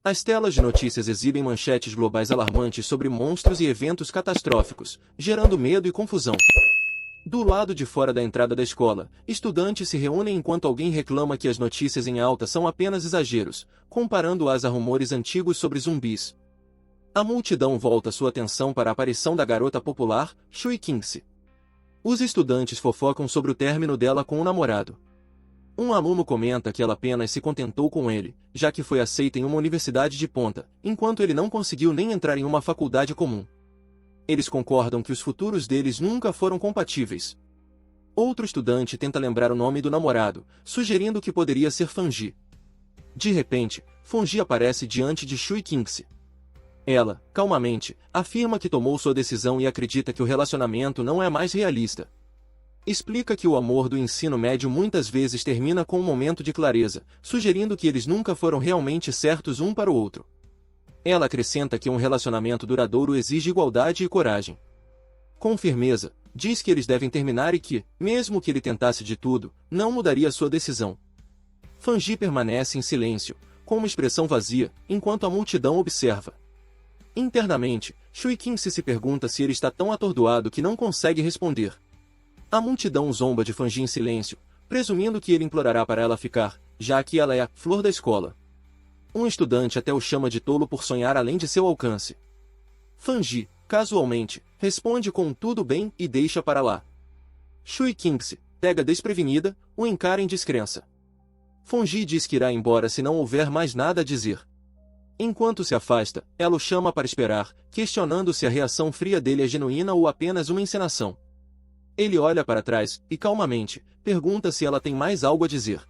As telas de notícias exibem manchetes globais alarmantes sobre monstros e eventos catastróficos, gerando medo e confusão. Do lado de fora da entrada da escola, estudantes se reúnem enquanto alguém reclama que as notícias em alta são apenas exageros, comparando-as a rumores antigos sobre zumbis. A multidão volta sua atenção para a aparição da garota popular, Shui Qingxi. Os estudantes fofocam sobre o término dela com o namorado. Um aluno comenta que ela apenas se contentou com ele, já que foi aceita em uma universidade de ponta, enquanto ele não conseguiu nem entrar em uma faculdade comum. Eles concordam que os futuros deles nunca foram compatíveis. Outro estudante tenta lembrar o nome do namorado, sugerindo que poderia ser Fanji. De repente, Fanji aparece diante de Shui Qingxi. Ela, calmamente, afirma que tomou sua decisão e acredita que o relacionamento não é mais realista. Explica que o amor do ensino médio muitas vezes termina com um momento de clareza, sugerindo que eles nunca foram realmente certos um para o outro. Ela acrescenta que um relacionamento duradouro exige igualdade e coragem. Com firmeza, diz que eles devem terminar e que, mesmo que ele tentasse de tudo, não mudaria sua decisão. Fanji permanece em silêncio, com uma expressão vazia, enquanto a multidão observa. Internamente, Shui Qingxi se pergunta se ele está tão atordoado que não consegue responder. A multidão zomba de Fanji em silêncio, presumindo que ele implorará para ela ficar, já que ela é a flor da escola. Um estudante até o chama de tolo por sonhar além de seu alcance. Fanji, casualmente, responde com tudo bem e deixa para lá. Shui Qingxi, pega desprevenida, o encara em descrença. Fanji diz que irá embora se não houver mais nada a dizer. Enquanto se afasta, ela o chama para esperar, questionando se a reação fria dele é genuína ou apenas uma encenação. Ele olha para trás, e calmamente, pergunta se ela tem mais algo a dizer.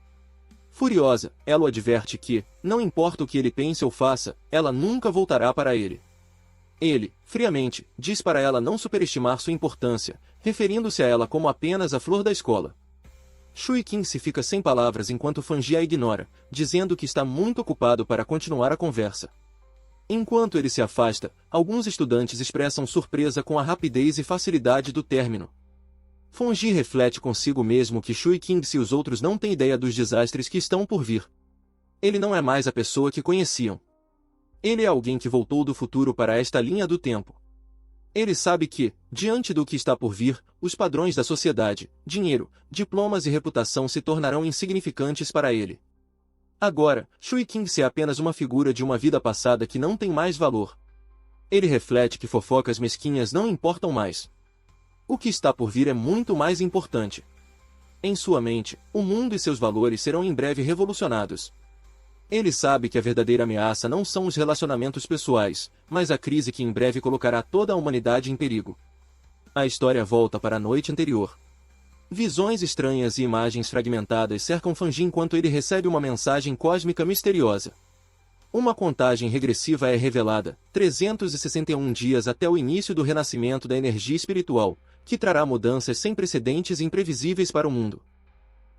Furiosa, ela o adverte que, não importa o que ele pense ou faça, ela nunca voltará para ele. Ele, friamente, diz para ela não superestimar sua importância, referindo-se a ela como apenas a flor da escola. Shui Qingxi fica sem palavras enquanto Fanji a ignora, dizendo que está muito ocupado para continuar a conversa. Enquanto ele se afasta, alguns estudantes expressam surpresa com a rapidez e facilidade do término. Fanji reflete consigo mesmo que Shui Qingxi e os outros não têm ideia dos desastres que estão por vir. Ele não é mais a pessoa que conheciam. Ele é alguém que voltou do futuro para esta linha do tempo. Ele sabe que, diante do que está por vir, os padrões da sociedade, dinheiro, diplomas e reputação se tornarão insignificantes para ele. Agora, Shui Qingxi é apenas uma figura de uma vida passada que não tem mais valor. Ele reflete que fofocas mesquinhas não importam mais. O que está por vir é muito mais importante. Em sua mente, o mundo e seus valores serão em breve revolucionados. Ele sabe que a verdadeira ameaça não são os relacionamentos pessoais, mas a crise que em breve colocará toda a humanidade em perigo. A história volta para a noite anterior. Visões estranhas e imagens fragmentadas cercam Fanji enquanto ele recebe uma mensagem cósmica misteriosa. Uma contagem regressiva é revelada, 361 dias até o início do renascimento da energia espiritual, que trará mudanças sem precedentes e imprevisíveis para o mundo.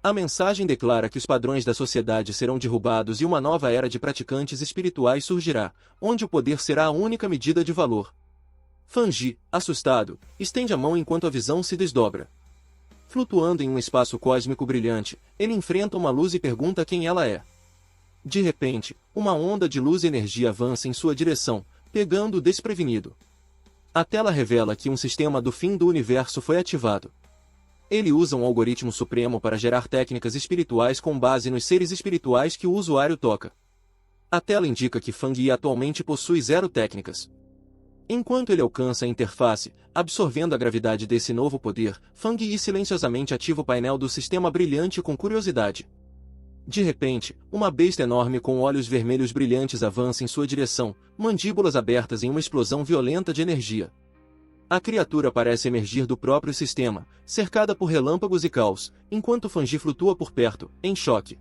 A mensagem declara que os padrões da sociedade serão derrubados e uma nova era de praticantes espirituais surgirá, onde o poder será a única medida de valor. Fanji, assustado, estende a mão enquanto a visão se desdobra. Flutuando em um espaço cósmico brilhante, ele enfrenta uma luz e pergunta quem ela é. De repente, uma onda de luz e energia avança em sua direção, pegando-o desprevenido. A tela revela que um sistema do fim do universo foi ativado. Ele usa um algoritmo supremo para gerar técnicas espirituais com base nos seres espirituais que o usuário toca. A tela indica que Fangi atualmente possui 0 técnicas. Enquanto ele alcança a interface, absorvendo a gravidade desse novo poder, Fangi silenciosamente ativa o painel do sistema brilhante com curiosidade. De repente, uma besta enorme com olhos vermelhos brilhantes avança em sua direção, mandíbulas abertas em uma explosão violenta de energia. A criatura parece emergir do próprio sistema, cercada por relâmpagos e caos, enquanto Fangi flutua por perto, em choque.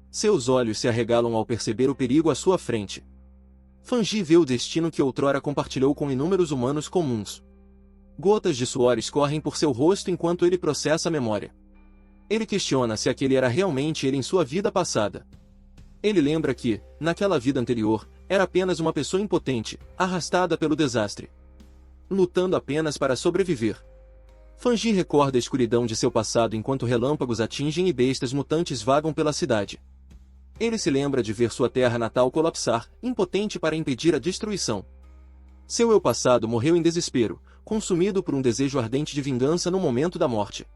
Seus olhos se arregalam ao perceber o perigo à sua frente. Fangi vê o destino que outrora compartilhou com inúmeros humanos comuns. Gotas de suor escorrem por seu rosto enquanto ele processa a memória. Ele questiona se aquele era realmente ele em sua vida passada. Ele lembra que, naquela vida anterior, era apenas uma pessoa impotente, arrastada pelo desastre, lutando apenas para sobreviver. Fangi recorda a escuridão de seu passado enquanto relâmpagos atingem e bestas mutantes vagam pela cidade. Ele se lembra de ver sua terra natal colapsar, impotente para impedir a destruição. Seu eu passado morreu em desespero, consumido por um desejo ardente de vingança no momento da morte.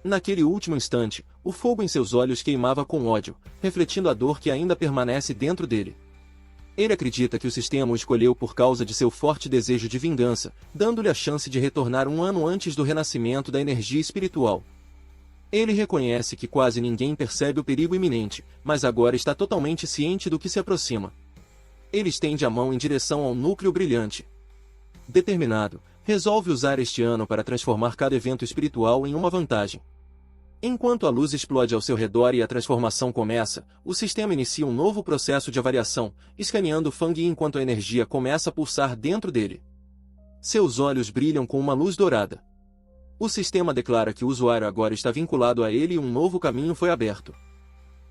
Naquele último instante, o fogo em seus olhos queimava com ódio, refletindo a dor que ainda permanece dentro dele. Ele acredita que o sistema o escolheu por causa de seu forte desejo de vingança, dando-lhe a chance de retornar um ano antes do renascimento da energia espiritual. Ele reconhece que quase ninguém percebe o perigo iminente, mas agora está totalmente ciente do que se aproxima. Ele estende a mão em direção ao núcleo brilhante. Determinado, resolve usar este ano para transformar cada evento espiritual em uma vantagem. Enquanto a luz explode ao seu redor e a transformação começa, o sistema inicia um novo processo de avaliação, escaneando Fang Yi enquanto a energia começa a pulsar dentro dele. Seus olhos brilham com uma luz dourada. O sistema declara que o usuário agora está vinculado a ele e um novo caminho foi aberto.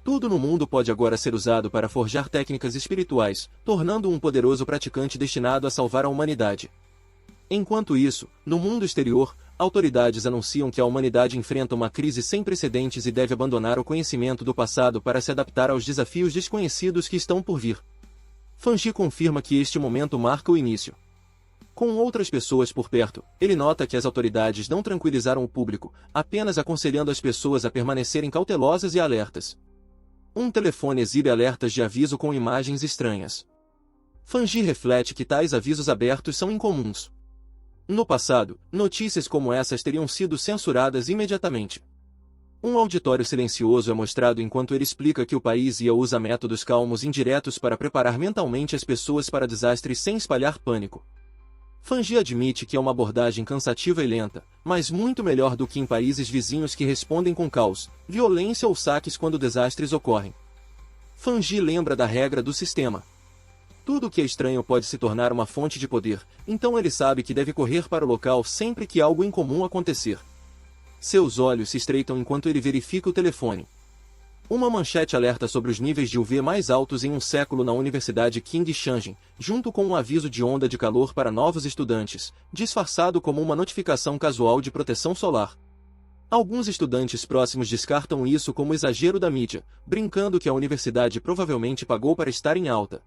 Tudo no mundo pode agora ser usado para forjar técnicas espirituais, tornando-o um poderoso praticante destinado a salvar a humanidade. Enquanto isso, no mundo exterior, autoridades anunciam que a humanidade enfrenta uma crise sem precedentes e deve abandonar o conhecimento do passado para se adaptar aos desafios desconhecidos que estão por vir. Fang Yi confirma que este momento marca o início. Com outras pessoas por perto, ele nota que as autoridades não tranquilizaram o público, apenas aconselhando as pessoas a permanecerem cautelosas e alertas. Um telefone exibe alertas de aviso com imagens estranhas. Fang Yi reflete que tais avisos abertos são incomuns. No passado, notícias como essas teriam sido censuradas imediatamente. Um auditório silencioso é mostrado enquanto ele explica que o país usa métodos calmos e indiretos para preparar mentalmente as pessoas para desastres sem espalhar pânico. Fang Yi admite que é uma abordagem cansativa e lenta, mas muito melhor do que em países vizinhos que respondem com caos, violência ou saques quando desastres ocorrem. Fang Yi lembra da regra do sistema. Tudo que é estranho pode se tornar uma fonte de poder, então ele sabe que deve correr para o local sempre que algo incomum acontecer. Seus olhos se estreitam enquanto ele verifica o telefone. Uma manchete alerta sobre os níveis de UV mais altos em um século na Universidade King Shanjin, junto com um aviso de onda de calor para novos estudantes, disfarçado como uma notificação casual de proteção solar. Alguns estudantes próximos descartam isso como exagero da mídia, brincando que a universidade provavelmente pagou para estar em alta.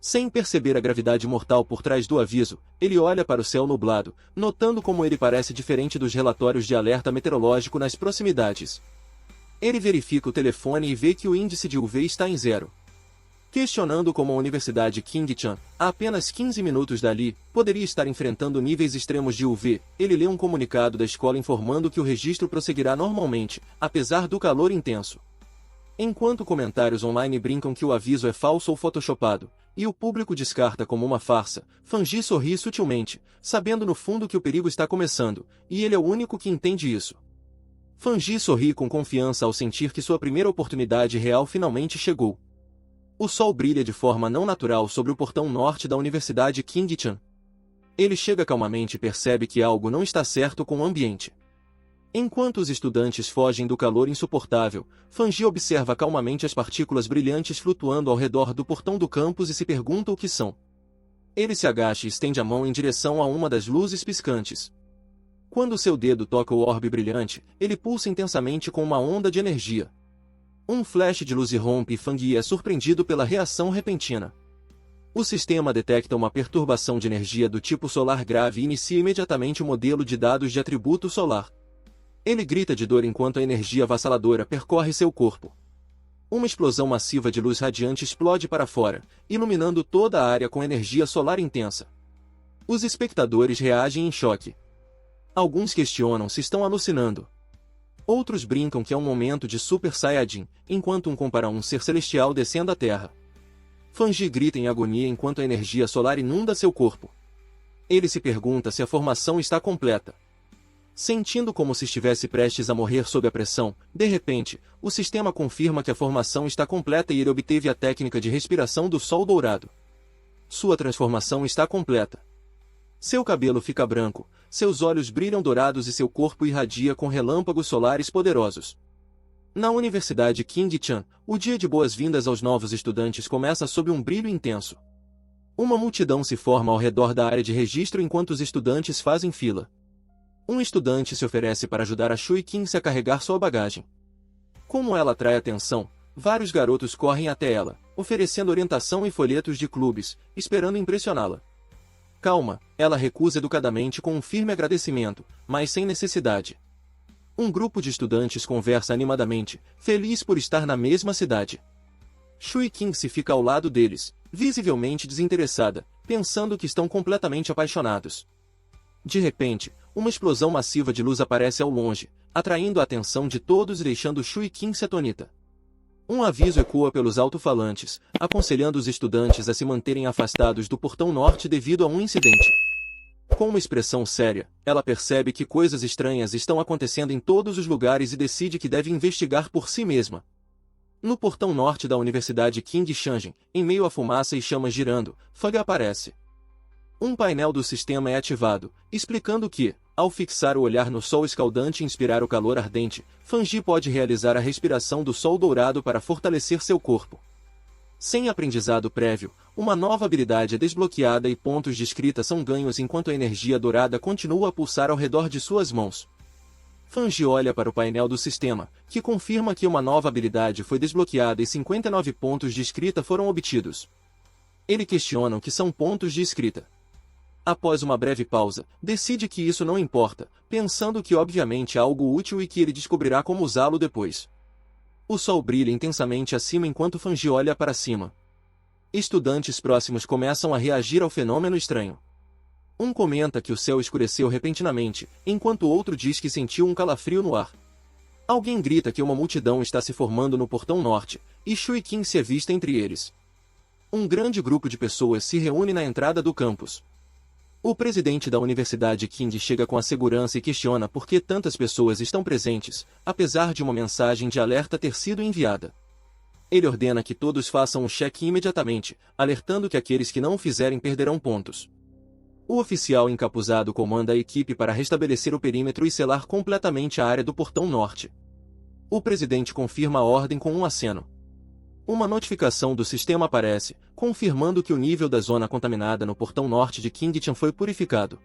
Sem perceber a gravidade mortal por trás do aviso, ele olha para o céu nublado, notando como ele parece diferente dos relatórios de alerta meteorológico nas proximidades. Ele verifica o telefone e vê que o índice de UV está em 0. Questionando como a Universidade King-chan, a apenas 15 minutos dali, poderia estar enfrentando níveis extremos de UV, ele lê um comunicado da escola informando que o registro prosseguirá normalmente, apesar do calor intenso. Enquanto comentários online brincam que o aviso é falso ou photoshopado, e o público descarta como uma farsa, Fang Yi sorri sutilmente, sabendo no fundo que o perigo está começando, e ele é o único que entende isso. Fang Yi sorri com confiança ao sentir que sua primeira oportunidade real finalmente chegou. O sol brilha de forma não natural sobre o portão norte da Universidade King-chan. Ele chega calmamente e percebe que algo não está certo com o ambiente. Enquanto os estudantes fogem do calor insuportável, Fang Yi observa calmamente as partículas brilhantes flutuando ao redor do portão do campus e se pergunta o que são. Ele se agacha e estende a mão em direção a uma das luzes piscantes. Quando seu dedo toca o orbe brilhante, ele pulsa intensamente com uma onda de energia. Um flash de luz irrompe e Fang Yi é surpreendido pela reação repentina. O sistema detecta uma perturbação de energia do tipo solar grave e inicia imediatamente o modelo de dados de atributo solar. Ele grita de dor enquanto a energia avassaladora percorre seu corpo. Uma explosão massiva de luz radiante explode para fora, iluminando toda a área com energia solar intensa. Os espectadores reagem em choque. Alguns questionam se estão alucinando. Outros brincam que é um momento de Super Saiyajin, enquanto um compara um ser celestial descendo à Terra. Fang Yi grita em agonia enquanto a energia solar inunda seu corpo. Ele se pergunta se a formação está completa. Sentindo como se estivesse prestes a morrer sob a pressão, de repente, o sistema confirma que a formação está completa e ele obteve a técnica de respiração do Sol Dourado. Sua transformação está completa. Seu cabelo fica branco, seus olhos brilham dourados e seu corpo irradia com relâmpagos solares poderosos. Na Universidade King-chan, o dia de boas-vindas aos novos estudantes começa sob um brilho intenso. Uma multidão se forma ao redor da área de registro enquanto os estudantes fazem fila. Um estudante se oferece para ajudar a Shui Qingse a carregar sua bagagem. Como ela atrai atenção, Vários garotos correm até ela, oferecendo orientação e folhetos de clubes, esperando impressioná-la. Calma, ela recusa educadamente com um firme agradecimento, mas sem necessidade. Um grupo de estudantes conversa animadamente, feliz por estar na mesma cidade. Shui Qingxi fica ao lado deles, visivelmente desinteressada, pensando que estão completamente apaixonados. De repente, uma explosão massiva de luz aparece ao longe, atraindo a atenção de todos e deixando Shui Qingxi atonita. Um aviso ecoa pelos alto-falantes, aconselhando os estudantes a se manterem afastados do portão norte devido a um incidente. Com uma expressão séria, ela percebe que coisas estranhas estão acontecendo em todos os lugares e decide que deve investigar por si mesma. No portão norte da Universidade King Shanjin, em meio à fumaça e chamas girando, Fang aparece. Um painel do sistema é ativado, explicando que, ao fixar o olhar no sol escaldante e inspirar o calor ardente, Fangi pode realizar a respiração do sol dourado para fortalecer seu corpo. Sem aprendizado prévio, uma nova habilidade é desbloqueada e pontos de escrita são ganhos enquanto a energia dourada continua a pulsar ao redor de suas mãos. Fangi olha para o painel do sistema, que confirma que uma nova habilidade foi desbloqueada e 59 pontos de escrita foram obtidos. Ele questiona o que são pontos de escrita. Após uma breve pausa, decide que isso não importa, pensando que obviamente é algo útil e que ele descobrirá como usá-lo depois. O sol brilha intensamente acima enquanto Fangi olha para cima. Estudantes próximos começam a reagir ao fenômeno estranho. Um comenta que o céu escureceu repentinamente, enquanto outro diz que sentiu um calafrio no ar. Alguém grita que uma multidão está se formando no portão norte, e Shui Qing se avista entre eles. Um grande grupo de pessoas se reúne na entrada do campus. O presidente da Universidade King chega com a segurança e questiona por que tantas pessoas estão presentes, apesar de uma mensagem de alerta ter sido enviada. Ele ordena que todos façam um check imediatamente, alertando que aqueles que não o fizerem perderão pontos. O oficial encapuzado comanda a equipe para restabelecer o perímetro e selar completamente a área do portão norte. O presidente confirma a ordem com um aceno. Uma notificação do sistema aparece, confirmando que o nível da zona contaminada no portão norte de Qingtian foi purificado.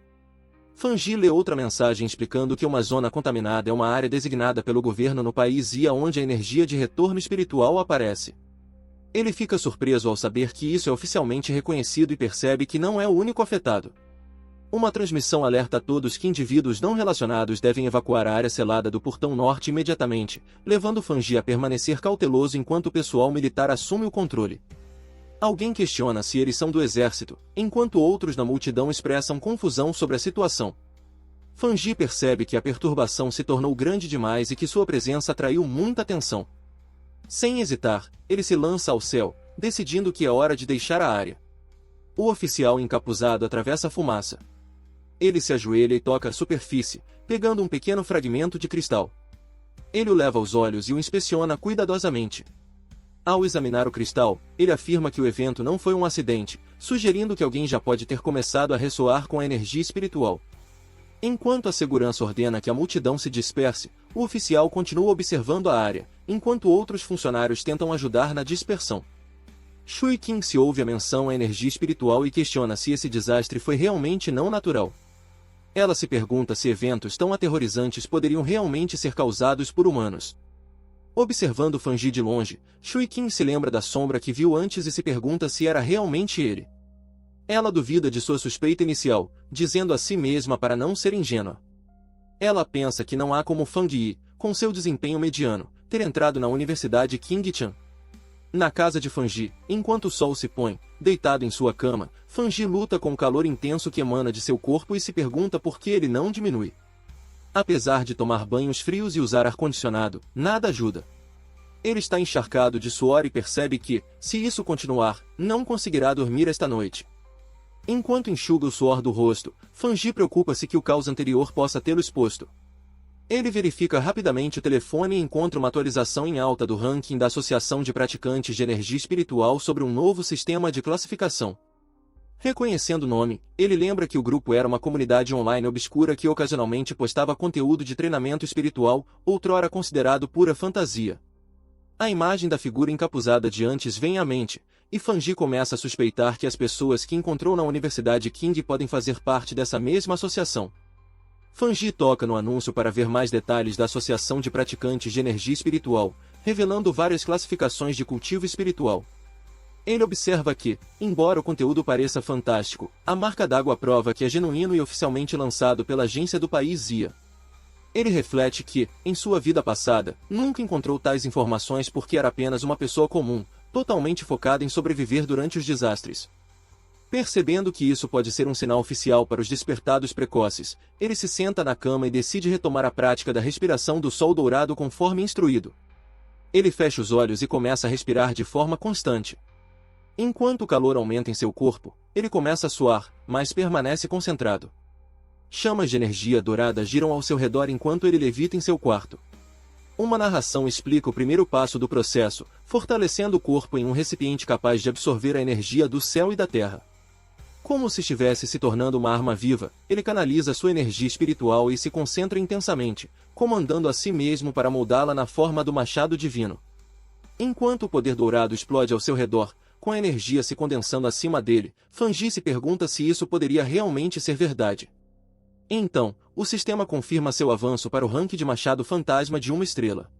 Fangi lê outra mensagem explicando que uma zona contaminada é uma área designada pelo governo no país e aonde a energia de retorno espiritual aparece. Ele fica surpreso ao saber que isso é oficialmente reconhecido e percebe que não é o único afetado. Uma transmissão alerta a todos que indivíduos não relacionados devem evacuar a área selada do portão norte imediatamente, levando Fangi a permanecer cauteloso enquanto o pessoal militar assume o controle. Alguém questiona se eles são do exército, enquanto outros na multidão expressam confusão sobre a situação. Fangi percebe que a perturbação se tornou grande demais e que sua presença atraiu muita atenção. Sem hesitar, ele se lança ao céu, decidindo que é hora de deixar a área. O oficial encapuzado atravessa a fumaça. Ele se ajoelha e toca a superfície, pegando um pequeno fragmento de cristal. Ele o leva aos olhos e o inspeciona cuidadosamente. Ao examinar o cristal, ele afirma que o evento não foi um acidente, sugerindo que alguém já pode ter começado a ressoar com a energia espiritual. Enquanto a segurança ordena que a multidão se disperse, o oficial continua observando a área, enquanto outros funcionários tentam ajudar na dispersão. Shui Qing se ouve a menção à energia espiritual e questiona se esse desastre foi realmente não natural. Ela se pergunta se eventos tão aterrorizantes poderiam realmente ser causados por humanos. Observando Fangi de longe, Shui Qing se lembra da sombra que viu antes e se pergunta se era realmente ele. Ela duvida de sua suspeita inicial, dizendo a si mesma para não ser ingênua. Ela pensa que não há como Fang Yi, com seu desempenho mediano, ter entrado na Universidade Qingtian. Na casa de Fangi, enquanto o sol se põe, deitado em sua cama, Fangi luta com o calor intenso que emana de seu corpo e se pergunta por que ele não diminui. Apesar de tomar banhos frios e usar ar-condicionado, nada ajuda. Ele está encharcado de suor e percebe que, se isso continuar, não conseguirá dormir esta noite. Enquanto enxuga o suor do rosto, Fangi preocupa-se que o caos anterior possa tê-lo exposto. Ele verifica rapidamente o telefone e encontra uma atualização em alta do ranking da Associação de Praticantes de Energia Espiritual sobre um novo sistema de classificação. Reconhecendo o nome, ele lembra que o grupo era uma comunidade online obscura que ocasionalmente postava conteúdo de treinamento espiritual, outrora considerado pura fantasia. A imagem da figura encapuzada de antes vem à mente, e Fangi começa a suspeitar que as pessoas que encontrou na Universidade King podem fazer parte dessa mesma associação. Fanji toca no anúncio para ver mais detalhes da Associação de Praticantes de Energia Espiritual, revelando várias classificações de cultivo espiritual. Ele observa que, embora o conteúdo pareça fantástico, a marca d'água prova que é genuíno e oficialmente lançado pela agência do país ZIA. Ele reflete que, em sua vida passada, nunca encontrou tais informações porque era apenas uma pessoa comum, totalmente focada em sobreviver durante os desastres. Percebendo que isso pode ser um sinal oficial para os despertados precoces, ele se senta na cama e decide retomar a prática da respiração do sol dourado conforme instruído. Ele fecha os olhos e começa a respirar de forma constante. Enquanto o calor aumenta em seu corpo, ele começa a suar, mas permanece concentrado. Chamas de energia dourada giram ao seu redor enquanto ele levita em seu quarto. Uma narração explica o primeiro passo do processo, fortalecendo o corpo em um recipiente capaz de absorver a energia do céu e da terra. Como se estivesse se tornando uma arma viva, ele canaliza sua energia espiritual e se concentra intensamente, comandando a si mesmo para moldá-la na forma do machado divino. Enquanto o poder dourado explode ao seu redor, com a energia se condensando acima dele, Fanji se pergunta se isso poderia realmente ser verdade. Então, o sistema confirma seu avanço para o ranking de machado fantasma de 1 estrela.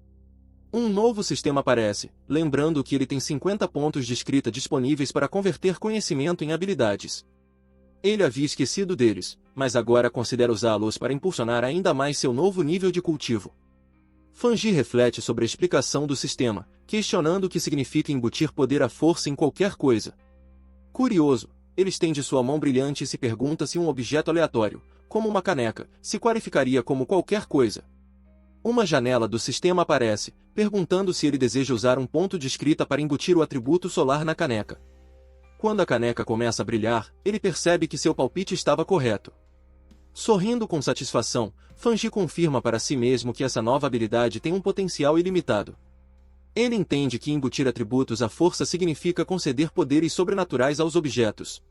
Um novo sistema aparece, lembrando que ele tem 50 pontos de escrita disponíveis para converter conhecimento em habilidades. Ele havia esquecido deles, mas agora considera usá-los para impulsionar ainda mais seu novo nível de cultivo. Fanji reflete sobre a explicação do sistema, questionando o que significa embutir poder à força em qualquer coisa. Curioso, ele estende sua mão brilhante e se pergunta se um objeto aleatório, como uma caneca, se qualificaria como qualquer coisa. Uma janela do sistema aparece, perguntando se ele deseja usar um ponto de escrita para embutir o atributo solar na caneca. Quando a caneca começa a brilhar, ele percebe que seu palpite estava correto. Sorrindo com satisfação, Fanji confirma para si mesmo que essa nova habilidade tem um potencial ilimitado. Ele entende que embutir atributos à força significa conceder poderes sobrenaturais aos objetos.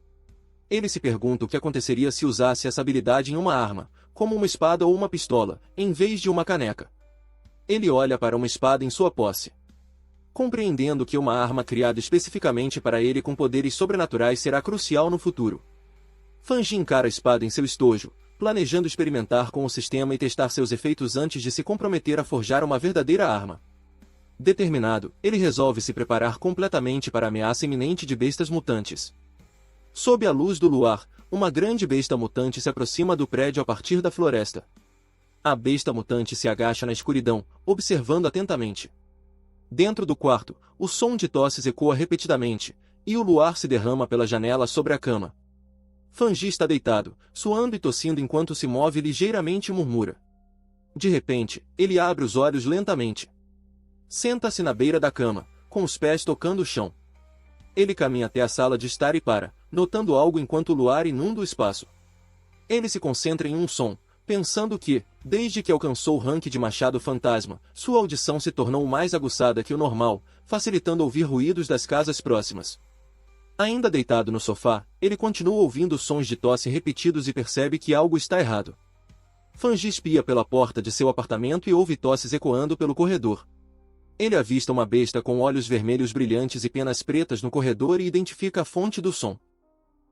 Ele se pergunta o que aconteceria se usasse essa habilidade em uma arma, como uma espada ou uma pistola, em vez de uma caneca. Ele olha para uma espada em sua posse. Compreendendo que uma arma criada especificamente para ele com poderes sobrenaturais será crucial no futuro. Fanji encara a espada em seu estojo, planejando experimentar com o sistema e testar seus efeitos antes de se comprometer a forjar uma verdadeira arma. Determinado, ele resolve se preparar completamente para a ameaça iminente de bestas mutantes. Sob a luz do luar, uma grande besta mutante se aproxima do prédio a partir da floresta. A besta mutante se agacha na escuridão, observando atentamente. Dentro do quarto, o som de tosses ecoa repetidamente, e o luar se derrama pela janela sobre a cama. Fanji está deitado, suando e tossindo enquanto se move ligeiramente e murmura. De repente, ele abre os olhos lentamente. Senta-se na beira da cama, com os pés tocando o chão. Ele caminha até a sala de estar e para, notando algo enquanto o luar inunda o espaço. Ele se concentra em um som, pensando que, desde que alcançou o rank de machado fantasma, sua audição se tornou mais aguçada que o normal, facilitando ouvir ruídos das casas próximas. Ainda deitado no sofá, ele continua ouvindo sons de tosse repetidos e percebe que algo está errado. Fanji espia pela porta de seu apartamento e ouve tosses ecoando pelo corredor. Ele avista uma besta com olhos vermelhos brilhantes e penas pretas no corredor e identifica a fonte do som.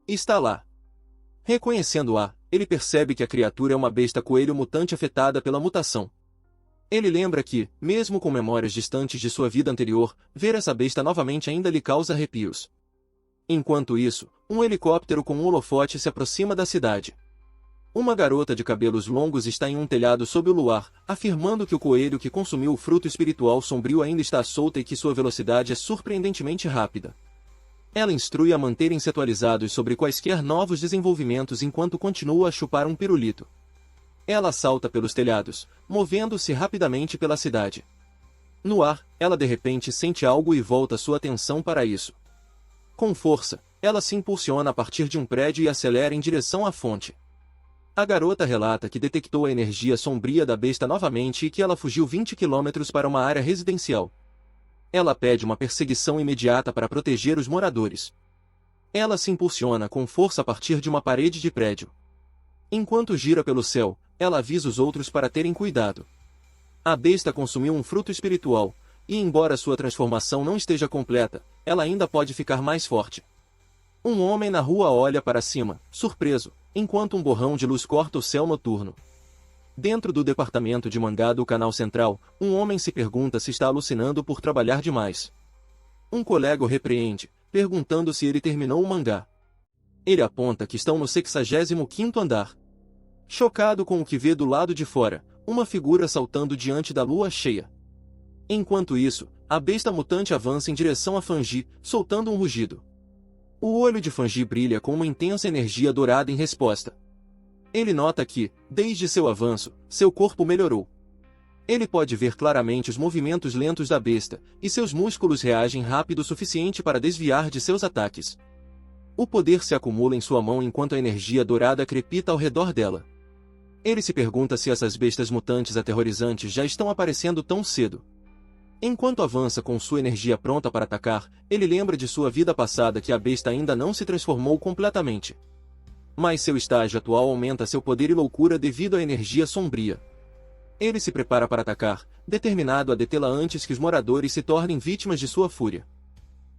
Está lá. Reconhecendo-a, ele percebe que a criatura é uma besta coelho mutante afetada pela mutação. Ele lembra que, mesmo com memórias distantes de sua vida anterior, ver essa besta novamente ainda lhe causa arrepios. Enquanto isso, um helicóptero com um holofote se aproxima da cidade. Uma garota de cabelos longos está em um telhado sob o luar, afirmando que o coelho que consumiu o fruto espiritual sombrio ainda está solta e que sua velocidade é surpreendentemente rápida. Ela instrui a manterem-se atualizados sobre quaisquer novos desenvolvimentos enquanto continua a chupar um pirulito. Ela salta pelos telhados, movendo-se rapidamente pela cidade. No ar, ela de repente sente algo e volta sua atenção para isso. Com força, ela se impulsiona a partir de um prédio e acelera em direção à fonte. A garota relata que detectou a energia sombria da besta novamente e que ela fugiu 20 quilômetros para uma área residencial. Ela pede uma perseguição imediata para proteger os moradores. Ela se impulsiona com força a partir de uma parede de prédio. Enquanto gira pelo céu, ela avisa os outros para terem cuidado. A besta consumiu um fruto espiritual, e embora sua transformação não esteja completa, ela ainda pode ficar mais forte. Um homem na rua olha para cima, surpreso, enquanto um borrão de luz corta o céu noturno. Dentro do departamento de mangá do Canal Central, um homem se pergunta se está alucinando por trabalhar demais. Um colega o repreende, perguntando se ele terminou o mangá. Ele aponta que estão no 65º andar. Chocado com o que vê do lado de fora, uma figura saltando diante da lua cheia. Enquanto isso, a besta mutante avança em direção a Fanji, soltando um rugido. O olho de Fanji brilha com uma intensa energia dourada em resposta. Ele nota que, desde seu avanço, seu corpo melhorou. Ele pode ver claramente os movimentos lentos da besta, e seus músculos reagem rápido o suficiente para desviar de seus ataques. O poder se acumula em sua mão enquanto a energia dourada crepita ao redor dela. Ele se pergunta se essas bestas mutantes aterrorizantes já estão aparecendo tão cedo. Enquanto avança com sua energia pronta para atacar, ele lembra de sua vida passada que a besta ainda não se transformou completamente. Mas seu estágio atual aumenta seu poder e loucura devido à energia sombria. Ele se prepara para atacar, determinado a detê-la antes que os moradores se tornem vítimas de sua fúria.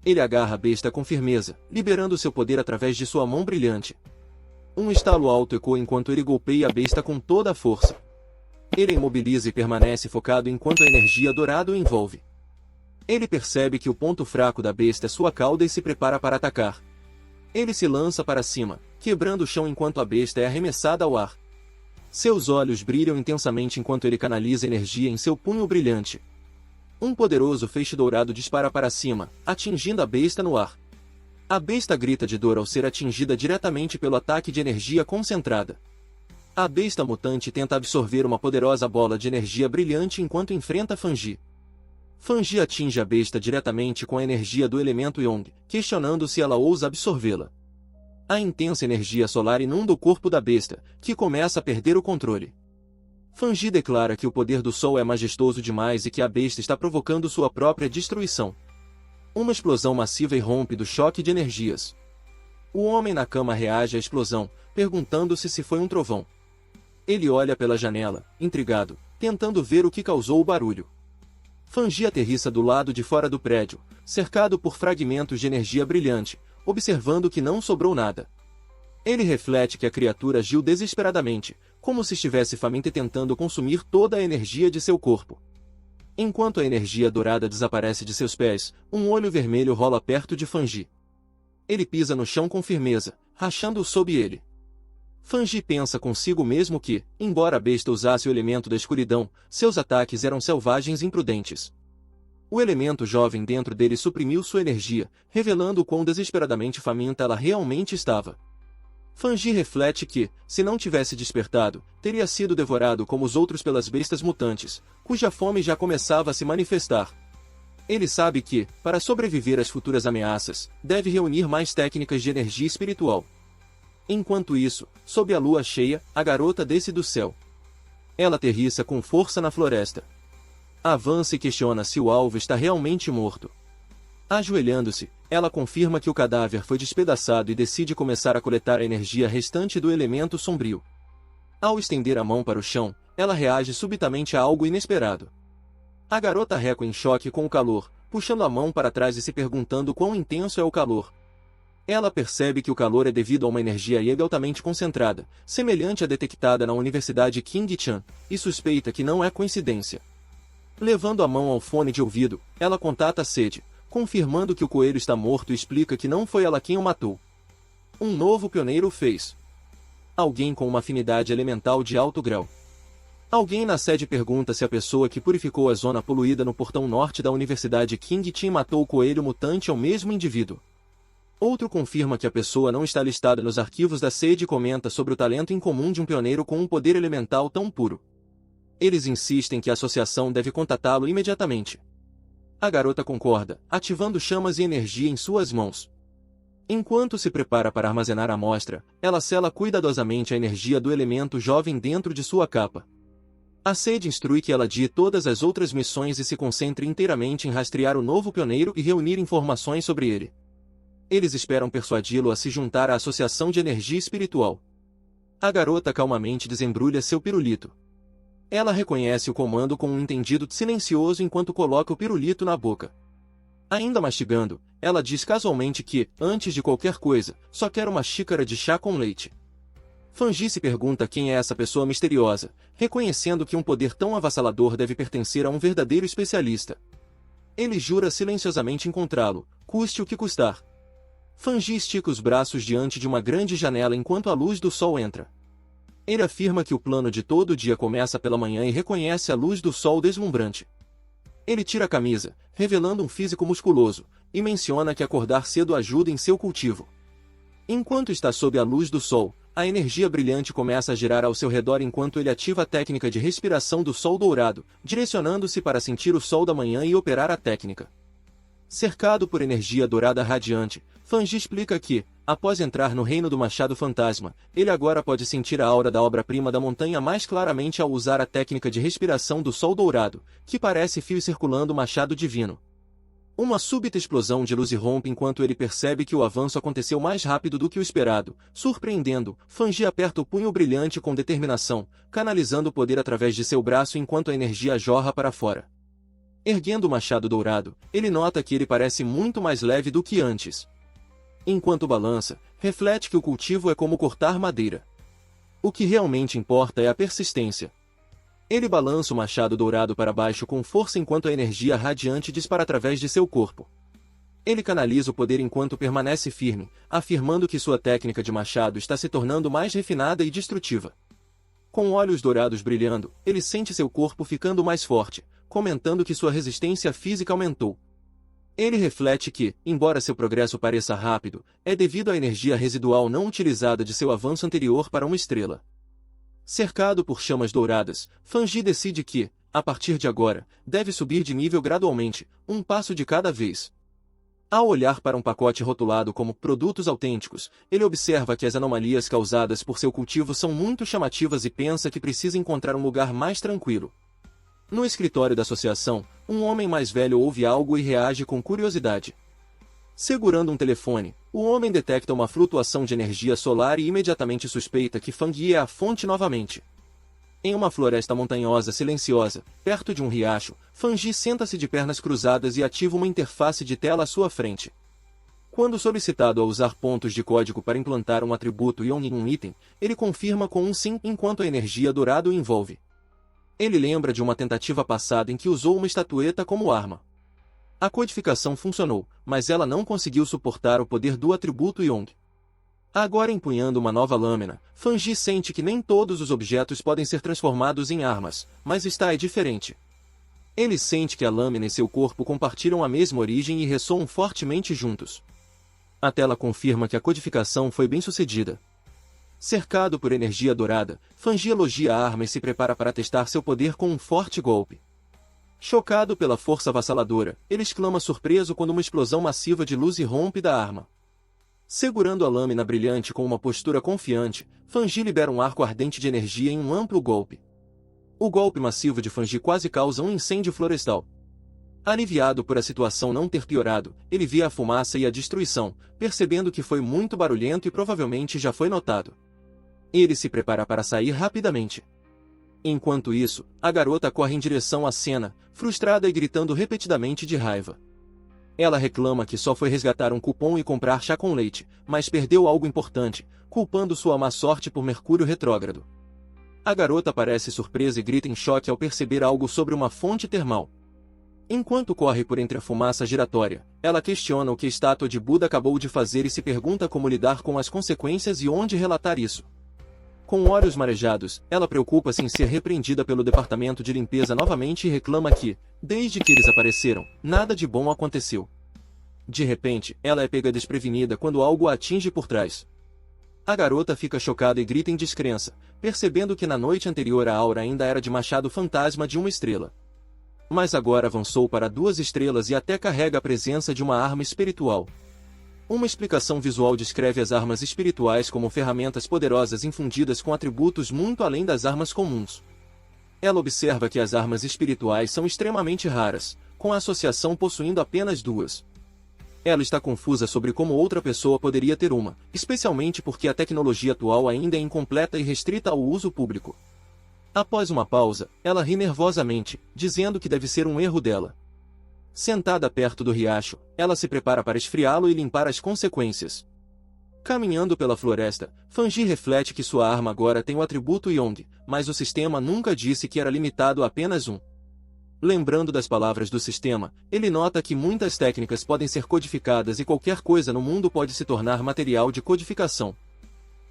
Ele agarra a besta com firmeza, liberando seu poder através de sua mão brilhante. Um estalo alto ecoa enquanto ele golpeia a besta com toda a força. Ele imobiliza e permanece focado enquanto a energia dourada o envolve. Ele percebe que o ponto fraco da besta é sua cauda e se prepara para atacar. Ele se lança para cima, quebrando o chão enquanto a besta é arremessada ao ar. Seus olhos brilham intensamente enquanto ele canaliza energia em seu punho brilhante. Um poderoso feixe dourado dispara para cima, atingindo a besta no ar. A besta grita de dor ao ser atingida diretamente pelo ataque de energia concentrada. A besta mutante tenta absorver uma poderosa bola de energia brilhante enquanto enfrenta Fanji. Fanji atinge a besta diretamente com a energia do elemento Yong, questionando se ela ousa absorvê-la. A intensa energia solar inunda o corpo da besta, que começa a perder o controle. Fanji declara que o poder do sol é majestoso demais e que a besta está provocando sua própria destruição. Uma explosão massiva irrompe do choque de energias. O homem na cama reage à explosão, perguntando-se se foi um trovão. Ele olha pela janela, intrigado, tentando ver o que causou o barulho. Fanji aterrissa do lado de fora do prédio, cercado por fragmentos de energia brilhante, observando que não sobrou nada. Ele reflete que a criatura agiu desesperadamente, como se estivesse faminta e tentando consumir toda a energia de seu corpo. Enquanto a energia dourada desaparece de seus pés, um olho vermelho rola perto de Fanji. Ele pisa no chão com firmeza, rachando-o sob ele. Fanji pensa consigo mesmo que, embora a besta usasse o elemento da escuridão, seus ataques eram selvagens e imprudentes. O elemento jovem dentro dele suprimiu sua energia, revelando o quão desesperadamente faminta ela realmente estava. Fanji reflete que, se não tivesse despertado, teria sido devorado como os outros pelas bestas mutantes, cuja fome já começava a se manifestar. Ele sabe que, para sobreviver às futuras ameaças, deve reunir mais técnicas de energia espiritual. Enquanto isso, sob a lua cheia, a garota desce do céu. Ela aterrissa com força na floresta. Avança e questiona se o alvo está realmente morto. Ajoelhando-se, ela confirma que o cadáver foi despedaçado e decide começar a coletar a energia restante do elemento sombrio. Ao estender a mão para o chão, ela reage subitamente a algo inesperado. A garota recua em choque com o calor, puxando a mão para trás e se perguntando quão intenso é o calor. Ela percebe que o calor é devido a uma energia Yang altamente concentrada, semelhante à detectada na Universidade King-chan, e suspeita que não é coincidência. Levando a mão ao fone de ouvido, ela contata a Sede, confirmando que o coelho está morto e explica que não foi ela quem o matou. Um novo pioneiro o fez. Alguém com uma afinidade elemental de alto grau. Alguém na sede pergunta se a pessoa que purificou a zona poluída no portão norte da Universidade King-chan matou o coelho mutante é o mesmo indivíduo. Outro confirma que a pessoa não está listada nos arquivos da sede e comenta sobre o talento incomum de um pioneiro com um poder elemental tão puro. Eles insistem que a associação deve contatá-lo imediatamente. A garota concorda, ativando chamas e energia em suas mãos. Enquanto se prepara para armazenar a amostra, ela sela cuidadosamente a energia do elemento jovem dentro de sua capa. A sede instrui que ela adie todas as outras missões e se concentre inteiramente em rastrear o novo pioneiro e reunir informações sobre ele. Eles esperam persuadi-lo a se juntar à Associação de Energia Espiritual. A garota calmamente desembrulha seu pirulito. Ela reconhece o comando com um entendido silencioso enquanto coloca o pirulito na boca. Ainda mastigando, ela diz casualmente que, antes de qualquer coisa, só quer uma xícara de chá com leite. Fangi se pergunta quem é essa pessoa misteriosa, reconhecendo que um poder tão avassalador deve pertencer a um verdadeiro especialista. Ele jura silenciosamente encontrá-lo, custe o que custar. Fangi estica os braços diante de uma grande janela enquanto a luz do sol entra. Ele afirma que o plano de todo dia começa pela manhã e reconhece a luz do sol deslumbrante. Ele tira a camisa, revelando um físico musculoso, e menciona que acordar cedo ajuda em seu cultivo. Enquanto está sob a luz do sol, a energia brilhante começa a girar ao seu redor enquanto ele ativa a técnica de respiração do sol dourado, direcionando-se para sentir o sol da manhã e operar a técnica. Cercado por energia dourada radiante, Fangi explica que, após entrar no reino do Machado Fantasma, ele agora pode sentir a aura da obra-prima da montanha mais claramente ao usar a técnica de respiração do sol dourado, que parece fios circulando o machado divino. Uma súbita explosão de luz irrompe enquanto ele percebe que o avanço aconteceu mais rápido do que o esperado. Surpreendendo, Fangi aperta o punho brilhante com determinação, canalizando o poder através de seu braço enquanto a energia jorra para fora. Erguendo o machado dourado, ele nota que ele parece muito mais leve do que antes. Enquanto balança, reflete que o cultivo é como cortar madeira. O que realmente importa é a persistência. Ele balança o machado dourado para baixo com força enquanto a energia radiante dispara através de seu corpo. Ele canaliza o poder enquanto permanece firme, afirmando que sua técnica de machado está se tornando mais refinada e destrutiva. Com olhos dourados brilhando, ele sente seu corpo ficando mais forte, comentando que sua resistência física aumentou. Ele reflete que, embora seu progresso pareça rápido, é devido à energia residual não utilizada de seu avanço anterior para uma estrela. Cercado por chamas douradas, Fangi decide que, a partir de agora, deve subir de nível gradualmente, um passo de cada vez. Ao olhar para um pacote rotulado como produtos autênticos, ele observa que as anomalias causadas por seu cultivo são muito chamativas e pensa que precisa encontrar um lugar mais tranquilo. No escritório da associação, um homem mais velho ouve algo e reage com curiosidade. Segurando um telefone, o homem detecta uma flutuação de energia solar e imediatamente suspeita que Fangi é a fonte novamente. Em uma floresta montanhosa silenciosa, perto de um riacho, Fangi senta-se de pernas cruzadas e ativa uma interface de tela à sua frente. Quando solicitado a usar pontos de código para implantar um atributo em um item, ele confirma com um sim enquanto a energia dourada o envolve. Ele lembra de uma tentativa passada em que usou uma estatueta como arma. A codificação funcionou, mas ela não conseguiu suportar o poder do atributo Yong. Agora empunhando uma nova lâmina, Fangi sente que nem todos os objetos podem ser transformados em armas, mas está diferente. Ele sente que a lâmina e seu corpo compartilham a mesma origem e ressoam fortemente juntos. A tela confirma que a codificação foi bem sucedida. Cercado por energia dourada, Fangi elogia a arma e se prepara para testar seu poder com um forte golpe. Chocado pela força avassaladora, ele exclama surpreso quando uma explosão massiva de luz irrompe da arma. Segurando a lâmina brilhante com uma postura confiante, Fangi libera um arco ardente de energia em um amplo golpe. O golpe massivo de Fangi quase causa um incêndio florestal. Aliviado por a situação não ter piorado, ele vê a fumaça e a destruição, percebendo que foi muito barulhento e provavelmente já foi notado. Ele se prepara para sair rapidamente. Enquanto isso, a garota corre em direção à cena, frustrada e gritando repetidamente de raiva. Ela reclama que só foi resgatar um cupom e comprar chá com leite, mas perdeu algo importante, culpando sua má sorte por Mercúrio retrógrado. A garota parece surpresa e grita em choque ao perceber algo sobre uma fonte termal. Enquanto corre por entre a fumaça giratória, ela questiona o que a estátua de Buda acabou de fazer e se pergunta como lidar com as consequências e onde relatar isso. Com olhos marejados, ela preocupa-se em ser repreendida pelo departamento de limpeza novamente e reclama que, desde que eles apareceram, nada de bom aconteceu. De repente, ela é pega desprevenida quando algo a atinge por trás. A garota fica chocada e grita em descrença, percebendo que na noite anterior a aura ainda era de machado fantasma de uma estrela. Mas agora avançou para 2 estrelas e até carrega a presença de uma arma espiritual. Uma explicação visual descreve as armas espirituais como ferramentas poderosas infundidas com atributos muito além das armas comuns. Ela observa que as armas espirituais são extremamente raras, com a associação possuindo apenas 2. Ela está confusa sobre como outra pessoa poderia ter uma, especialmente porque a tecnologia atual ainda é incompleta e restrita ao uso público. Após uma pausa, ela ri nervosamente, dizendo que deve ser um erro dela. Sentada perto do riacho, ela se prepara para esfriá-lo e limpar as consequências. Caminhando pela floresta, Fanji reflete que sua arma agora tem o atributo Yong, mas o sistema nunca disse que era limitado a apenas um. Lembrando das palavras do sistema, ele nota que muitas técnicas podem ser codificadas e qualquer coisa no mundo pode se tornar material de codificação.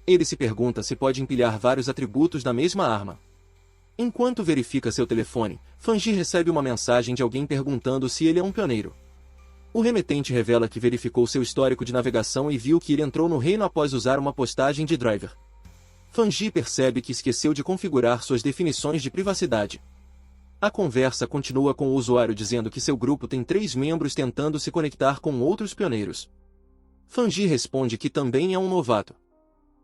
Ele se pergunta se pode empilhar vários atributos na mesma arma. Enquanto verifica seu telefone, Fanji recebe uma mensagem de alguém perguntando se ele é um pioneiro. O remetente revela que verificou seu histórico de navegação e viu que ele entrou no reino após usar uma postagem de driver. Fanji percebe que esqueceu de configurar suas definições de privacidade. A conversa continua com o usuário dizendo que seu grupo tem 3 membros tentando se conectar com outros pioneiros. Fanji responde que também é um novato.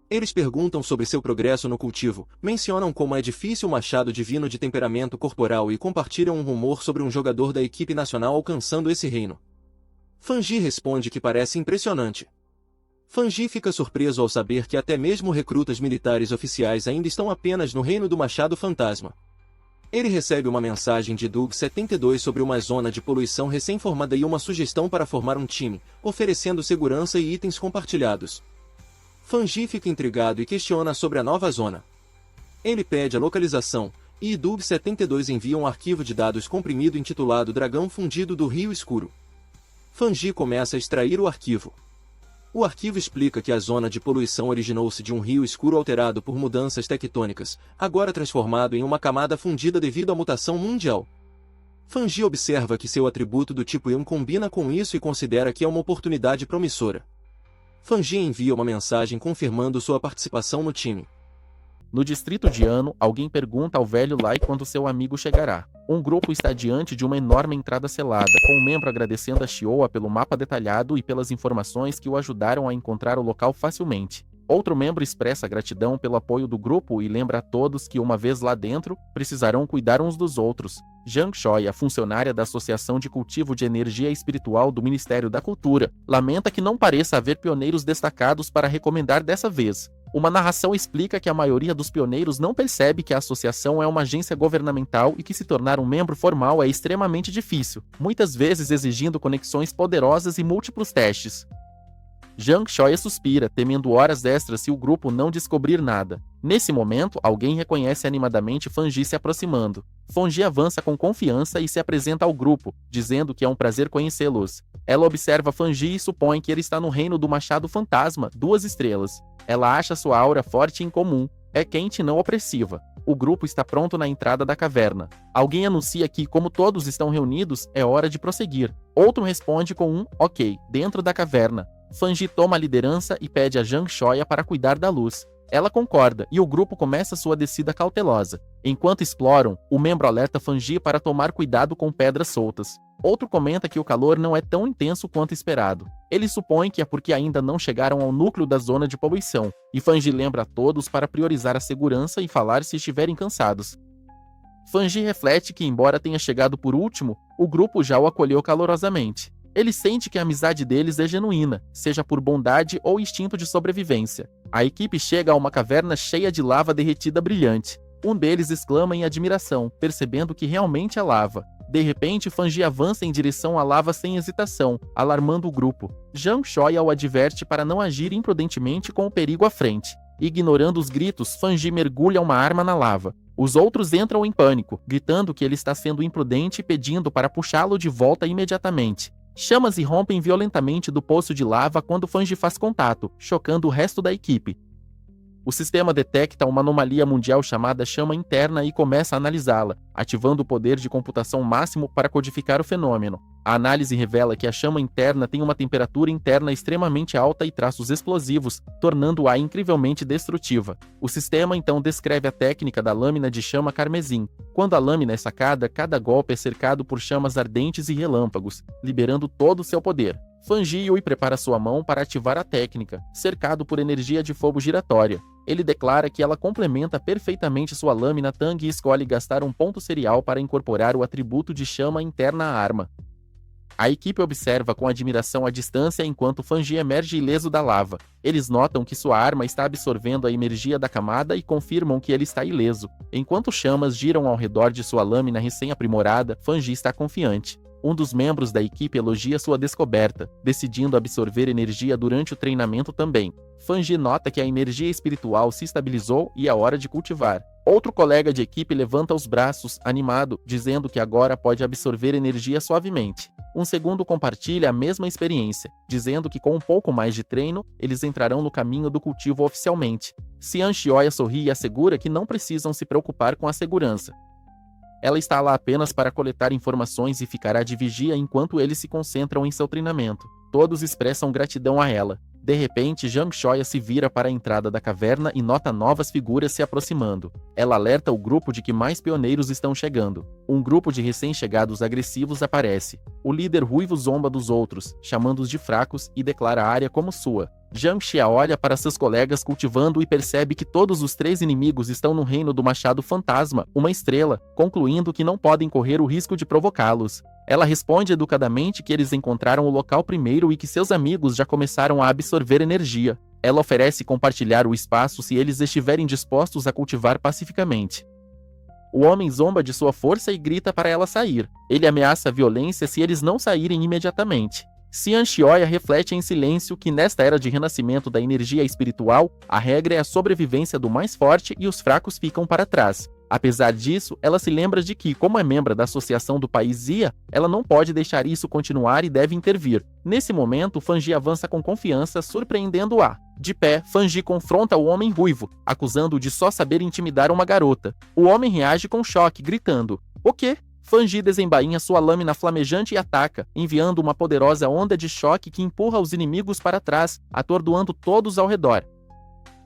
Eles perguntam sobre seu progresso no cultivo, mencionam como é difícil o machado divino de temperamento corporal e compartilham um rumor sobre um jogador da equipe nacional alcançando esse reino. Fanji responde que parece impressionante. Fanji fica surpreso ao saber que até mesmo recrutas militares oficiais ainda estão apenas no reino do machado fantasma. Ele recebe uma mensagem de Doug72 sobre uma zona de poluição recém-formada e uma sugestão para formar um time, oferecendo segurança e itens compartilhados. Fanji fica intrigado e questiona sobre a nova zona. Ele pede a localização, e Doug72 envia um arquivo de dados comprimido intitulado Dragão Fundido do Rio Escuro. Fanji começa a extrair o arquivo. O arquivo explica que a zona de poluição originou-se de um rio escuro alterado por mudanças tectônicas, agora transformado em uma camada fundida devido à mutação mundial. Fanji observa que seu atributo do tipo Ion combina com isso e considera que é uma oportunidade promissora. Fanji envia uma mensagem confirmando sua participação no time. No distrito de Ano, alguém pergunta ao velho Lai quando seu amigo chegará. Um grupo está diante de uma enorme entrada selada, com um membro agradecendo a Shioa pelo mapa detalhado e pelas informações que o ajudaram a encontrar o local facilmente. Outro membro expressa gratidão pelo apoio do grupo e lembra a todos que, uma vez lá dentro, precisarão cuidar uns dos outros. Zhang Shoi, a funcionária da Associação de Cultivo de Energia Espiritual do Ministério da Cultura, lamenta que não pareça haver pioneiros destacados para recomendar dessa vez. Uma narração explica que a maioria dos pioneiros não percebe que a associação é uma agência governamental e que se tornar um membro formal é extremamente difícil, muitas vezes exigindo conexões poderosas e múltiplos testes. Zhang Shoi suspira, temendo horas extras se o grupo não descobrir nada. Nesse momento, alguém reconhece animadamente Fanji se aproximando. Fanji avança com confiança e se apresenta ao grupo, dizendo que é um prazer conhecê-los. Ela observa Fanji e supõe que ele está no reino do Machado Fantasma, 2 estrelas. Ela acha sua aura forte e incomum. É quente e não opressiva. O grupo está pronto na entrada da caverna. Alguém anuncia que, como todos estão reunidos, é hora de prosseguir. Outro responde com um ok, dentro da caverna. Fanji toma a liderança e pede a Zhang Shoya para cuidar da luz. Ela concorda e o grupo começa sua descida cautelosa. Enquanto exploram, o membro alerta Fanji para tomar cuidado com pedras soltas. Outro comenta que o calor não é tão intenso quanto esperado. Ele supõe que é porque ainda não chegaram ao núcleo da zona de poluição, e Fanji lembra a todos para priorizar a segurança e falar se estiverem cansados. Fanji reflete que, embora tenha chegado por último, o grupo já o acolheu calorosamente. Ele sente que a amizade deles é genuína, seja por bondade ou instinto de sobrevivência. A equipe chega a uma caverna cheia de lava derretida brilhante. Um deles exclama em admiração, percebendo que realmente é lava. De repente, Fanji avança em direção à lava sem hesitação, alarmando o grupo. Zhang Shoya o adverte para não agir imprudentemente com o perigo à frente. Ignorando os gritos, Fanji mergulha uma arma na lava. Os outros entram em pânico, gritando que ele está sendo imprudente e pedindo para puxá-lo de volta imediatamente. Chamas irrompem violentamente do poço de lava quando Fanji faz contato, chocando o resto da equipe. O sistema detecta uma anomalia mundial chamada chama interna e começa a analisá-la, ativando o poder de computação máximo para codificar o fenômeno. A análise revela que a chama interna tem uma temperatura interna extremamente alta e traços explosivos, tornando-a incrivelmente destrutiva. O sistema então descreve a técnica da lâmina de chama carmesim. Quando a lâmina é sacada, cada golpe é cercado por chamas ardentes e relâmpagos, liberando todo o seu poder. Fanji Yui prepara sua mão para ativar a técnica, cercado por energia de fogo giratória. Ele declara que ela complementa perfeitamente sua lâmina Tang e escolhe gastar um ponto serial para incorporar o atributo de chama interna à arma. A equipe observa com admiração a distância enquanto Fanji emerge ileso da lava. Eles notam que sua arma está absorvendo a energia da camada e confirmam que ele está ileso. Enquanto chamas giram ao redor de sua lâmina recém-aprimorada, Fanji está confiante. Um dos membros da equipe elogia sua descoberta, decidindo absorver energia durante o treinamento também. Fanji nota que a energia espiritual se estabilizou e é hora de cultivar. Outro colega de equipe levanta os braços, animado, dizendo que agora pode absorver energia suavemente. Um segundo compartilha a mesma experiência, dizendo que com um pouco mais de treino, eles entrarão no caminho do cultivo oficialmente. Xian Xioia sorri e assegura que não precisam se preocupar com a segurança. Ela está lá apenas para coletar informações e ficará de vigia enquanto eles se concentram em seu treinamento. Todos expressam gratidão a ela. De repente, Zhang Shoya se vira para a entrada da caverna e nota novas figuras se aproximando. Ela alerta o grupo de que mais pioneiros estão chegando. Um grupo de recém-chegados agressivos aparece. O líder ruivo zomba dos outros, chamando-os de fracos e declara a área como sua. Zhang Xia olha para seus colegas cultivando e percebe que todos os 3 inimigos estão no reino do machado fantasma, uma estrela, concluindo que não podem correr o risco de provocá-los. Ela responde educadamente que eles encontraram o local primeiro e que seus amigos já começaram a absorver energia. Ela oferece compartilhar o espaço se eles estiverem dispostos a cultivar pacificamente. O homem zomba de sua força e grita para ela sair. Ele ameaça a violência se eles não saírem imediatamente. Xian Xioia reflete em silêncio que nesta era de renascimento da energia espiritual, a regra é a sobrevivência do mais forte e os fracos ficam para trás. Apesar disso, ela se lembra de que, como é membro da associação do país Zia, ela não pode deixar isso continuar e deve intervir. Nesse momento, Fanji avança com confiança, surpreendendo-a. De pé, Fanji confronta o homem ruivo, acusando-o de só saber intimidar uma garota. O homem reage com choque, gritando: "O quê?" Fanji desembainha sua lâmina flamejante e ataca, enviando uma poderosa onda de choque que empurra os inimigos para trás, atordoando todos ao redor.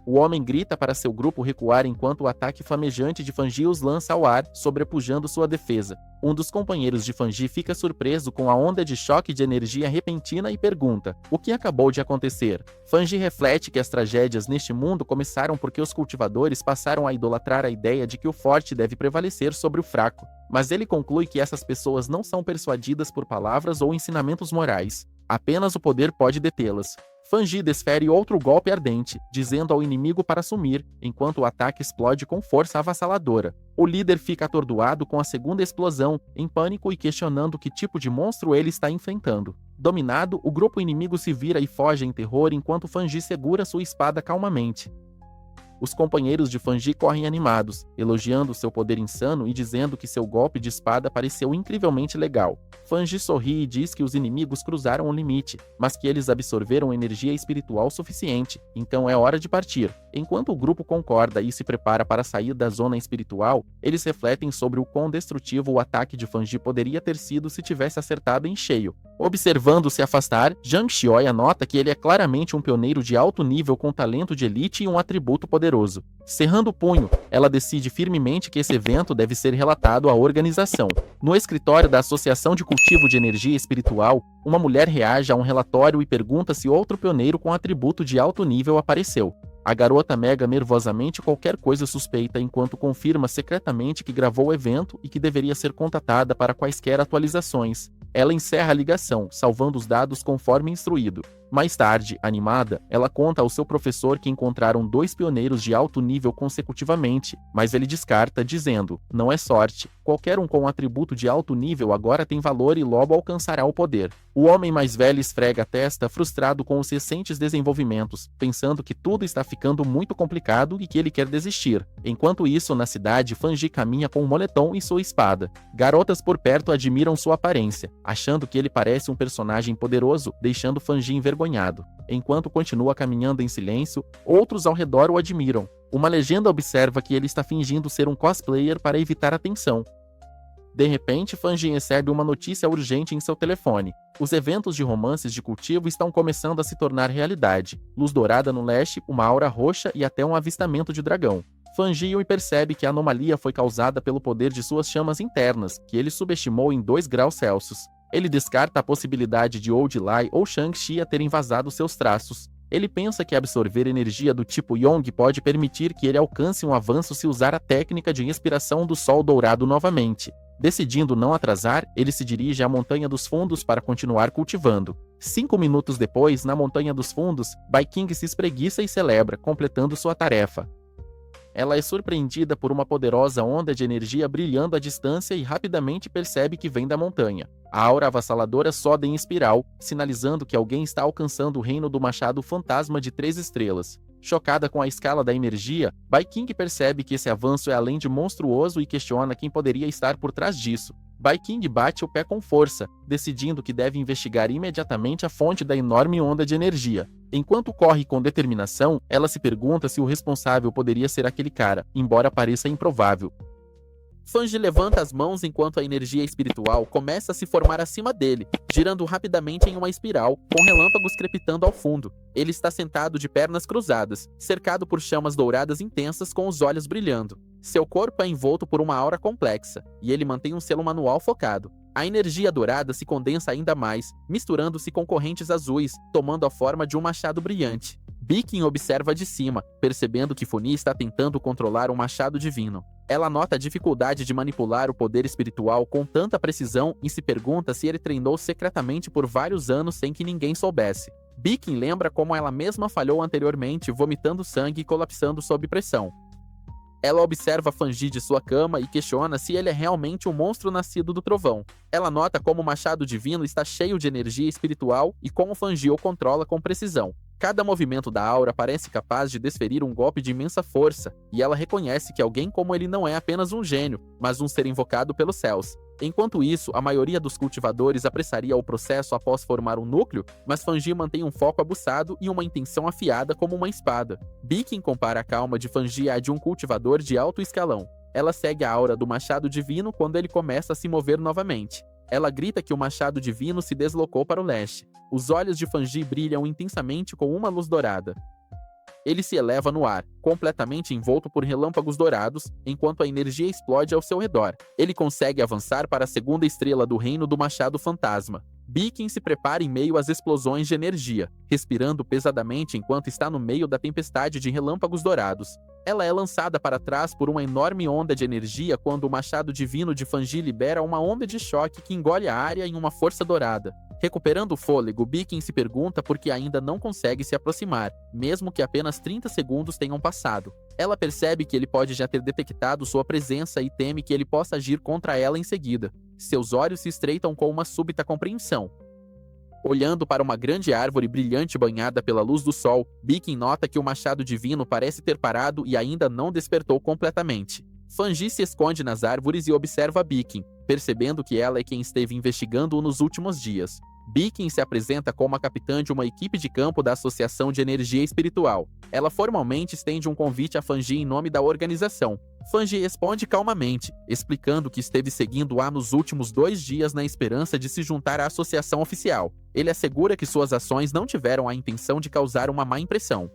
O homem grita para seu grupo recuar enquanto o ataque flamejante de Fanji os lança ao ar, sobrepujando sua defesa. Um dos companheiros de Fanji fica surpreso com a onda de choque de energia repentina e pergunta: o que acabou de acontecer? Fanji reflete que as tragédias neste mundo começaram porque os cultivadores passaram a idolatrar a ideia de que o forte deve prevalecer sobre o fraco. Mas ele conclui que essas pessoas não são persuadidas por palavras ou ensinamentos morais. Apenas o poder pode detê-las. Fanji desfere outro golpe ardente, dizendo ao inimigo para sumir, enquanto o ataque explode com força avassaladora. O líder fica atordoado com a segunda explosão, em pânico e questionando que tipo de monstro ele está enfrentando. Dominado, o grupo inimigo se vira e foge em terror enquanto Fanji segura sua espada calmamente. Os companheiros de Fanji correm animados, elogiando seu poder insano e dizendo que seu golpe de espada pareceu incrivelmente legal. Fanji sorri e diz que os inimigos cruzaram o limite, mas que eles absorveram energia espiritual suficiente, então é hora de partir. Enquanto o grupo concorda e se prepara para sair da zona espiritual, eles refletem sobre o quão destrutivo o ataque de Fanji poderia ter sido se tivesse acertado em cheio. Observando se afastar, Zhang Xioia nota que ele é claramente um pioneiro de alto nível com talento de elite e um atributo poderoso. Cerrando o punho, ela decide firmemente que esse evento deve ser relatado à organização. No escritório da Associação de Cultivo de Energia Espiritual, uma mulher reage a um relatório e pergunta se outro pioneiro com atributo de alto nível apareceu. A garota nega nervosamente qualquer coisa suspeita enquanto confirma secretamente que gravou o evento e que deveria ser contatada para quaisquer atualizações. Ela encerra a ligação, salvando os dados conforme instruído. Mais tarde, animada, ela conta ao seu professor que encontraram 2 pioneiros de alto nível consecutivamente, mas ele descarta, dizendo: não é sorte. Qualquer um com um atributo de alto nível agora tem valor e logo alcançará o poder. O homem mais velho esfrega a testa, frustrado com os recentes desenvolvimentos, pensando que tudo está ficando muito complicado e que ele quer desistir. Enquanto isso, na cidade, Fanji caminha com um moletom e sua espada. Garotas por perto admiram sua aparência, achando que ele parece um personagem poderoso, deixando Fanji envergonhado. Enquanto continua caminhando em silêncio, outros ao redor o admiram. Uma legenda observa que ele está fingindo ser um cosplayer para evitar atenção. De repente, Fanji recebe uma notícia urgente em seu telefone. Os eventos de romances de cultivo estão começando a se tornar realidade. Luz dourada no leste, uma aura roxa e até um avistamento de dragão. Fanji percebe que a anomalia foi causada pelo poder de suas chamas internas, que ele subestimou em 2 graus Celsius. Ele descarta a possibilidade de Old Lai ou Shang-Chi terem vazado seus traços. Ele pensa que absorver energia do tipo Yong pode permitir que ele alcance um avanço se usar a técnica de respiração do Sol Dourado novamente. Decidindo não atrasar, ele se dirige à Montanha dos Fundos para continuar cultivando. 5 minutos depois, na Montanha dos Fundos, Bai Qing se espreguiça e celebra, completando sua tarefa. Ela é surpreendida por uma poderosa onda de energia brilhando à distância e rapidamente percebe que vem da montanha. A aura avassaladora sobe em espiral, sinalizando que alguém está alcançando o reino do machado fantasma de 3 estrelas. Chocada com a escala da energia, Bai King percebe que esse avanço é além de monstruoso e questiona quem poderia estar por trás disso. Bai King bate o pé com força, decidindo que deve investigar imediatamente a fonte da enorme onda de energia. Enquanto corre com determinação, ela se pergunta se o responsável poderia ser aquele cara, embora pareça improvável. Fanji levanta as mãos enquanto a energia espiritual começa a se formar acima dele, girando rapidamente em uma espiral, com relâmpagos crepitando ao fundo. Ele está sentado de pernas cruzadas, cercado por chamas douradas intensas com os olhos brilhando. Seu corpo é envolto por uma aura complexa, e ele mantém um selo manual focado. A energia dourada se condensa ainda mais, misturando-se com correntes azuis, tomando a forma de um machado brilhante. Bikin observa de cima, percebendo que Funi está tentando controlar um machado divino. Ela nota a dificuldade de manipular o poder espiritual com tanta precisão e se pergunta se ele treinou secretamente por vários anos sem que ninguém soubesse. Bikin lembra como ela mesma falhou anteriormente, vomitando sangue e colapsando sob pressão. Ela observa Fanji de sua cama e questiona se ele é realmente um monstro nascido do trovão. Ela nota como o machado divino está cheio de energia espiritual e como Fanji o controla com precisão. Cada movimento da aura parece capaz de desferir um golpe de imensa força, e ela reconhece que alguém como ele não é apenas um gênio, mas um ser invocado pelos céus. Enquanto isso, a maioria dos cultivadores apressaria o processo após formar um núcleo, mas Fanji mantém um foco aguçado e uma intenção afiada como uma espada. Bikin compara a calma de Fanji à de um cultivador de alto escalão. Ela segue a aura do machado divino quando ele começa a se mover novamente. Ela grita que o machado divino se deslocou para o leste. Os olhos de Fanji brilham intensamente com uma luz dourada. Ele se eleva no ar, completamente envolto por relâmpagos dourados, enquanto a energia explode ao seu redor. Ele consegue avançar para a segunda estrela do reino do machado fantasma. Bikin se prepara em meio às explosões de energia, respirando pesadamente enquanto está no meio da tempestade de relâmpagos dourados. Ela é lançada para trás por uma enorme onda de energia quando o machado divino de Fanji libera uma onda de choque que engole a área em uma força dourada. Recuperando o fôlego, Bikin se pergunta por que ainda não consegue se aproximar, mesmo que apenas 30 segundos tenham passado. Ela percebe que ele pode já ter detectado sua presença e teme que ele possa agir contra ela em seguida. Seus olhos se estreitam com uma súbita compreensão. Olhando para uma grande árvore brilhante banhada pela luz do sol, Bikin nota que o machado divino parece ter parado e ainda não despertou completamente. Fanji se esconde nas árvores e observa Bikin, percebendo que ela é quem esteve investigando-o nos últimos dias. Bikin se apresenta como a capitã de uma equipe de campo da Associação de Energia Espiritual. Ela formalmente estende um convite a Fanji em nome da organização. Fanji responde calmamente, explicando que esteve seguindo-a nos últimos 2 dias na esperança de se juntar à associação oficial. Ele assegura que suas ações não tiveram a intenção de causar uma má impressão.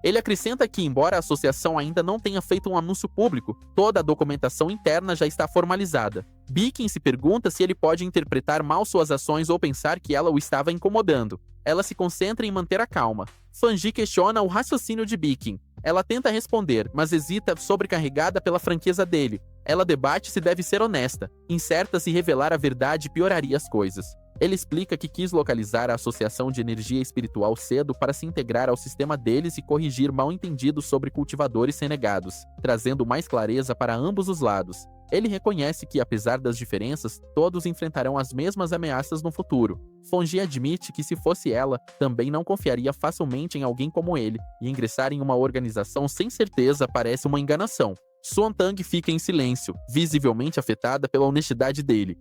Ele acrescenta que, embora a associação ainda não tenha feito um anúncio público, toda a documentação interna já está formalizada. Bikin se pergunta se ele pode interpretar mal suas ações ou pensar que ela o estava incomodando. Ela se concentra em manter a calma. Fanji questiona o raciocínio de Bikin. Ela tenta responder, mas hesita, sobrecarregada pela franqueza dele. Ela debate se deve ser honesta. Incerta se revelar a verdade pioraria as coisas. Ele explica que quis localizar a Associação de Energia Espiritual cedo para se integrar ao sistema deles e corrigir mal-entendidos sobre cultivadores renegados, trazendo mais clareza para ambos os lados. Ele reconhece que, apesar das diferenças, todos enfrentarão as mesmas ameaças no futuro. Fanji admite que, se fosse ela, também não confiaria facilmente em alguém como ele, e ingressar em uma organização sem certeza parece uma enganação. Suantang fica em silêncio, visivelmente afetada pela honestidade dele.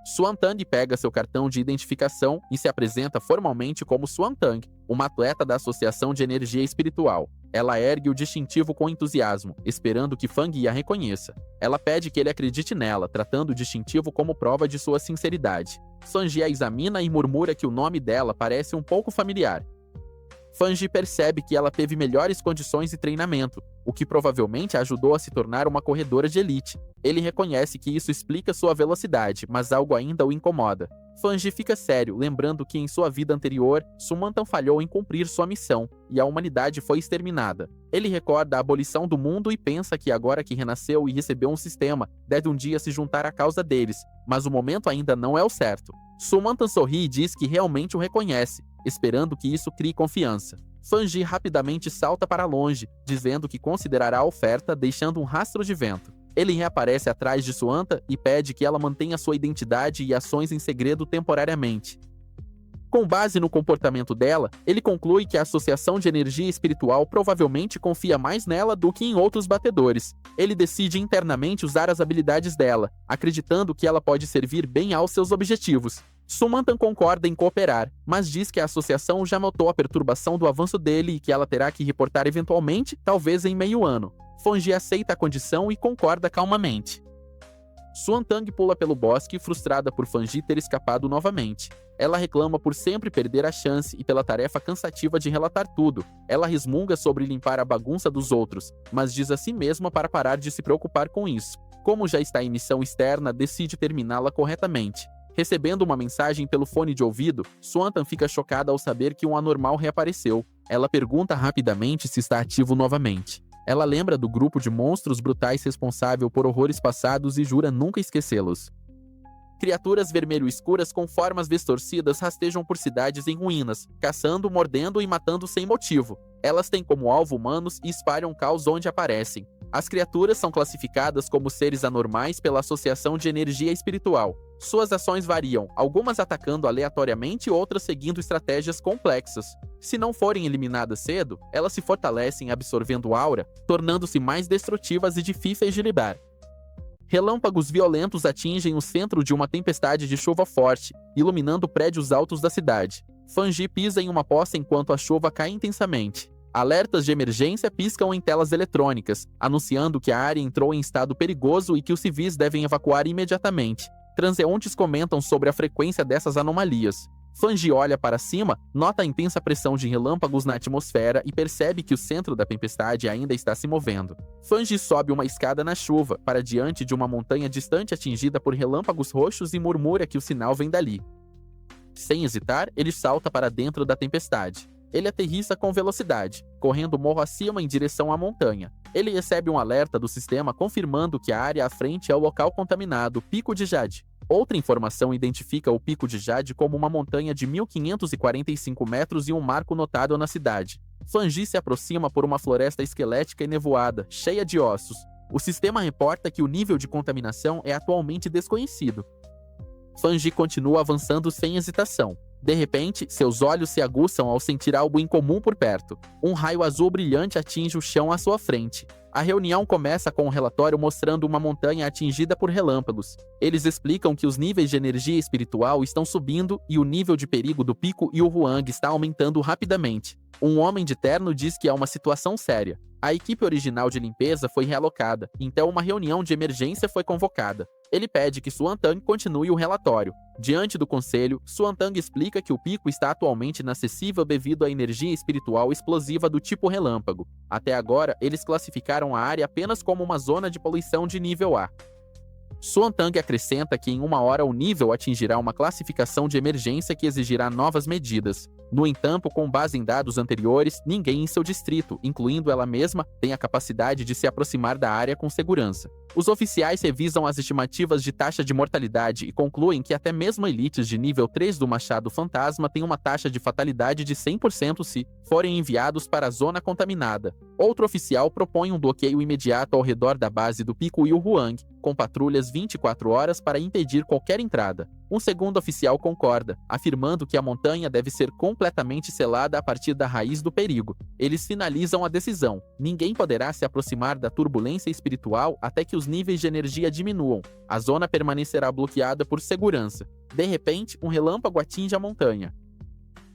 Suantang pega seu cartão de identificação e se apresenta formalmente como Suantang, uma atleta da Associação de Energia Espiritual. Ela ergue o distintivo com entusiasmo, esperando que Fang a reconheça. Ela pede que ele acredite nela, tratando o distintivo como prova de sua sinceridade. Fanji a examina e murmura que o nome dela parece um pouco familiar. Fanji percebe que ela teve melhores condições de treinamento, o que provavelmente a ajudou a se tornar uma corredora de elite. Ele reconhece que isso explica sua velocidade, mas algo ainda o incomoda. Fanji fica sério, lembrando que em sua vida anterior, Sumantan falhou em cumprir sua missão, e a humanidade foi exterminada. Ele recorda a abolição do mundo e pensa que agora que renasceu e recebeu um sistema, deve um dia se juntar à causa deles, mas o momento ainda não é o certo. Sumantan sorri e diz que realmente o reconhece. esperando que isso crie confiança. Fanji rapidamente salta para longe, dizendo que considerará a oferta, deixando um rastro de vento. Ele reaparece atrás de Suanta e pede que ela mantenha sua identidade e ações em segredo temporariamente. Com base no comportamento dela, ele conclui que a Associação de Energia Espiritual provavelmente confia mais nela do que em outros batedores. Ele decide internamente usar as habilidades dela, acreditando que ela pode servir bem aos seus objetivos. Sumantan concorda em cooperar, mas diz que a associação já notou a perturbação do avanço dele e que ela terá que reportar eventualmente, talvez em meio ano. Fanji aceita a condição e concorda calmamente. Suantang pula pelo bosque, frustrada por Fanji ter escapado novamente. Ela reclama por sempre perder a chance e pela tarefa cansativa de relatar tudo. Ela resmunga sobre limpar a bagunça dos outros, mas diz a si mesma para parar de se preocupar com isso. Como já está em missão externa, decide terminá-la corretamente. Recebendo uma mensagem pelo fone de ouvido, Suantan fica chocada ao saber que um anormal reapareceu. Ela pergunta rapidamente se está ativo novamente. Ela lembra do grupo de monstros brutais responsável por horrores passados e jura nunca esquecê-los. Criaturas vermelho-escuras com formas distorcidas rastejam por cidades em ruínas, caçando, mordendo e matando sem motivo. Elas têm como alvo humanos e espalham caos onde aparecem. As criaturas são classificadas como seres anormais pela Associação de Energia Espiritual. Suas ações variam, algumas atacando aleatoriamente e outras seguindo estratégias complexas. Se não forem eliminadas cedo, elas se fortalecem absorvendo aura, tornando-se mais destrutivas e difíceis de lidar. Relâmpagos violentos atingem o centro de uma tempestade de chuva forte, iluminando prédios altos da cidade. Fanji pisa em uma poça enquanto a chuva cai intensamente. Alertas de emergência piscam em telas eletrônicas, anunciando que a área entrou em estado perigoso e que os civis devem evacuar imediatamente. Transeuntes comentam sobre a frequência dessas anomalias. Fanji olha para cima, nota a intensa pressão de relâmpagos na atmosfera e percebe que o centro da tempestade ainda está se movendo. Fanji sobe uma escada na chuva, para diante de uma montanha distante atingida por relâmpagos roxos e murmura que o sinal vem dali. Sem hesitar, ele salta para dentro da tempestade. Ele aterrissa com velocidade, correndo morro acima em direção à montanha. Ele recebe um alerta do sistema confirmando que a área à frente é o local contaminado, Pico de Jade. Outra informação identifica o Pico de Jade como uma montanha de 1.545 metros e um marco notável na cidade. Fanji se aproxima por uma floresta esquelética e nevoada, cheia de ossos. O sistema reporta que o nível de contaminação é atualmente desconhecido. Fanji continua avançando sem hesitação. De repente, seus olhos se aguçam ao sentir algo incomum por perto. Um raio azul brilhante atinge o chão à sua frente. A reunião começa com um relatório mostrando uma montanha atingida por relâmpagos. Eles explicam que os níveis de energia espiritual estão subindo e o nível de perigo do Pico e o Huang está aumentando rapidamente. Um homem de terno diz que é uma situação séria. A equipe original de limpeza foi realocada, então uma reunião de emergência foi convocada. Ele pede que Suantang continue o relatório. Diante do conselho, Suantang explica que o pico está atualmente inacessível devido à energia espiritual explosiva do tipo relâmpago. Até agora, eles classificaram a área apenas como uma zona de poluição de nível A. Suantang acrescenta que em uma hora o nível atingirá uma classificação de emergência que exigirá novas medidas. No entanto, com base em dados anteriores, ninguém em seu distrito, incluindo ela mesma, tem a capacidade de se aproximar da área com segurança. Os oficiais revisam as estimativas de taxa de mortalidade e concluem que até mesmo elites de nível 3 do Machado Fantasma têm uma taxa de fatalidade de 100% se forem enviados para a zona contaminada. Outro oficial propõe um bloqueio imediato ao redor da base do Pico Huang, com patrulhas 24 horas para impedir qualquer entrada. Um segundo oficial concorda, afirmando que a montanha deve ser completamente selada a partir da raiz do perigo. Eles finalizam a decisão. Ninguém poderá se aproximar da turbulência espiritual até que os níveis de energia diminuam. A zona permanecerá bloqueada por segurança. De repente, um relâmpago atinge a montanha.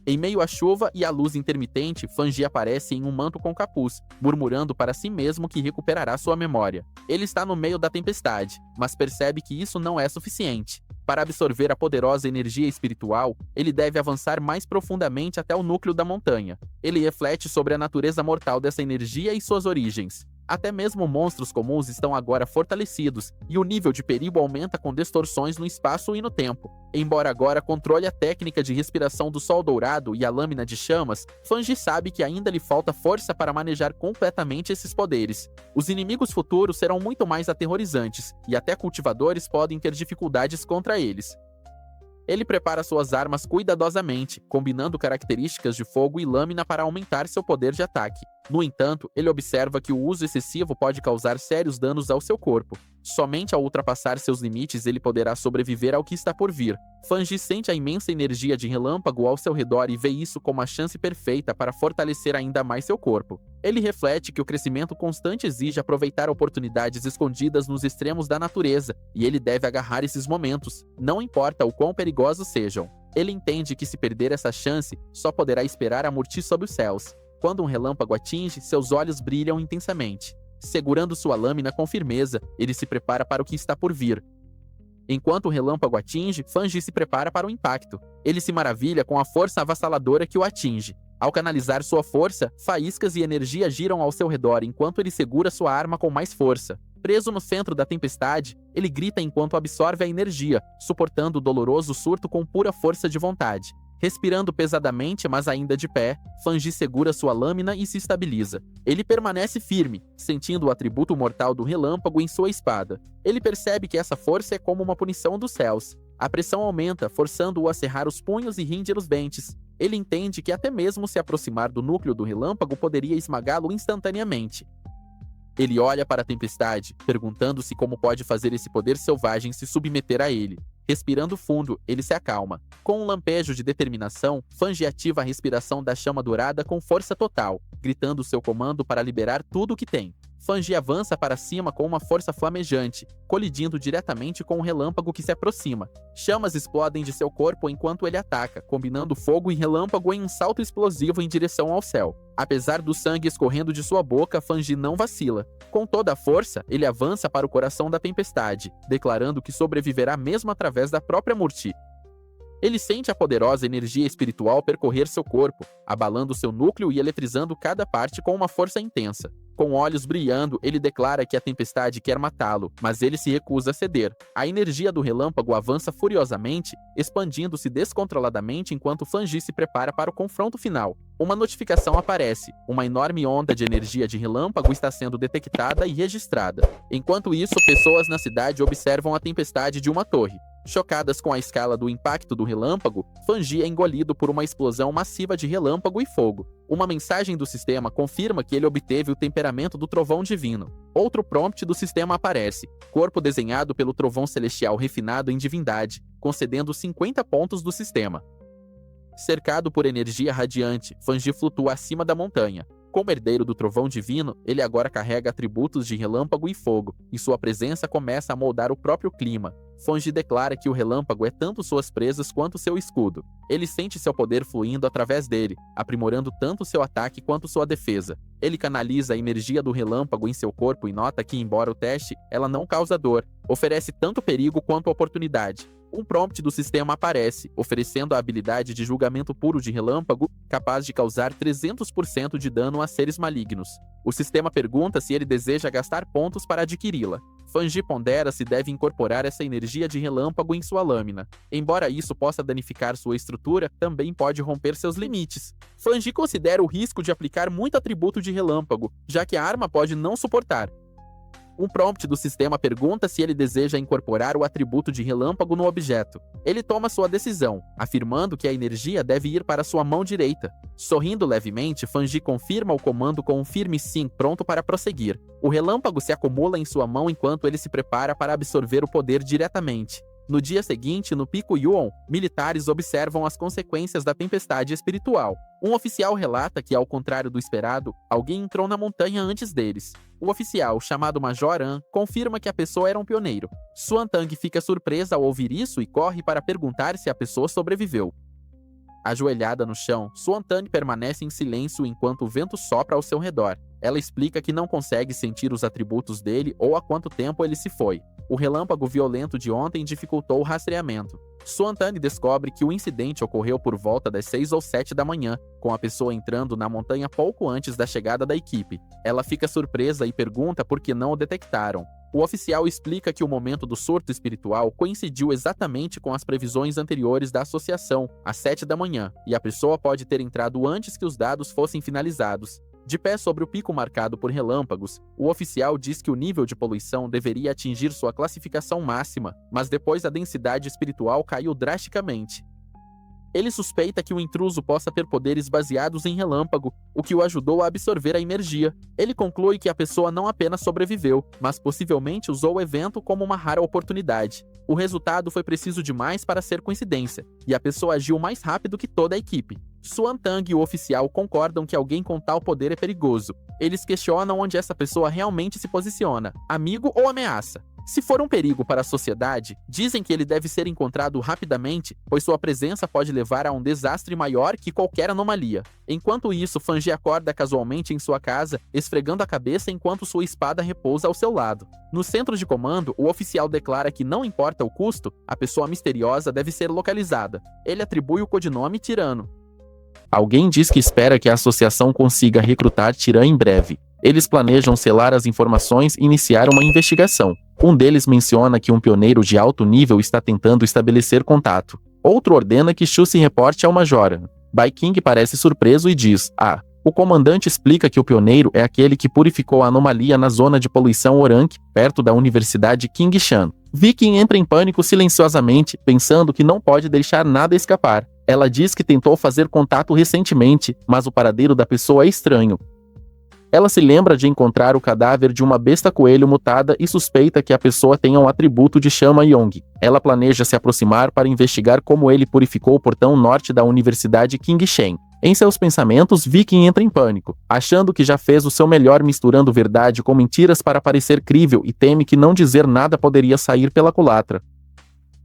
Em meio à chuva e à luz intermitente, Fanji aparece em um manto com capuz, murmurando para si mesmo que recuperará sua memória. Ele está no meio da tempestade, mas percebe que isso não é suficiente. Para absorver a poderosa energia espiritual, ele deve avançar mais profundamente até o núcleo da montanha. Ele reflete sobre a natureza mortal dessa energia e suas origens. Até mesmo monstros comuns estão agora fortalecidos, e o nível de perigo aumenta com distorções no espaço e no tempo. Embora agora controle a técnica de respiração do Sol Dourado e a lâmina de chamas, Fanji sabe que ainda lhe falta força para manejar completamente esses poderes. Os inimigos futuros serão muito mais aterrorizantes, e até cultivadores podem ter dificuldades contra eles. Ele prepara suas armas cuidadosamente, combinando características de fogo e lâmina para aumentar seu poder de ataque. No entanto, ele observa que o uso excessivo pode causar sérios danos ao seu corpo. Somente ao ultrapassar seus limites ele poderá sobreviver ao que está por vir. Fanji sente a imensa energia de relâmpago ao seu redor e vê isso como a chance perfeita para fortalecer ainda mais seu corpo. Ele reflete que o crescimento constante exige aproveitar oportunidades escondidas nos extremos da natureza, e ele deve agarrar esses momentos, não importa o quão perigosos sejam. Ele entende que se perder essa chance, só poderá esperar a morte sob os céus. Quando um relâmpago atinge, seus olhos brilham intensamente. Segurando sua lâmina com firmeza, ele se prepara para o que está por vir. Enquanto o relâmpago atinge, Fanji se prepara para o impacto. Ele se maravilha com a força avassaladora que o atinge. Ao canalizar sua força, faíscas e energia giram ao seu redor enquanto ele segura sua arma com mais força. Preso no centro da tempestade, ele grita enquanto absorve a energia, suportando o doloroso surto com pura força de vontade. Respirando pesadamente, mas ainda de pé, Fanji segura sua lâmina e se estabiliza. Ele permanece firme, sentindo o atributo mortal do relâmpago em sua espada. Ele percebe que essa força é como uma punição dos céus. A pressão aumenta, forçando-o a cerrar os punhos e ringer os dentes. Ele entende que até mesmo se aproximar do núcleo do relâmpago poderia esmagá-lo instantaneamente. Ele olha para a tempestade, perguntando-se como pode fazer esse poder selvagem se submeter a ele. Respirando fundo, ele se acalma. Com um lampejo de determinação, Fanji ativa a respiração da chama dourada com força total, gritando seu comando para liberar tudo o que tem. Fanji avança para cima com uma força flamejante, colidindo diretamente com o relâmpago que se aproxima. Chamas explodem de seu corpo enquanto ele ataca, combinando fogo e relâmpago em um salto explosivo em direção ao céu. Apesar do sangue escorrendo de sua boca, Fanji não vacila. Com toda a força, ele avança para o coração da tempestade, declarando que sobreviverá mesmo através da própria morte. Ele sente a poderosa energia espiritual percorrer seu corpo, abalando seu núcleo e eletrizando cada parte com uma força intensa. Com olhos brilhando, ele declara que a tempestade quer matá-lo, mas ele se recusa a ceder. A energia do relâmpago avança furiosamente, expandindo-se descontroladamente enquanto Fanji se prepara para o confronto final. Uma notificação aparece. Uma enorme onda de energia de relâmpago está sendo detectada e registrada. Enquanto isso, pessoas na cidade observam a tempestade de uma torre. Chocadas com a escala do impacto do relâmpago, Fanji é engolido por uma explosão massiva de relâmpago e fogo. Uma mensagem do sistema confirma que ele obteve o temperamento do trovão divino. Outro prompt do sistema aparece: corpo desenhado pelo trovão celestial refinado em divindade, concedendo 50 pontos do sistema. Cercado por energia radiante, Fanji flutua acima da montanha. Como herdeiro do trovão divino, ele agora carrega atributos de relâmpago e fogo, e sua presença começa a moldar o próprio clima. Fanji declara que o relâmpago é tanto suas presas quanto seu escudo. Ele sente seu poder fluindo através dele, aprimorando tanto seu ataque quanto sua defesa. Ele canaliza a energia do relâmpago em seu corpo e nota que, embora o teste, ela não causa dor, oferece tanto perigo quanto oportunidade. Um prompt do sistema aparece, oferecendo a habilidade de julgamento puro de relâmpago, capaz de causar 300% de dano a seres malignos. O sistema pergunta se ele deseja gastar pontos para adquiri-la. Fanji pondera se deve incorporar essa energia de relâmpago em sua lâmina. Embora isso possa danificar sua estrutura, também pode romper seus limites. Fanji considera o risco de aplicar muito atributo de relâmpago, já que a arma pode não suportar. Um prompt do sistema pergunta se ele deseja incorporar o atributo de relâmpago no objeto. Ele toma sua decisão, afirmando que a energia deve ir para sua mão direita. Sorrindo levemente, Fanji confirma o comando com um firme sim, pronto para prosseguir. O relâmpago se acumula em sua mão enquanto ele se prepara para absorver o poder diretamente. No dia seguinte, no Pico Yuon, militares observam as consequências da tempestade espiritual. Um oficial relata que, ao contrário do esperado, alguém entrou na montanha antes deles. O oficial, chamado Major An, confirma que a pessoa era um pioneiro. Suantang fica surpresa ao ouvir isso e corre para perguntar se a pessoa sobreviveu. Ajoelhada no chão, Suantang permanece em silêncio enquanto o vento sopra ao seu redor. Ela explica que não consegue sentir os atributos dele ou há quanto tempo ele se foi. O relâmpago violento de ontem dificultou o rastreamento. Suantang descobre que o incidente ocorreu por volta das 6 ou 7 da manhã, com a pessoa entrando na montanha pouco antes da chegada da equipe. Ela fica surpresa e pergunta por que não o detectaram. O oficial explica que o momento do surto espiritual coincidiu exatamente com as previsões anteriores da associação, às 7 da manhã, e a pessoa pode ter entrado antes que os dados fossem finalizados. De pé sobre o pico marcado por relâmpagos, o oficial diz que o nível de poluição deveria atingir sua classificação máxima, mas depois a densidade espiritual caiu drasticamente. Ele suspeita que o intruso possa ter poderes baseados em relâmpago, o que o ajudou a absorver a energia. Ele conclui que a pessoa não apenas sobreviveu, mas possivelmente usou o evento como uma rara oportunidade. O resultado foi preciso demais para ser coincidência, e a pessoa agiu mais rápido que toda a equipe. Suan Tang e o oficial concordam que alguém com tal poder é perigoso. Eles questionam onde essa pessoa realmente se posiciona, amigo ou ameaça. Se for um perigo para a sociedade, dizem que ele deve ser encontrado rapidamente, pois sua presença pode levar a um desastre maior que qualquer anomalia. Enquanto isso, Fanji acorda casualmente em sua casa, esfregando a cabeça enquanto sua espada repousa ao seu lado. No centro de comando, o oficial declara que não importa o custo, a pessoa misteriosa deve ser localizada. Ele atribui o codinome Tirano. Alguém diz que espera que a associação consiga recrutar Tiran em breve. Eles planejam selar as informações e iniciar uma investigação. Um deles menciona que um pioneiro de alto nível está tentando estabelecer contato. Outro ordena que Shu se reporte ao Majora. Bai King parece surpreso e diz: o comandante explica que o pioneiro é aquele que purificou a anomalia na zona de poluição Oranque, perto da Universidade Qingshan. Viking entra em pânico silenciosamente, pensando que não pode deixar nada escapar. Ela diz que tentou fazer contato recentemente, mas o paradeiro da pessoa é estranho. Ela se lembra de encontrar o cadáver de uma besta coelho mutada e suspeita que a pessoa tenha um atributo de chama Yong. Ela planeja se aproximar para investigar como ele purificou o portão norte da Universidade Qingshan. Em seus pensamentos, Viking entra em pânico, achando que já fez o seu melhor misturando verdade com mentiras para parecer crível e teme que não dizer nada poderia sair pela culatra.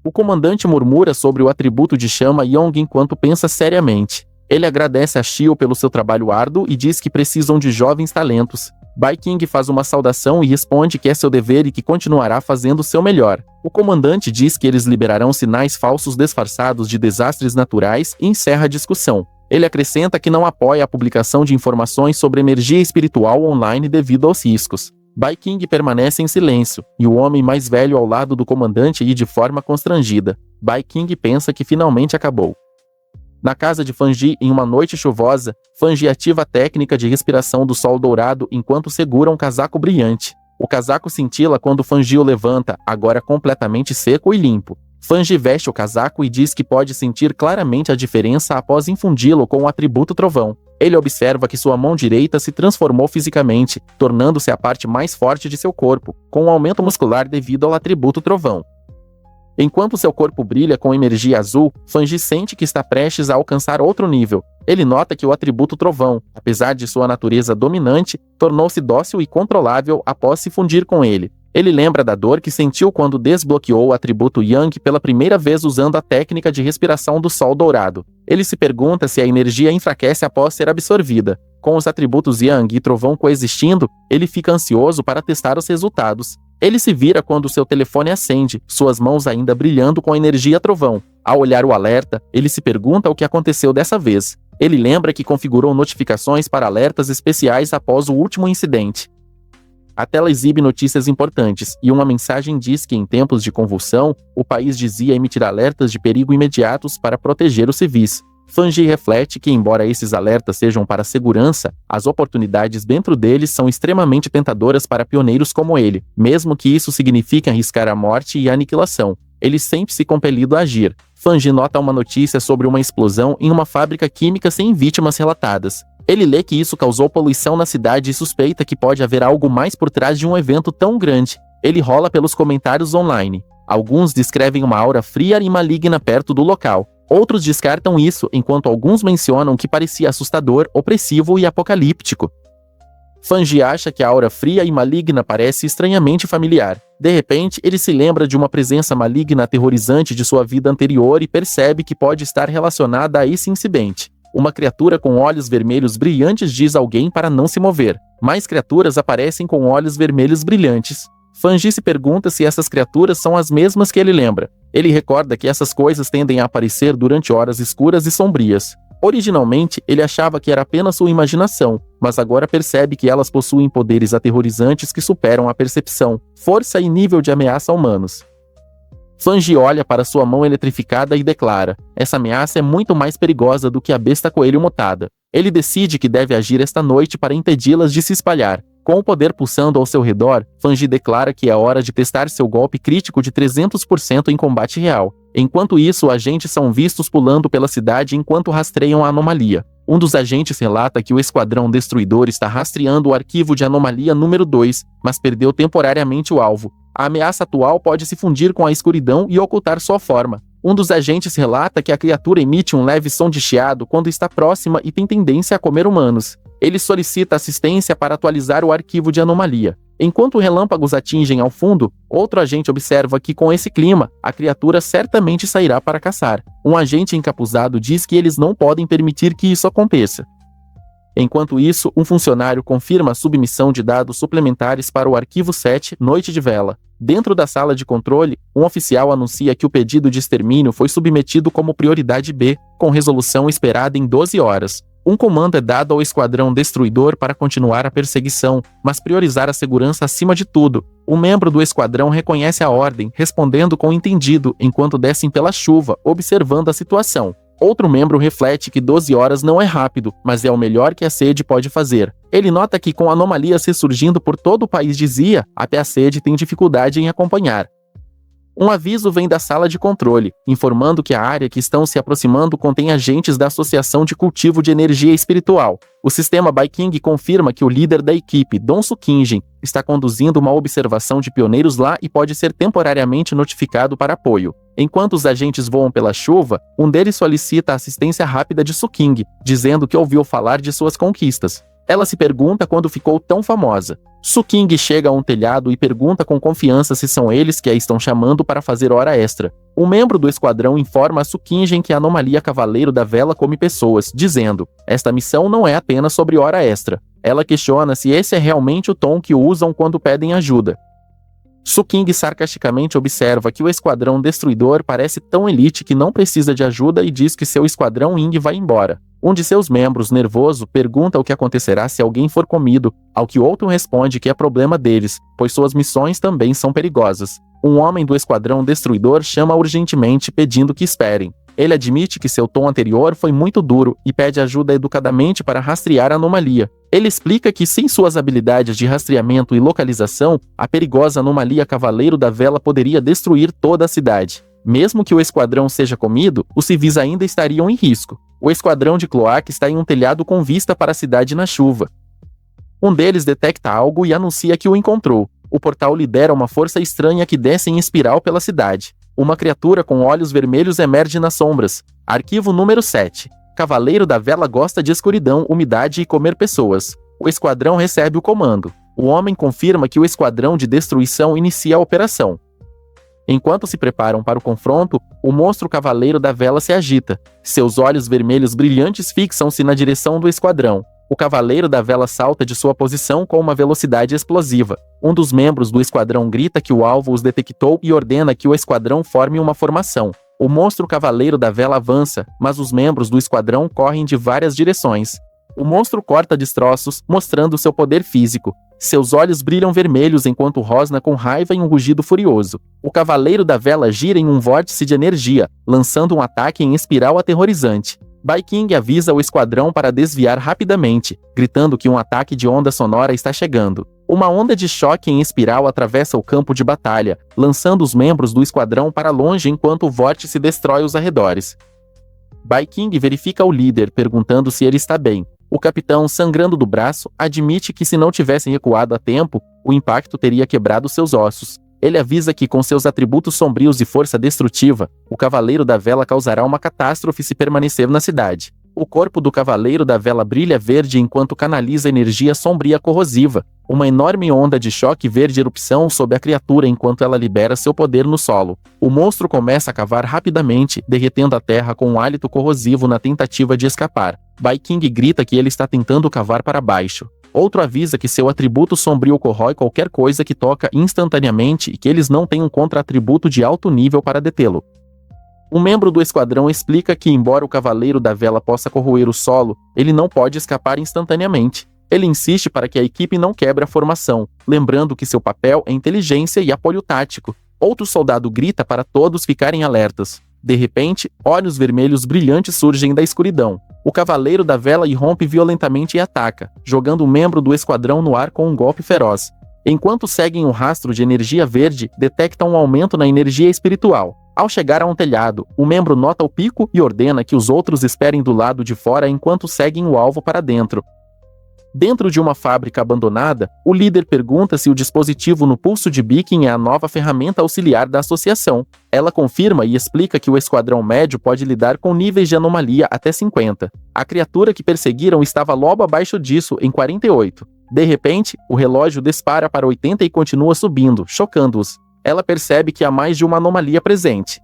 O comandante murmura sobre o atributo de chama Yong enquanto pensa seriamente. Ele agradece a Shio pelo seu trabalho árduo e diz que precisam de jovens talentos. Bai King faz uma saudação e responde que é seu dever e que continuará fazendo o seu melhor. O comandante diz que eles liberarão sinais falsos disfarçados de desastres naturais e encerra a discussão. Ele acrescenta que não apoia a publicação de informações sobre energia espiritual online devido aos riscos. Bai King permanece em silêncio, e o homem mais velho ao lado do comandante ri de forma constrangida. Bai King pensa que finalmente acabou. Na casa de Fanji, em uma noite chuvosa, Fanji ativa a técnica de respiração do sol dourado enquanto segura um casaco brilhante. O casaco cintila quando Fanji o levanta, agora completamente seco e limpo. Fanji veste o casaco e diz que pode sentir claramente a diferença após infundi-lo com o atributo trovão. Ele observa que sua mão direita se transformou fisicamente, tornando-se a parte mais forte de seu corpo, com um aumento muscular devido ao atributo trovão. Enquanto seu corpo brilha com energia azul, Fanji sente que está prestes a alcançar outro nível. Ele nota que o atributo trovão, apesar de sua natureza dominante, tornou-se dócil e controlável após se fundir com ele. Ele lembra da dor que sentiu quando desbloqueou o atributo Yang pela primeira vez usando a técnica de respiração do sol dourado. Ele se pergunta se a energia enfraquece após ser absorvida. Com os atributos Yang e trovão coexistindo, ele fica ansioso para testar os resultados. Ele se vira quando seu telefone acende, suas mãos ainda brilhando com a energia trovão. Ao olhar o alerta, ele se pergunta o que aconteceu dessa vez. Ele lembra que configurou notificações para alertas especiais após o último incidente. A tela exibe notícias importantes, e uma mensagem diz que em tempos de convulsão, o país dizia emitir alertas de perigo imediatos para proteger os civis. Fanji reflete que, embora esses alertas sejam para segurança, as oportunidades dentro deles são extremamente tentadoras para pioneiros como ele, mesmo que isso signifique arriscar a morte e a aniquilação. Ele sente-se compelido a agir. Fanji nota uma notícia sobre uma explosão em uma fábrica química sem vítimas relatadas. Ele lê que isso causou poluição na cidade e suspeita que pode haver algo mais por trás de um evento tão grande. Ele rola pelos comentários online. Alguns descrevem uma aura fria e maligna perto do local. Outros descartam isso, enquanto alguns mencionam que parecia assustador, opressivo e apocalíptico. Fanji acha que a aura fria e maligna parece estranhamente familiar. De repente, ele se lembra de uma presença maligna aterrorizante de sua vida anterior e percebe que pode estar relacionada a esse incidente. Uma criatura com olhos vermelhos brilhantes diz a alguém para não se mover. Mais criaturas aparecem com olhos vermelhos brilhantes. Fanji se pergunta se essas criaturas são as mesmas que ele lembra. Ele recorda que essas coisas tendem a aparecer durante horas escuras e sombrias. Originalmente, ele achava que era apenas sua imaginação, mas agora percebe que elas possuem poderes aterrorizantes que superam a percepção, força e nível de ameaça humanos. Fanji olha para sua mão eletrificada e declara: essa ameaça é muito mais perigosa do que a besta coelho mutada. Ele decide que deve agir esta noite para impedi-las de se espalhar. Com o poder pulsando ao seu redor, Fanji declara que é hora de testar seu golpe crítico de 300% em combate real. Enquanto isso, agentes são vistos pulando pela cidade enquanto rastreiam a anomalia. Um dos agentes relata que o Esquadrão Destruidor está rastreando o arquivo de anomalia número 2, mas perdeu temporariamente o alvo. A ameaça atual pode se fundir com a escuridão e ocultar sua forma. Um dos agentes relata que a criatura emite um leve som de chiado quando está próxima e tem tendência a comer humanos. Ele solicita assistência para atualizar o arquivo de anomalia. Enquanto relâmpagos atingem ao fundo, outro agente observa que com esse clima, a criatura certamente sairá para caçar. Um agente encapuzado diz que eles não podem permitir que isso aconteça. Enquanto isso, um funcionário confirma a submissão de dados suplementares para o arquivo 7, Noite de Vela. Dentro da sala de controle, um oficial anuncia que o pedido de extermínio foi submetido como prioridade B, com resolução esperada em 12 horas. Um comando é dado ao Esquadrão Destruidor para continuar a perseguição, mas priorizar a segurança acima de tudo. Um membro do esquadrão reconhece a ordem, respondendo com entendido, enquanto descem pela chuva, observando a situação. Outro membro reflete que 12 horas não é rápido, mas é o melhor que a sede pode fazer. Ele nota que com anomalias ressurgindo por todo o país de Zia, até a sede tem dificuldade em acompanhar. Um aviso vem da sala de controle, informando que a área que estão se aproximando contém agentes da Associação de Cultivo de Energia Espiritual. O sistema Baiking confirma que o líder da equipe, Don Sukingen, está conduzindo uma observação de pioneiros lá e pode ser temporariamente notificado para apoio. Enquanto os agentes voam pela chuva, um deles solicita a assistência rápida de Suking, dizendo que ouviu falar de suas conquistas. Ela se pergunta quando ficou tão famosa. Suking chega a um telhado e pergunta com confiança se são eles que a estão chamando para fazer hora extra. Um membro do esquadrão informa a Sukingen que a anomalia Cavaleiro da Vela come pessoas, dizendo: esta missão não é apenas sobre hora extra. Ela questiona se esse é realmente o tom que usam quando pedem ajuda. Suking sarcasticamente observa que o Esquadrão Destruidor parece tão elite que não precisa de ajuda e diz que seu Esquadrão Ying vai embora. Um de seus membros, nervoso, pergunta o que acontecerá se alguém for comido, ao que outro responde que é problema deles, pois suas missões também são perigosas. Um homem do Esquadrão Destruidor chama urgentemente pedindo que esperem. Ele admite que seu tom anterior foi muito duro e pede ajuda educadamente para rastrear a anomalia. Ele explica que sem suas habilidades de rastreamento e localização, a perigosa anomalia Cavaleiro da Vela poderia destruir toda a cidade. Mesmo que o esquadrão seja comido, os civis ainda estariam em risco. O esquadrão de Cloak está em um telhado com vista para a cidade na chuva. Um deles detecta algo e anuncia que o encontrou. O portal lidera uma força estranha que desce em espiral pela cidade. Uma criatura com olhos vermelhos emerge nas sombras. Arquivo número 7. Cavaleiro da Vela gosta de escuridão, umidade e comer pessoas. O esquadrão recebe o comando. O homem confirma que o esquadrão de destruição inicia a operação. Enquanto se preparam para o confronto, o monstro Cavaleiro da Vela se agita. Seus olhos vermelhos brilhantes fixam-se na direção do esquadrão. O Cavaleiro da Vela salta de sua posição com uma velocidade explosiva. Um dos membros do esquadrão grita que o alvo os detectou e ordena que o esquadrão forme uma formação. O monstro Cavaleiro da Vela avança, mas os membros do esquadrão correm de várias direções. O monstro corta destroços, mostrando seu poder físico. Seus olhos brilham vermelhos enquanto rosna com raiva em um rugido furioso. O Cavaleiro da Vela gira em um vórtice de energia, lançando um ataque em espiral aterrorizante. Baiking avisa o esquadrão para desviar rapidamente, gritando que um ataque de onda sonora está chegando. Uma onda de choque em espiral atravessa o campo de batalha, lançando os membros do esquadrão para longe enquanto o vórtice destrói os arredores. Baiking verifica o líder, perguntando se ele está bem. O capitão, sangrando do braço, admite que se não tivessem recuado a tempo, o impacto teria quebrado seus ossos. Ele avisa que, com seus atributos sombrios e força destrutiva, o Cavaleiro da Vela causará uma catástrofe se permanecer na cidade. O corpo do Cavaleiro da Vela brilha verde enquanto canaliza energia sombria corrosiva. Uma enorme onda de choque verde erupção sob a criatura enquanto ela libera seu poder no solo. O monstro começa a cavar rapidamente, derretendo a terra com um hálito corrosivo na tentativa de escapar. Baiking grita que ele está tentando cavar para baixo. Outro avisa que seu atributo sombrio corrói qualquer coisa que toca instantaneamente e que eles não têm um contra-atributo de alto nível para detê-lo. Um membro do esquadrão explica que, embora o Cavaleiro da Vela possa corroer o solo, ele não pode escapar instantaneamente. Ele insiste para que a equipe não quebre a formação, lembrando que seu papel é inteligência e apoio tático. Outro soldado grita para todos ficarem alertas. De repente, olhos vermelhos brilhantes surgem da escuridão. O Cavaleiro da Vela irrompe violentamente e ataca, jogando um membro do esquadrão no ar com um golpe feroz. Enquanto seguem o rastro de energia verde, detectam um aumento na energia espiritual. Ao chegar a um telhado, o membro nota o pico e ordena que os outros esperem do lado de fora enquanto seguem o alvo para dentro. Dentro de uma fábrica abandonada, o líder pergunta se o dispositivo no pulso de Bikin é a nova ferramenta auxiliar da associação. Ela confirma e explica que o esquadrão médio pode lidar com níveis de anomalia até 50. A criatura que perseguiram estava logo abaixo disso, em 48. De repente, o relógio dispara para 80 e continua subindo, chocando-os. Ela percebe que há mais de uma anomalia presente.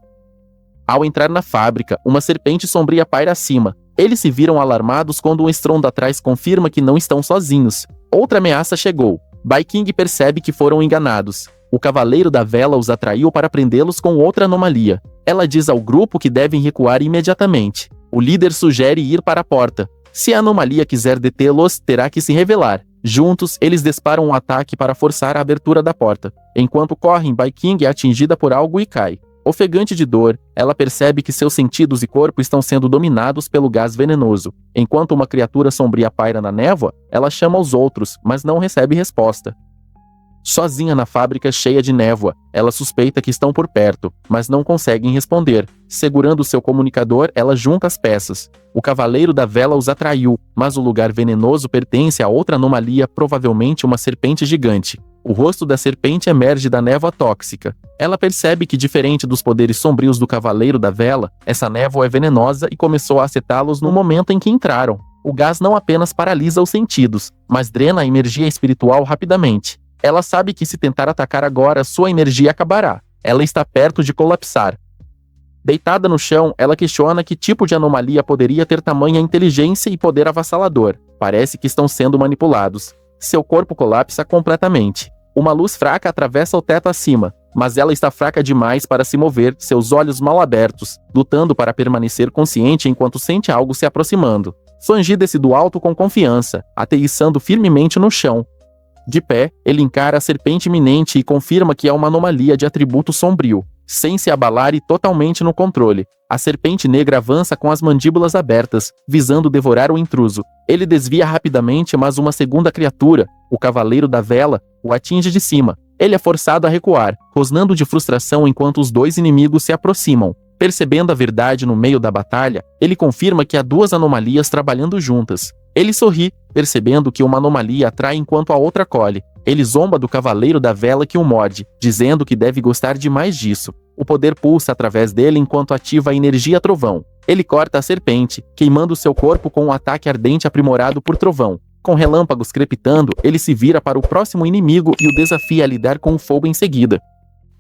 Ao entrar na fábrica, uma serpente sombria paira acima. Eles se viram alarmados quando um estrondo atrás confirma que não estão sozinhos. Outra ameaça chegou. Baiking percebe que foram enganados. O Cavaleiro da Vela os atraiu para prendê-los com outra anomalia. Ela diz ao grupo que devem recuar imediatamente. O líder sugere ir para a porta. Se a anomalia quiser detê-los, terá que se revelar. Juntos, eles disparam um ataque para forçar a abertura da porta. Enquanto correm, Baiking é atingida por algo e cai. Ofegante de dor, ela percebe que seus sentidos e corpo estão sendo dominados pelo gás venenoso. Enquanto uma criatura sombria paira na névoa, ela chama os outros, mas não recebe resposta. Sozinha na fábrica cheia de névoa, ela suspeita que estão por perto, mas não conseguem responder. Segurando seu comunicador, ela junta as peças. O Cavaleiro da Vela os atraiu, mas o lugar venenoso pertence a outra anomalia, provavelmente uma serpente gigante. O rosto da serpente emerge da névoa tóxica. Ela percebe que, diferente dos poderes sombrios do Cavaleiro da Vela, essa névoa é venenosa e começou a acetá-los no momento em que entraram. O gás não apenas paralisa os sentidos, mas drena a energia espiritual rapidamente. Ela sabe que se tentar atacar agora, sua energia acabará. Ela está perto de colapsar. Deitada no chão, ela questiona que tipo de anomalia poderia ter tamanha inteligência e poder avassalador. Parece que estão sendo manipulados. Seu corpo colapsa completamente. Uma luz fraca atravessa o teto acima, mas ela está fraca demais para se mover, seus olhos mal abertos, lutando para permanecer consciente enquanto sente algo se aproximando. Fangi desce do alto com confiança, aterrissando firmemente no chão. De pé, ele encara a serpente iminente e confirma que é uma anomalia de atributo sombrio. Sem se abalar e totalmente no controle, a serpente negra avança com as mandíbulas abertas, visando devorar o intruso. Ele desvia rapidamente, mas uma segunda criatura, o Cavaleiro da Vela, o atinge de cima. Ele é forçado a recuar, rosnando de frustração enquanto os dois inimigos se aproximam. Percebendo a verdade no meio da batalha, ele confirma que há duas anomalias trabalhando juntas. Ele sorri, percebendo que uma anomalia atrai enquanto a outra colhe. Ele zomba do Cavaleiro da Vela que o morde, dizendo que deve gostar demais disso. O poder pulsa através dele enquanto ativa a energia trovão. Ele corta a serpente, queimando seu corpo com um ataque ardente aprimorado por trovão. Com relâmpagos crepitando, ele se vira para o próximo inimigo e o desafia a lidar com o fogo em seguida.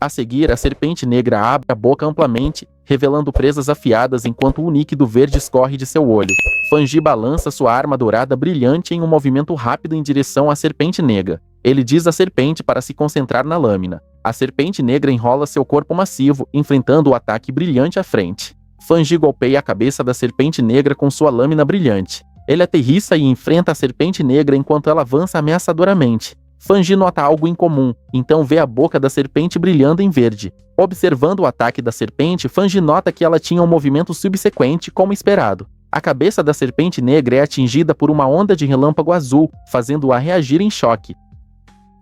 A seguir, a serpente negra abre a boca amplamente, revelando presas afiadas enquanto o líquido verde escorre de seu olho. Fangi balança sua arma dourada brilhante em um movimento rápido em direção à serpente negra. Ele diz à serpente para se concentrar na lâmina. A serpente negra enrola seu corpo massivo, enfrentando o ataque brilhante à frente. Fangi golpeia a cabeça da serpente negra com sua lâmina brilhante. Ele aterrissa e enfrenta a serpente negra enquanto ela avança ameaçadoramente. Fangi nota algo incomum, então vê a boca da serpente brilhando em verde. Observando o ataque da serpente, Fangi nota que ela tinha um movimento subsequente, como esperado. A cabeça da serpente negra é atingida por uma onda de relâmpago azul, fazendo-a reagir em choque.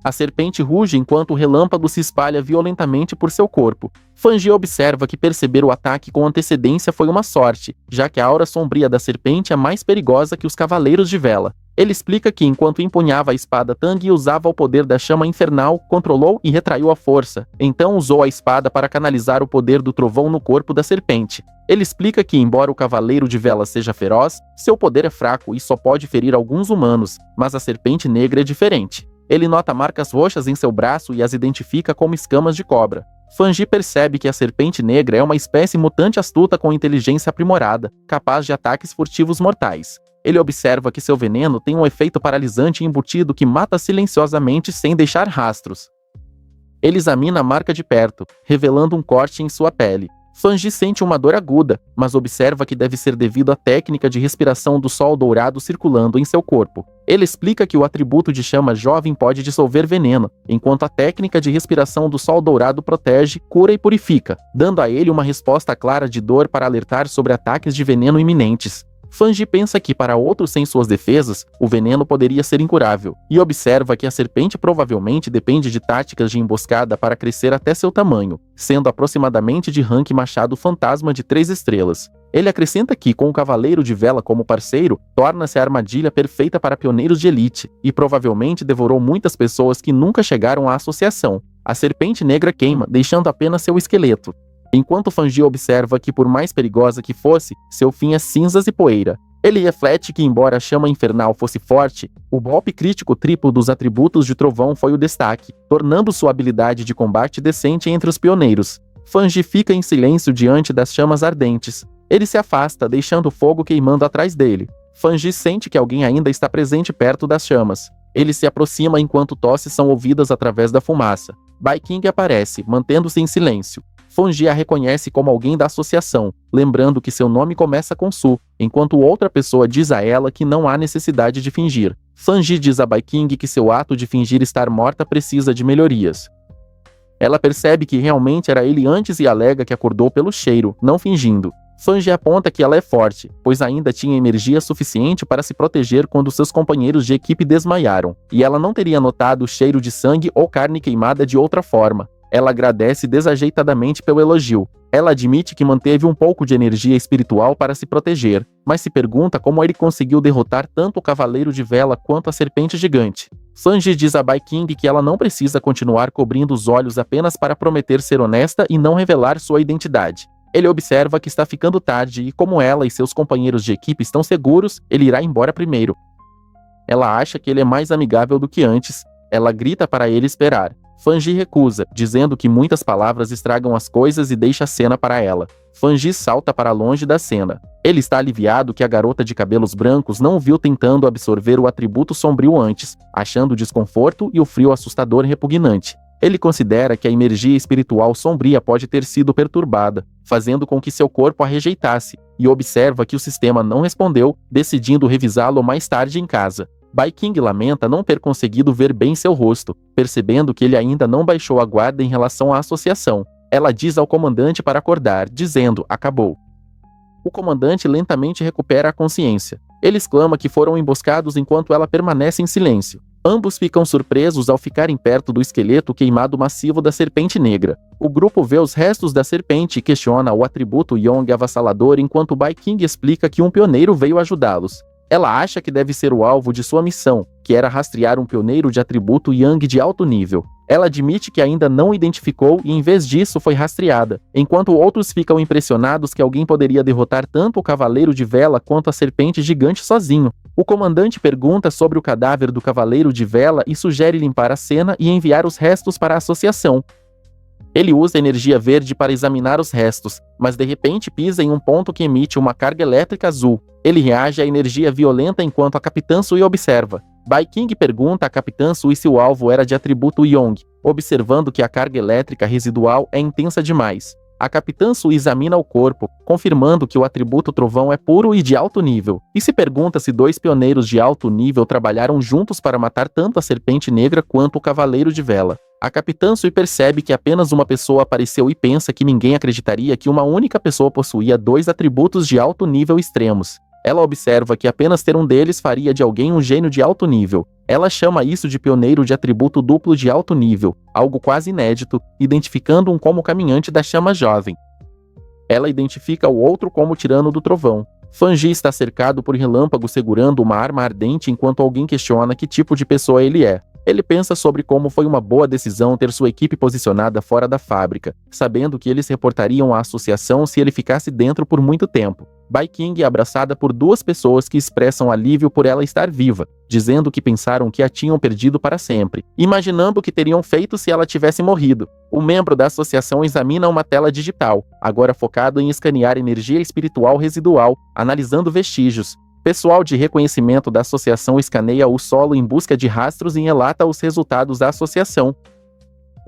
A serpente ruge enquanto o relâmpago se espalha violentamente por seu corpo. Fangi observa que perceber o ataque com antecedência foi uma sorte, já que a aura sombria da serpente é mais perigosa que os Cavaleiros de Vela. Ele explica que enquanto empunhava a espada Tang e usava o poder da chama infernal, controlou e retraiu a força. Então usou a espada para canalizar o poder do trovão no corpo da serpente. Ele explica que, embora o Cavaleiro de Vela seja feroz, seu poder é fraco e só pode ferir alguns humanos, mas a serpente negra é diferente. Ele nota marcas roxas em seu braço e as identifica como escamas de cobra. Fangi percebe que a serpente negra é uma espécie mutante astuta com inteligência aprimorada, capaz de ataques furtivos mortais. Ele observa que seu veneno tem um efeito paralisante embutido que mata silenciosamente sem deixar rastros. Ele examina a marca de perto, revelando um corte em sua pele. Fanji sente uma dor aguda, mas observa que deve ser devido à técnica de respiração do sol dourado circulando em seu corpo. Ele explica que o atributo de chama jovem pode dissolver veneno, enquanto a técnica de respiração do sol dourado protege, cura e purifica, dando a ele uma resposta clara de dor para alertar sobre ataques de veneno iminentes. Fanji pensa que, para outros sem suas defesas, o veneno poderia ser incurável, e observa que a serpente provavelmente depende de táticas de emboscada para crescer até seu tamanho, sendo aproximadamente de rank machado fantasma de 3 estrelas. Ele acrescenta que, com o Cavaleiro de Vela como parceiro, torna-se a armadilha perfeita para pioneiros de elite, e provavelmente devorou muitas pessoas que nunca chegaram à associação. A serpente negra queima, deixando apenas seu esqueleto. Enquanto Fanji observa que, por mais perigosa que fosse, seu fim é cinzas e poeira. Ele reflete que, embora a chama infernal fosse forte, o golpe crítico triplo dos atributos de trovão foi o destaque, tornando sua habilidade de combate decente entre os pioneiros. Fanji fica em silêncio diante das chamas ardentes. Ele se afasta, deixando o fogo queimando atrás dele. Fanji sente que alguém ainda está presente perto das chamas. Ele se aproxima enquanto tosses são ouvidas através da fumaça. Bai King aparece, mantendo-se em silêncio. Fanji a reconhece como alguém da associação, lembrando que seu nome começa com Su, enquanto outra pessoa diz a ela que não há necessidade de fingir. Fanji diz a Bai King que seu ato de fingir estar morta precisa de melhorias. Ela percebe que realmente era ele antes e alega que acordou pelo cheiro, não fingindo. Fanji aponta que ela é forte, pois ainda tinha energia suficiente para se proteger quando seus companheiros de equipe desmaiaram, e ela não teria notado o cheiro de sangue ou carne queimada de outra forma. Ela agradece desajeitadamente pelo elogio. Ela admite que manteve um pouco de energia espiritual para se proteger, mas se pergunta como ele conseguiu derrotar tanto o Cavaleiro de Vela quanto a Serpente Gigante. Fanji diz a Bai King que ela não precisa continuar cobrindo os olhos apenas para prometer ser honesta e não revelar sua identidade. Ele observa que está ficando tarde e, como ela e seus companheiros de equipe estão seguros, ele irá embora primeiro. Ela acha que ele é mais amigável do que antes. Ela grita para ele esperar. Fanji recusa, dizendo que muitas palavras estragam as coisas e deixa a cena para ela. Fanji salta para longe da cena. Ele está aliviado que a garota de cabelos brancos não o viu tentando absorver o atributo sombrio antes, achando o desconforto e o frio assustador repugnante. Ele considera que a energia espiritual sombria pode ter sido perturbada, fazendo com que seu corpo a rejeitasse, e observa que o sistema não respondeu, decidindo revisá-lo mais tarde em casa. Bai King lamenta não ter conseguido ver bem seu rosto, percebendo que ele ainda não baixou a guarda em relação à associação. Ela diz ao comandante para acordar, dizendo, acabou. O comandante lentamente recupera a consciência. Ele exclama que foram emboscados enquanto ela permanece em silêncio. Ambos ficam surpresos ao ficarem perto do esqueleto queimado massivo da Serpente Negra. O grupo vê os restos da serpente e questiona o atributo Yong avassalador enquanto Bai King explica que um pioneiro veio ajudá-los. Ela acha que deve ser o alvo de sua missão, que era rastrear um pioneiro de atributo Yang de alto nível. Ela admite que ainda não identificou e, em vez disso, foi rastreada, enquanto outros ficam impressionados que alguém poderia derrotar tanto o Cavaleiro de Vela quanto a Serpente Gigante sozinho. O comandante pergunta sobre o cadáver do Cavaleiro de Vela e sugere limpar a cena e enviar os restos para a associação. Ele usa energia verde para examinar os restos, mas de repente pisa em um ponto que emite uma carga elétrica azul. Ele reage à energia violenta enquanto a Capitã Sui observa. Bai King pergunta à Capitã Sui se o alvo era de atributo Yong, observando que a carga elétrica residual é intensa demais. A Capitã Sui examina o corpo, confirmando que o atributo trovão é puro e de alto nível, e se pergunta se 2 pioneiros de alto nível trabalharam juntos para matar tanto a Serpente Negra quanto o Cavaleiro de Vela. A Capitã Sui percebe que apenas uma pessoa apareceu e pensa que ninguém acreditaria que uma única pessoa possuía 2 atributos de alto nível extremos. Ela observa que apenas ter um deles faria de alguém um gênio de alto nível. Ela chama isso de pioneiro de atributo duplo de alto nível, algo quase inédito, identificando um como caminhante da chama jovem. Ela identifica o outro como tirano do trovão. Fanji está cercado por relâmpagos segurando uma arma ardente enquanto alguém questiona que tipo de pessoa ele é. Ele pensa sobre como foi uma boa decisão ter sua equipe posicionada fora da fábrica, sabendo que eles reportariam à associação se ele ficasse dentro por muito tempo. Bai King é abraçada por 2 pessoas que expressam alívio por ela estar viva, dizendo que pensaram que a tinham perdido para sempre, imaginando o que teriam feito se ela tivesse morrido. O membro da associação examina uma tela digital, agora focado em escanear energia espiritual residual, analisando vestígios. Pessoal de reconhecimento da associação escaneia o solo em busca de rastros e relata os resultados da associação.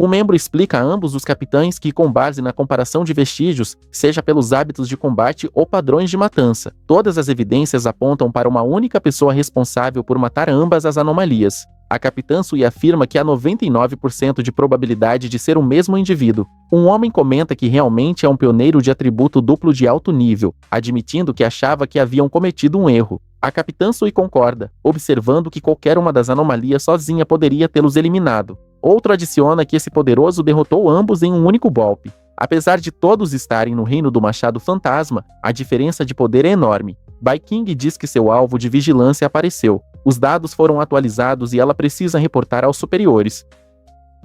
O membro explica a ambos os capitães que, com base na comparação de vestígios, seja pelos hábitos de combate ou padrões de matança, todas as evidências apontam para uma única pessoa responsável por matar ambas as anomalias. A capitã Sui afirma que há 99% de probabilidade de ser o mesmo indivíduo. Um homem comenta que realmente é um pioneiro de atributo duplo de alto nível, admitindo que achava que haviam cometido um erro. A capitã Sui concorda, observando que qualquer uma das anomalias sozinha poderia tê-los eliminado. Outro adiciona que esse poderoso derrotou ambos em um único golpe. Apesar de todos estarem no reino do Machado Fantasma, a diferença de poder é enorme. Bai King diz que seu alvo de vigilância apareceu. Os dados foram atualizados e ela precisa reportar aos superiores.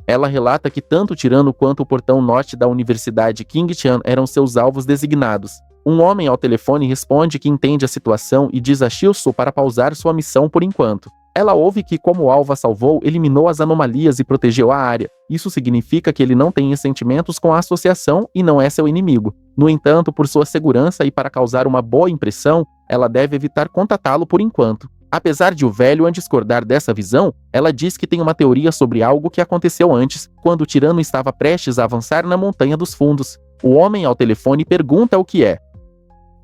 Ela relata que tanto o tirano quanto o portão norte da Universidade King Chan eram seus alvos designados. Um homem ao telefone responde que entende a situação e diz a Shilsu para pausar sua missão por enquanto. Ela ouve que, como o alvo a salvou, eliminou as anomalias e protegeu a área. Isso significa que ele não tem ressentimentos com a associação e não é seu inimigo. No entanto, por sua segurança e para causar uma boa impressão, ela deve evitar contatá-lo por enquanto. Apesar de o velho discordar dessa visão, ela diz que tem uma teoria sobre algo que aconteceu antes, quando o tirano estava prestes a avançar na Montanha dos Fundos. O homem ao telefone pergunta o que é.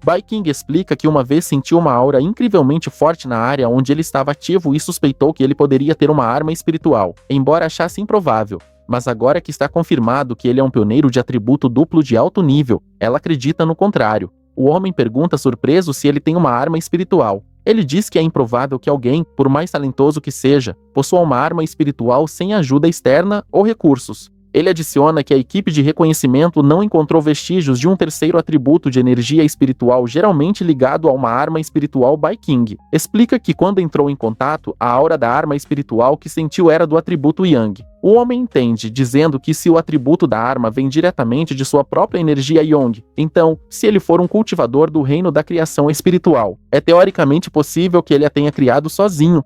Bai King explica que uma vez sentiu uma aura incrivelmente forte na área onde ele estava ativo e suspeitou que ele poderia ter uma arma espiritual, embora achasse improvável. Mas agora que está confirmado que ele é um pioneiro de atributo duplo de alto nível, ela acredita no contrário. O homem pergunta surpreso se ele tem uma arma espiritual. Ele diz que é improvável que alguém, por mais talentoso que seja, possua uma arma espiritual sem ajuda externa ou recursos. Ele adiciona que a equipe de reconhecimento não encontrou vestígios de um terceiro atributo de energia espiritual geralmente ligado a uma arma espiritual Bai King. Explica que quando entrou em contato, a aura da arma espiritual que sentiu era do atributo Yang. O homem entende, dizendo que se o atributo da arma vem diretamente de sua própria energia Yong, então, se ele for um cultivador do reino da criação espiritual, é teoricamente possível que ele a tenha criado sozinho.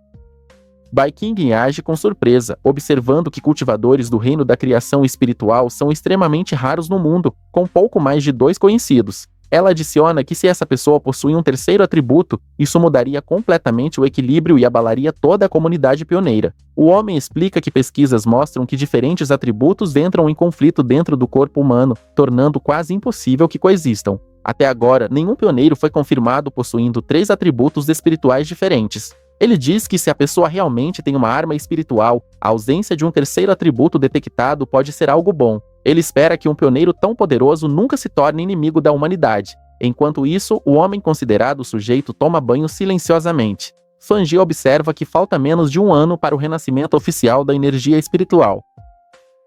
Bai King age com surpresa, observando que cultivadores do reino da criação espiritual são extremamente raros no mundo, com pouco mais de 2 conhecidos. Ela adiciona que se essa pessoa possui um terceiro atributo, isso mudaria completamente o equilíbrio e abalaria toda a comunidade pioneira. O homem explica que pesquisas mostram que diferentes atributos entram em conflito dentro do corpo humano, tornando quase impossível que coexistam. Até agora, nenhum pioneiro foi confirmado possuindo 3 atributos espirituais diferentes. Ele diz que se a pessoa realmente tem uma arma espiritual, a ausência de um terceiro atributo detectado pode ser algo bom. Ele espera que um pioneiro tão poderoso nunca se torne inimigo da humanidade. Enquanto isso, o homem considerado sujeito toma banho silenciosamente. Fanji observa que falta menos de 1 ano para o renascimento oficial da energia espiritual.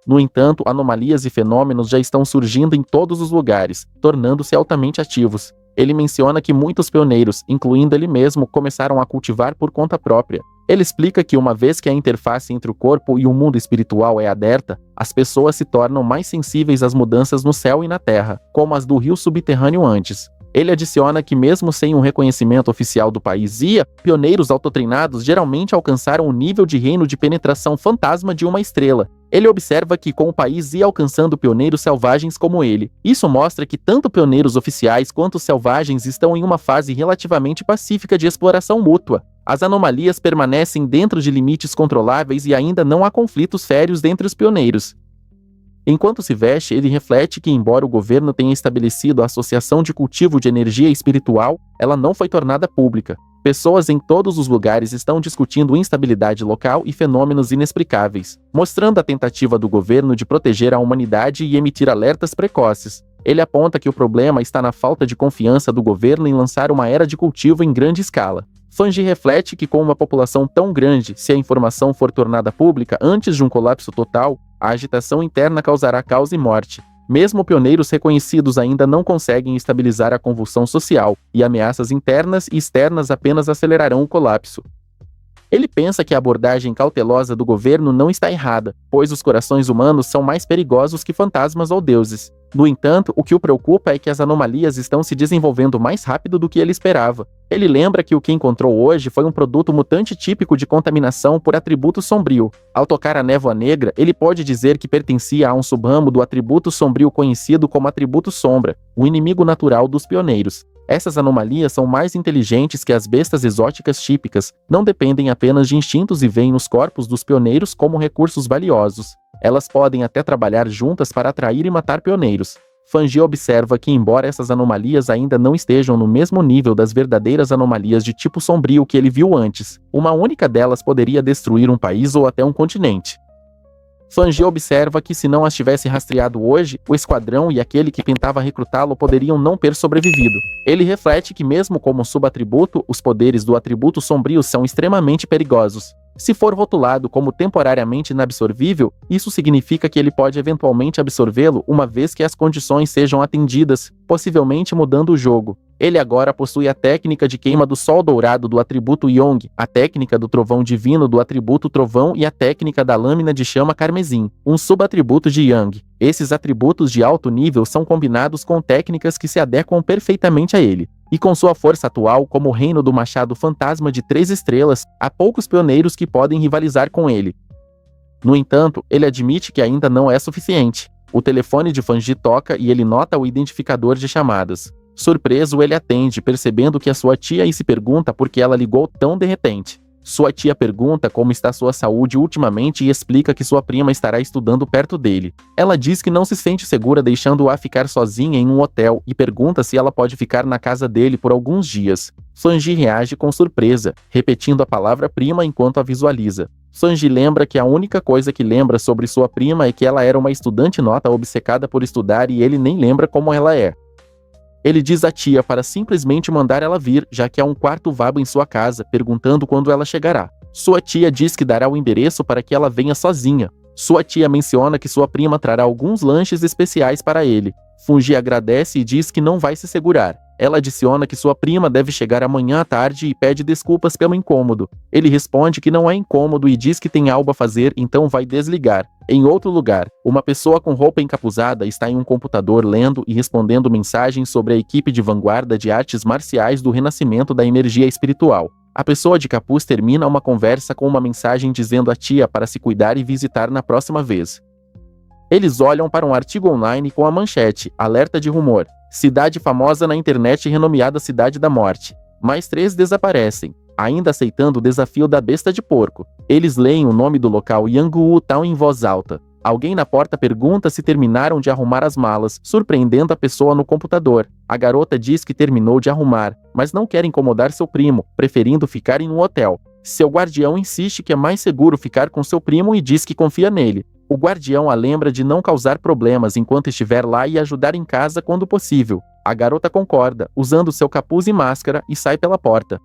No entanto, anomalias e fenômenos já estão surgindo em todos os lugares, tornando-se altamente ativos. Ele menciona que muitos pioneiros, incluindo ele mesmo, começaram a cultivar por conta própria. Ele explica que uma vez que a interface entre o corpo e o mundo espiritual é aberta, as pessoas se tornam mais sensíveis às mudanças no céu e na terra, como as do rio subterrâneo antes. Ele adiciona que mesmo sem um reconhecimento oficial do país Ia, pioneiros autotreinados geralmente alcançaram o nível de reino de penetração fantasma de uma estrela. Ele observa que com o país Ia alcançando pioneiros selvagens como ele, isso mostra que tanto pioneiros oficiais quanto selvagens estão em uma fase relativamente pacífica de exploração mútua. As anomalias permanecem dentro de limites controláveis e ainda não há conflitos sérios dentre os pioneiros. Enquanto se veste, ele reflete que, embora o governo tenha estabelecido a Associação de Cultivo de Energia Espiritual, ela não foi tornada pública. Pessoas em todos os lugares estão discutindo instabilidade local e fenômenos inexplicáveis, mostrando a tentativa do governo de proteger a humanidade e emitir alertas precoces. Ele aponta que o problema está na falta de confiança do governo em lançar uma era de cultivo em grande escala. Fanji reflete que com uma população tão grande, se a informação for tornada pública antes de um colapso total, a agitação interna causará caos e morte. Mesmo pioneiros reconhecidos ainda não conseguem estabilizar a convulsão social, e ameaças internas e externas apenas acelerarão o colapso. Ele pensa que a abordagem cautelosa do governo não está errada, pois os corações humanos são mais perigosos que fantasmas ou deuses. No entanto, o que o preocupa é que as anomalias estão se desenvolvendo mais rápido do que ele esperava. Ele lembra que o que encontrou hoje foi um produto mutante típico de contaminação por atributo sombrio. Ao tocar a névoa negra, ele pode dizer que pertencia a um subramo do atributo sombrio conhecido como atributo sombra, o inimigo natural dos pioneiros. Essas anomalias são mais inteligentes que as bestas exóticas típicas, não dependem apenas de instintos e veem nos corpos dos pioneiros como recursos valiosos. Elas podem até trabalhar juntas para atrair e matar pioneiros. Fangi observa que, embora essas anomalias ainda não estejam no mesmo nível das verdadeiras anomalias de tipo sombrio que ele viu antes, uma única delas poderia destruir um país ou até um continente. Fangi observa que, se não as tivesse rastreado hoje, o esquadrão e aquele que tentava recrutá-lo poderiam não ter sobrevivido. Ele reflete que, mesmo como subatributo, os poderes do atributo sombrio são extremamente perigosos. Se for rotulado como temporariamente inabsorvível, isso significa que ele pode eventualmente absorvê-lo uma vez que as condições sejam atendidas, possivelmente mudando o jogo. Ele agora possui a técnica de queima do sol dourado do atributo Yong, a técnica do trovão divino do atributo trovão e a técnica da lâmina de chama carmesim, um subatributo de Yang. Esses atributos de alto nível são combinados com técnicas que se adequam perfeitamente a ele. E com sua força atual como o reino do machado fantasma de 3 estrelas, há poucos pioneiros que podem rivalizar com ele. No entanto, ele admite que ainda não é suficiente. O telefone de Fangi toca e ele nota o identificador de chamadas. Surpreso, ele atende, percebendo que é sua tia e se pergunta por que ela ligou tão de repente. Sua tia pergunta como está sua saúde ultimamente e explica que sua prima estará estudando perto dele. Ela diz que não se sente segura deixando-a ficar sozinha em um hotel e pergunta se ela pode ficar na casa dele por alguns dias. Fangi reage com surpresa, repetindo a palavra prima enquanto a visualiza. Fangi lembra que a única coisa que lembra sobre sua prima é que ela era uma estudante nota obcecada por estudar e ele nem lembra como ela é. Ele diz à tia para simplesmente mandar ela vir, já que há um quarto vago em sua casa, perguntando quando ela chegará. Sua tia diz que dará o endereço para que ela venha sozinha. Sua tia menciona que sua prima trará alguns lanches especiais para ele. Fangi agradece e diz que não vai se segurar. Ela adiciona que sua prima deve chegar amanhã à tarde e pede desculpas pelo incômodo. Ele responde que não é incômodo e diz que tem algo a fazer, então vai desligar. Em outro lugar, uma pessoa com roupa encapuzada está em um computador lendo e respondendo mensagens sobre a equipe de vanguarda de artes marciais do renascimento da energia espiritual. A pessoa de capuz termina uma conversa com uma mensagem dizendo à tia para se cuidar e visitar na próxima vez. Eles olham para um artigo online com a manchete, alerta de rumor. Cidade famosa na internet renomeada Cidade da Morte. Mais 3 desaparecem, ainda aceitando o desafio da besta de porco. Eles leem o nome do local Yangu Town em voz alta. Alguém na porta pergunta se terminaram de arrumar as malas, surpreendendo a pessoa no computador. A garota diz que terminou de arrumar, mas não quer incomodar seu primo, preferindo ficar em um hotel. Seu guardião insiste que é mais seguro ficar com seu primo e diz que confia nele. O guardião a lembra de não causar problemas enquanto estiver lá e ajudar em casa quando possível. A garota concorda, usando seu capuz e máscara, e sai pela porta.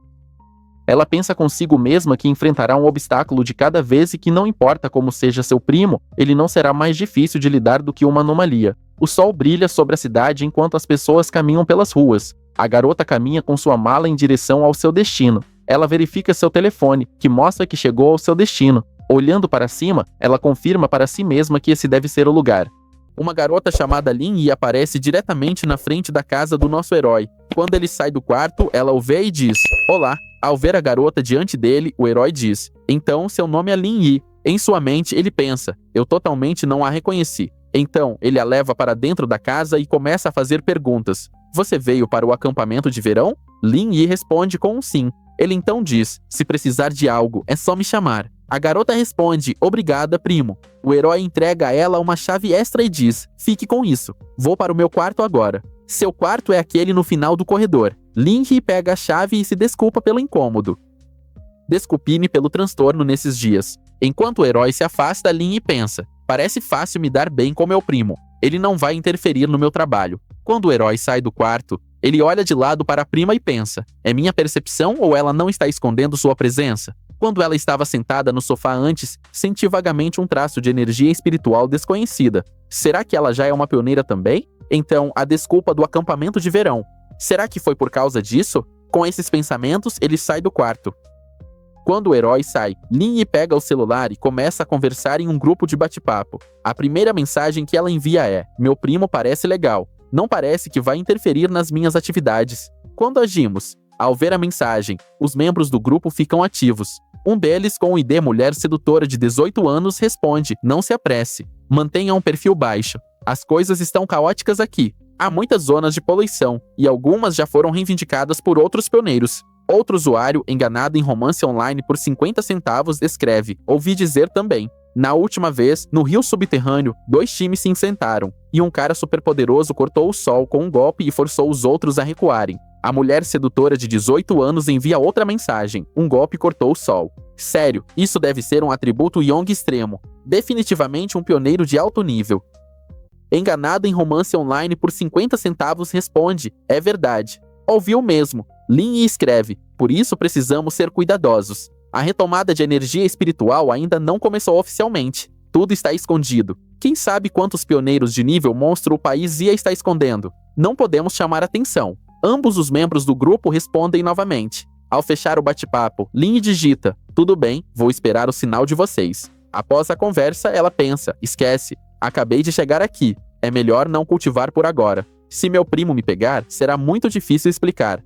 Ela pensa consigo mesma que enfrentará um obstáculo de cada vez e que não importa como seja seu primo, ele não será mais difícil de lidar do que uma anomalia. O sol brilha sobre a cidade enquanto as pessoas caminham pelas ruas. A garota caminha com sua mala em direção ao seu destino. Ela verifica seu telefone, que mostra que chegou ao seu destino. Olhando para cima, ela confirma para si mesma que esse deve ser o lugar. Uma garota chamada Lin Yi aparece diretamente na frente da casa do nosso herói. Quando ele sai do quarto, ela o vê e diz: "Olá." Ao ver a garota diante dele, o herói diz: "Então, seu nome é Lin Yi." Em sua mente, ele pensa: "Eu totalmente não a reconheci." Então, ele a leva para dentro da casa e começa a fazer perguntas. "Você veio para o acampamento de verão?" Lin Yi responde com um sim. Ele então diz: "Se precisar de algo, é só me chamar." A garota responde: "Obrigada, primo." O herói entrega a ela uma chave extra e diz: "Fique com isso. Vou para o meu quarto agora." Seu quarto é aquele no final do corredor. Lin Yi pega a chave e se desculpa pelo incômodo. Desculpe-me pelo transtorno nesses dias. Enquanto o herói se afasta, Lin Yi pensa: "Parece fácil me dar bem com meu primo. Ele não vai interferir no meu trabalho." Quando o herói sai do quarto, ele olha de lado para a prima e pensa: "É minha percepção ou ela não está escondendo sua presença?" Quando ela estava sentada no sofá antes, senti vagamente um traço de energia espiritual desconhecida. Será que ela já é uma pioneira também? Então, a desculpa do acampamento de verão. Será que foi por causa disso? Com esses pensamentos, ele sai do quarto. Quando o herói sai, Lin Yi pega o celular e começa a conversar em um grupo de bate-papo. A primeira mensagem que ela envia é: "Meu primo parece legal. Não parece que vai interferir nas minhas atividades." Quando agimos? Ao ver a mensagem, os membros do grupo ficam ativos. Um deles, com o ID mulher sedutora de 18 anos, responde: "Não se apresse. Mantenha um perfil baixo. As coisas estão caóticas aqui. Há muitas zonas de poluição, e algumas já foram reivindicadas por outros pioneiros." Outro usuário, enganado em romance online por 50 centavos, escreve: "Ouvi dizer também." Na última vez, no rio subterrâneo, 2 times se enfrentaram, e um cara superpoderoso cortou o sol com um golpe e forçou os outros a recuarem. A mulher sedutora de 18 anos envia outra mensagem. Um golpe cortou o sol. Sério, isso deve ser um atributo Young extremo. Definitivamente um pioneiro de alto nível. Enganado em romance online por 50 centavos responde, é verdade. Ouviu mesmo. Lin escreve, por isso precisamos ser cuidadosos. A retomada de energia espiritual ainda não começou oficialmente. Tudo está escondido. Quem sabe quantos pioneiros de nível monstro o país ia estar escondendo? Não podemos chamar atenção. Ambos os membros do grupo respondem novamente. Ao fechar o bate-papo, Lin digita, tudo bem, vou esperar o sinal de vocês. Após a conversa, ela pensa, esquece, acabei de chegar aqui, é melhor não cultivar por agora. Se meu primo me pegar, será muito difícil explicar.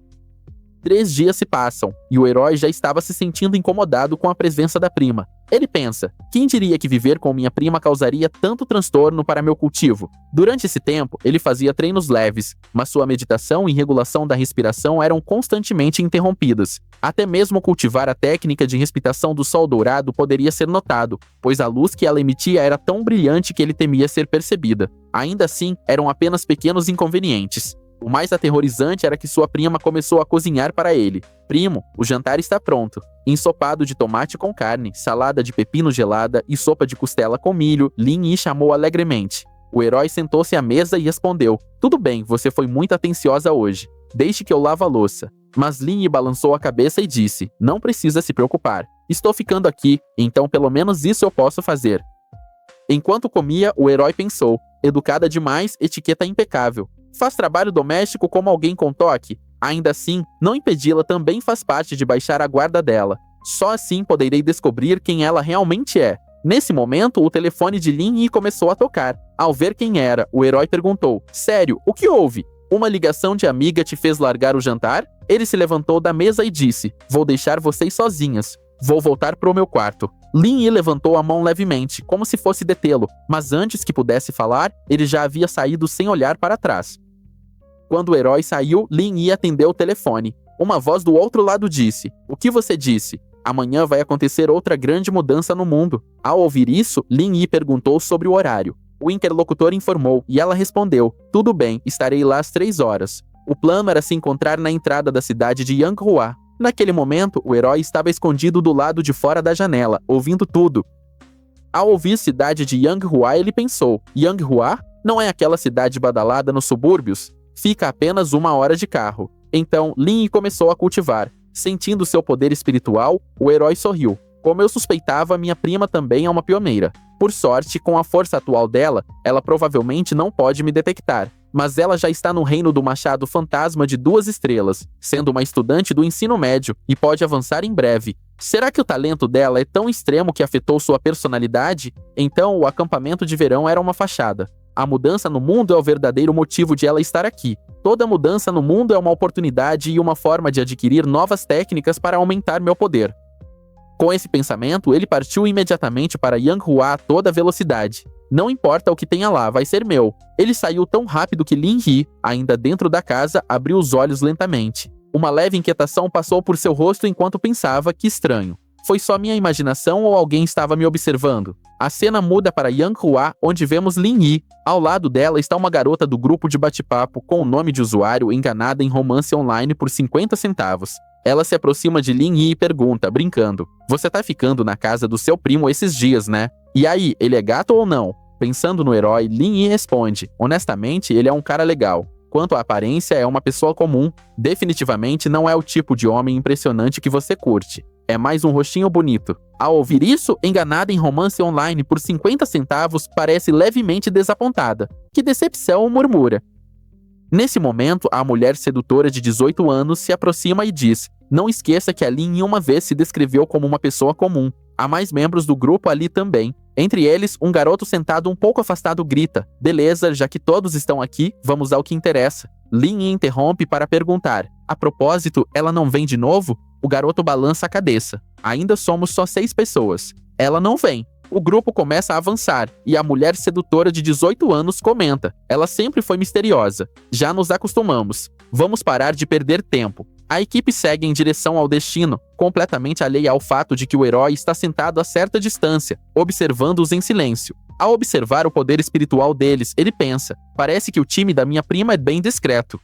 3 dias se passam, e o herói já estava se sentindo incomodado com a presença da prima. Ele pensa, quem diria que viver com minha prima causaria tanto transtorno para meu cultivo? Durante esse tempo, ele fazia treinos leves, mas sua meditação e regulação da respiração eram constantemente interrompidas. Até mesmo cultivar a técnica de respiração do sol dourado poderia ser notado, pois a luz que ela emitia era tão brilhante que ele temia ser percebida. Ainda assim, eram apenas pequenos inconvenientes. O mais aterrorizante era que sua prima começou a cozinhar para ele. Primo, o jantar está pronto. Ensopado de tomate com carne, salada de pepino gelada e sopa de costela com milho, Lin Yi chamou alegremente. O herói sentou-se à mesa e respondeu, tudo bem, você foi muito atenciosa hoje. Deixe que eu lavo a louça. Mas Lin Yi balançou a cabeça e disse, não precisa se preocupar. Estou ficando aqui, então pelo menos isso eu posso fazer. Enquanto comia, o herói pensou, educada demais, etiqueta impecável. Faz trabalho doméstico como alguém com toque. Ainda assim, não impedi-la também faz parte de baixar a guarda dela. Só assim poderei descobrir quem ela realmente é. Nesse momento, o telefone de Lin Yi começou a tocar. Ao ver quem era, o herói perguntou, sério, o que houve? Uma ligação de amiga te fez largar o jantar? Ele se levantou da mesa e disse, vou deixar vocês sozinhas. Vou voltar pro meu quarto. Lin Yi levantou a mão levemente, como se fosse detê-lo, mas antes que pudesse falar, ele já havia saído sem olhar para trás. Quando o herói saiu, Lin Yi atendeu o telefone. Uma voz do outro lado disse, o que você disse? Amanhã vai acontecer outra grande mudança no mundo. Ao ouvir isso, Lin Yi perguntou sobre o horário. O interlocutor informou, e ela respondeu, tudo bem, estarei lá às 3 horas. O plano era se encontrar na entrada da cidade de Yanghua. Naquele momento, o herói estava escondido do lado de fora da janela, ouvindo tudo. Ao ouvir cidade de Yanghua, ele pensou, Yanghua? Não é aquela cidade badalada nos subúrbios? Fica apenas 1 hora de carro. Então, Lin Yi começou a cultivar. Sentindo seu poder espiritual, o herói sorriu. Como eu suspeitava, minha prima também é uma pioneira. Por sorte, com a força atual dela, ela provavelmente não pode me detectar. Mas ela já está no reino do machado fantasma de 2 estrelas, sendo uma estudante do ensino médio, e pode avançar em breve. Será que o talento dela é tão extremo que afetou sua personalidade? Então, o acampamento de verão era uma fachada. A mudança no mundo é o verdadeiro motivo de ela estar aqui. Toda mudança no mundo é uma oportunidade e uma forma de adquirir novas técnicas para aumentar meu poder. Com esse pensamento, ele partiu imediatamente para Yanghua a toda velocidade. Não importa o que tenha lá, vai ser meu. Ele saiu tão rápido que Lin Yi, ainda dentro da casa, abriu os olhos lentamente. Uma leve inquietação passou por seu rosto enquanto pensava, que estranho. Foi só minha imaginação ou alguém estava me observando? A cena muda para Yanghua, onde vemos Lin Yi. Ao lado dela está uma garota do grupo de bate-papo com o nome de usuário enganada em romance online por 50 centavos. Ela se aproxima de Lin Yi e pergunta, brincando, você tá ficando na casa do seu primo esses dias, né? E aí, ele é gato ou não? Pensando no herói, Lin Yi responde, honestamente, ele é um cara legal. Quanto à aparência, é uma pessoa comum. Definitivamente não é o tipo de homem impressionante que você curte. É mais um rostinho bonito. Ao ouvir isso, enganada em romance online por 50 centavos, parece levemente desapontada. Que decepção, murmura. Nesse momento, a mulher sedutora de 18 anos se aproxima e diz, não esqueça que a Lin Yi uma vez se descreveu como uma pessoa comum. Há mais membros do grupo ali também. Entre eles, um garoto sentado um pouco afastado grita, beleza, já que todos estão aqui, vamos ao que interessa. Lin Yi interrompe para perguntar, a propósito, ela não vem de novo? O garoto balança a cabeça. Ainda somos só 6 pessoas. Ela não vem. O grupo começa a avançar, e a mulher sedutora de 18 anos comenta. Ela sempre foi misteriosa. Já nos acostumamos. Vamos parar de perder tempo. A equipe segue em direção ao destino, completamente alheia ao fato de que o herói está sentado a certa distância, observando-os em silêncio. Ao observar o poder espiritual deles, ele pensa: parece que o time da minha prima é bem discreto.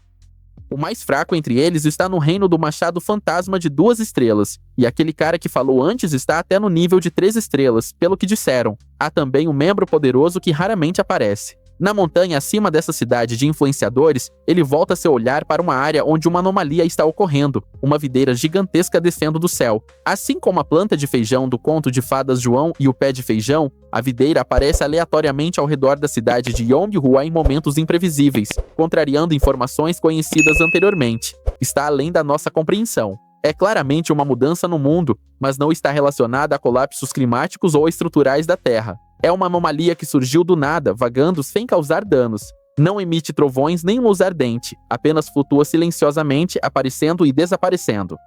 O mais fraco entre eles está no reino do machado fantasma de 2 estrelas, e aquele cara que falou antes está até no nível de 3 estrelas, pelo que disseram. Há também um membro poderoso que raramente aparece. Na montanha acima dessa cidade de influenciadores, ele volta seu olhar para uma área onde uma anomalia está ocorrendo, uma videira gigantesca descendo do céu. Assim como a planta de feijão do conto de fadas João e o pé de feijão, a videira aparece aleatoriamente ao redor da cidade de Yonghua em momentos imprevisíveis, contrariando informações conhecidas anteriormente. Está além da nossa compreensão. É claramente uma mudança no mundo, mas não está relacionada a colapsos climáticos ou estruturais da Terra. É uma anomalia que surgiu do nada, vagando sem causar danos. Não emite trovões nem luz ardente, apenas flutua silenciosamente, aparecendo e desaparecendo.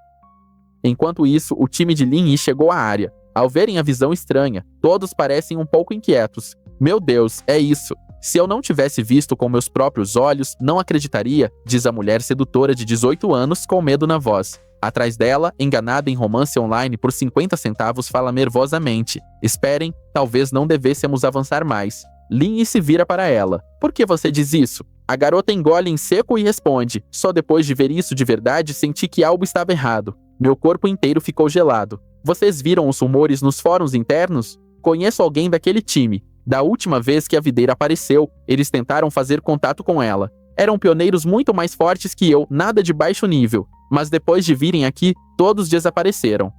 Enquanto isso, o time de Lin Yi chegou à área. Ao verem a visão estranha, todos parecem um pouco inquietos. Meu Deus, é isso! Se eu não tivesse visto com meus próprios olhos, não acreditaria, diz a mulher sedutora de 18 anos com medo na voz. Atrás dela, enganada em romance online por 50 centavos, fala nervosamente: esperem, talvez não devêssemos avançar mais. Lin Yi se vira para ela. Por que você diz isso? A garota engole em seco e responde: só depois de ver isso de verdade senti que algo estava errado. Meu corpo inteiro ficou gelado. Vocês viram os rumores nos fóruns internos? Conheço alguém daquele time. Da última vez que a videira apareceu, eles tentaram fazer contato com ela. Eram pioneiros muito mais fortes que eu, nada de baixo nível. Mas depois de virem aqui, todos desapareceram.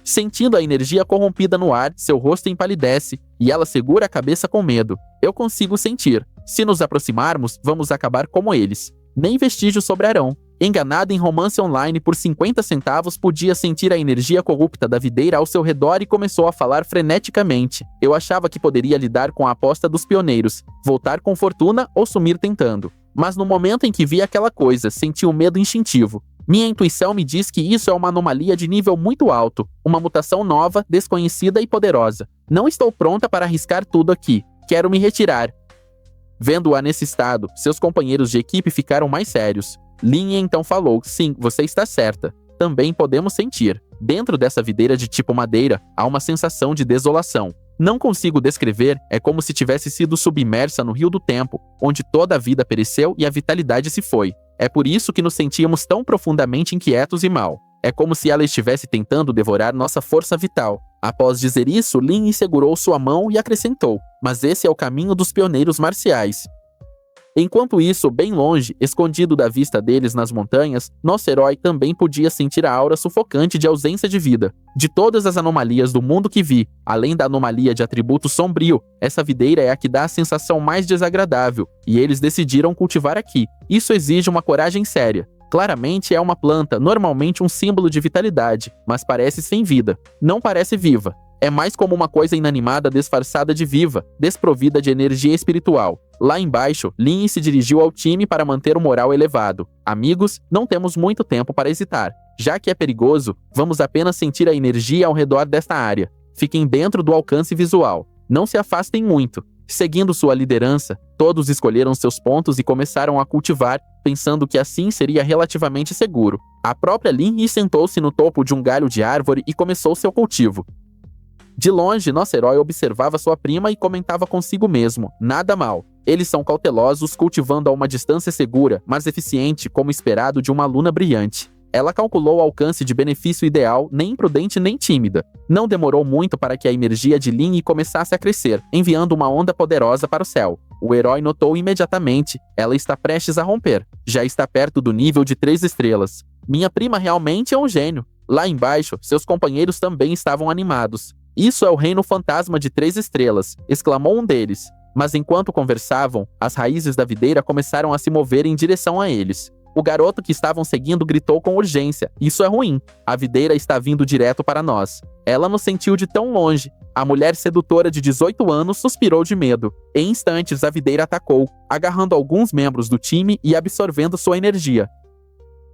Sentindo a energia corrompida no ar, seu rosto empalidece, e ela segura a cabeça com medo. Eu consigo sentir. Se nos aproximarmos, vamos acabar como eles. Nem vestígios sobrarão. Enganada em romance online por 50 centavos, podia sentir a energia corrupta da videira ao seu redor e começou a falar freneticamente. Eu achava que poderia lidar com a aposta dos pioneiros, voltar com fortuna ou sumir tentando. Mas no momento em que vi aquela coisa, senti um medo instintivo. Minha intuição me diz que isso é uma anomalia de nível muito alto, uma mutação nova, desconhecida e poderosa. Não estou pronta para arriscar tudo aqui. Quero me retirar. Vendo-a nesse estado, seus companheiros de equipe ficaram mais sérios. Lin Yi então falou: sim, você está certa. Também podemos sentir. Dentro dessa videira de tipo madeira, há uma sensação de desolação. Não consigo descrever, é como se tivesse sido submersa no rio do tempo, onde toda a vida pereceu e a vitalidade se foi. É por isso que nos sentíamos tão profundamente inquietos e mal. É como se ela estivesse tentando devorar nossa força vital. Após dizer isso, Lin Yi segurou sua mão e acrescentou: mas esse é o caminho dos pioneiros marciais. Enquanto isso, bem longe, escondido da vista deles nas montanhas, nosso herói também podia sentir a aura sufocante de ausência de vida. De todas as anomalias do mundo que vi, além da anomalia de atributo sombrio, essa videira é a que dá a sensação mais desagradável, e eles decidiram cultivar aqui. Isso exige uma coragem séria. Claramente é uma planta, normalmente um símbolo de vitalidade, mas parece sem vida. Não parece viva. É mais como uma coisa inanimada disfarçada de viva, desprovida de energia espiritual. Lá embaixo, Lin Yi se dirigiu ao time para manter o moral elevado. Amigos, não temos muito tempo para hesitar. Já que é perigoso, vamos apenas sentir a energia ao redor desta área. Fiquem dentro do alcance visual. Não se afastem muito. Seguindo sua liderança, todos escolheram seus pontos e começaram a cultivar, pensando que assim seria relativamente seguro. A própria Lin Yi sentou-se no topo de um galho de árvore e começou seu cultivo. De longe, nosso herói observava sua prima e comentava consigo mesmo: nada mal. Eles são cautelosos, cultivando a uma distância segura, mas eficiente, como esperado de uma aluna brilhante. Ela calculou o alcance de benefício ideal, nem imprudente nem tímida. Não demorou muito para que a energia de Lin Yi começasse a crescer, enviando uma onda poderosa para o céu. O herói notou imediatamente: ela está prestes a romper. Já está perto do nível de 3 estrelas. Minha prima realmente é um gênio. Lá embaixo, seus companheiros também estavam animados. Isso é o reino fantasma de 3 estrelas, exclamou um deles. Mas enquanto conversavam, as raízes da videira começaram a se mover em direção a eles. O garoto que estavam seguindo gritou com urgência: isso é ruim. A videira está vindo direto para nós. Ela nos sentiu de tão longe. A mulher sedutora de 18 anos suspirou de medo. Em instantes, a videira atacou, agarrando alguns membros do time e absorvendo sua energia.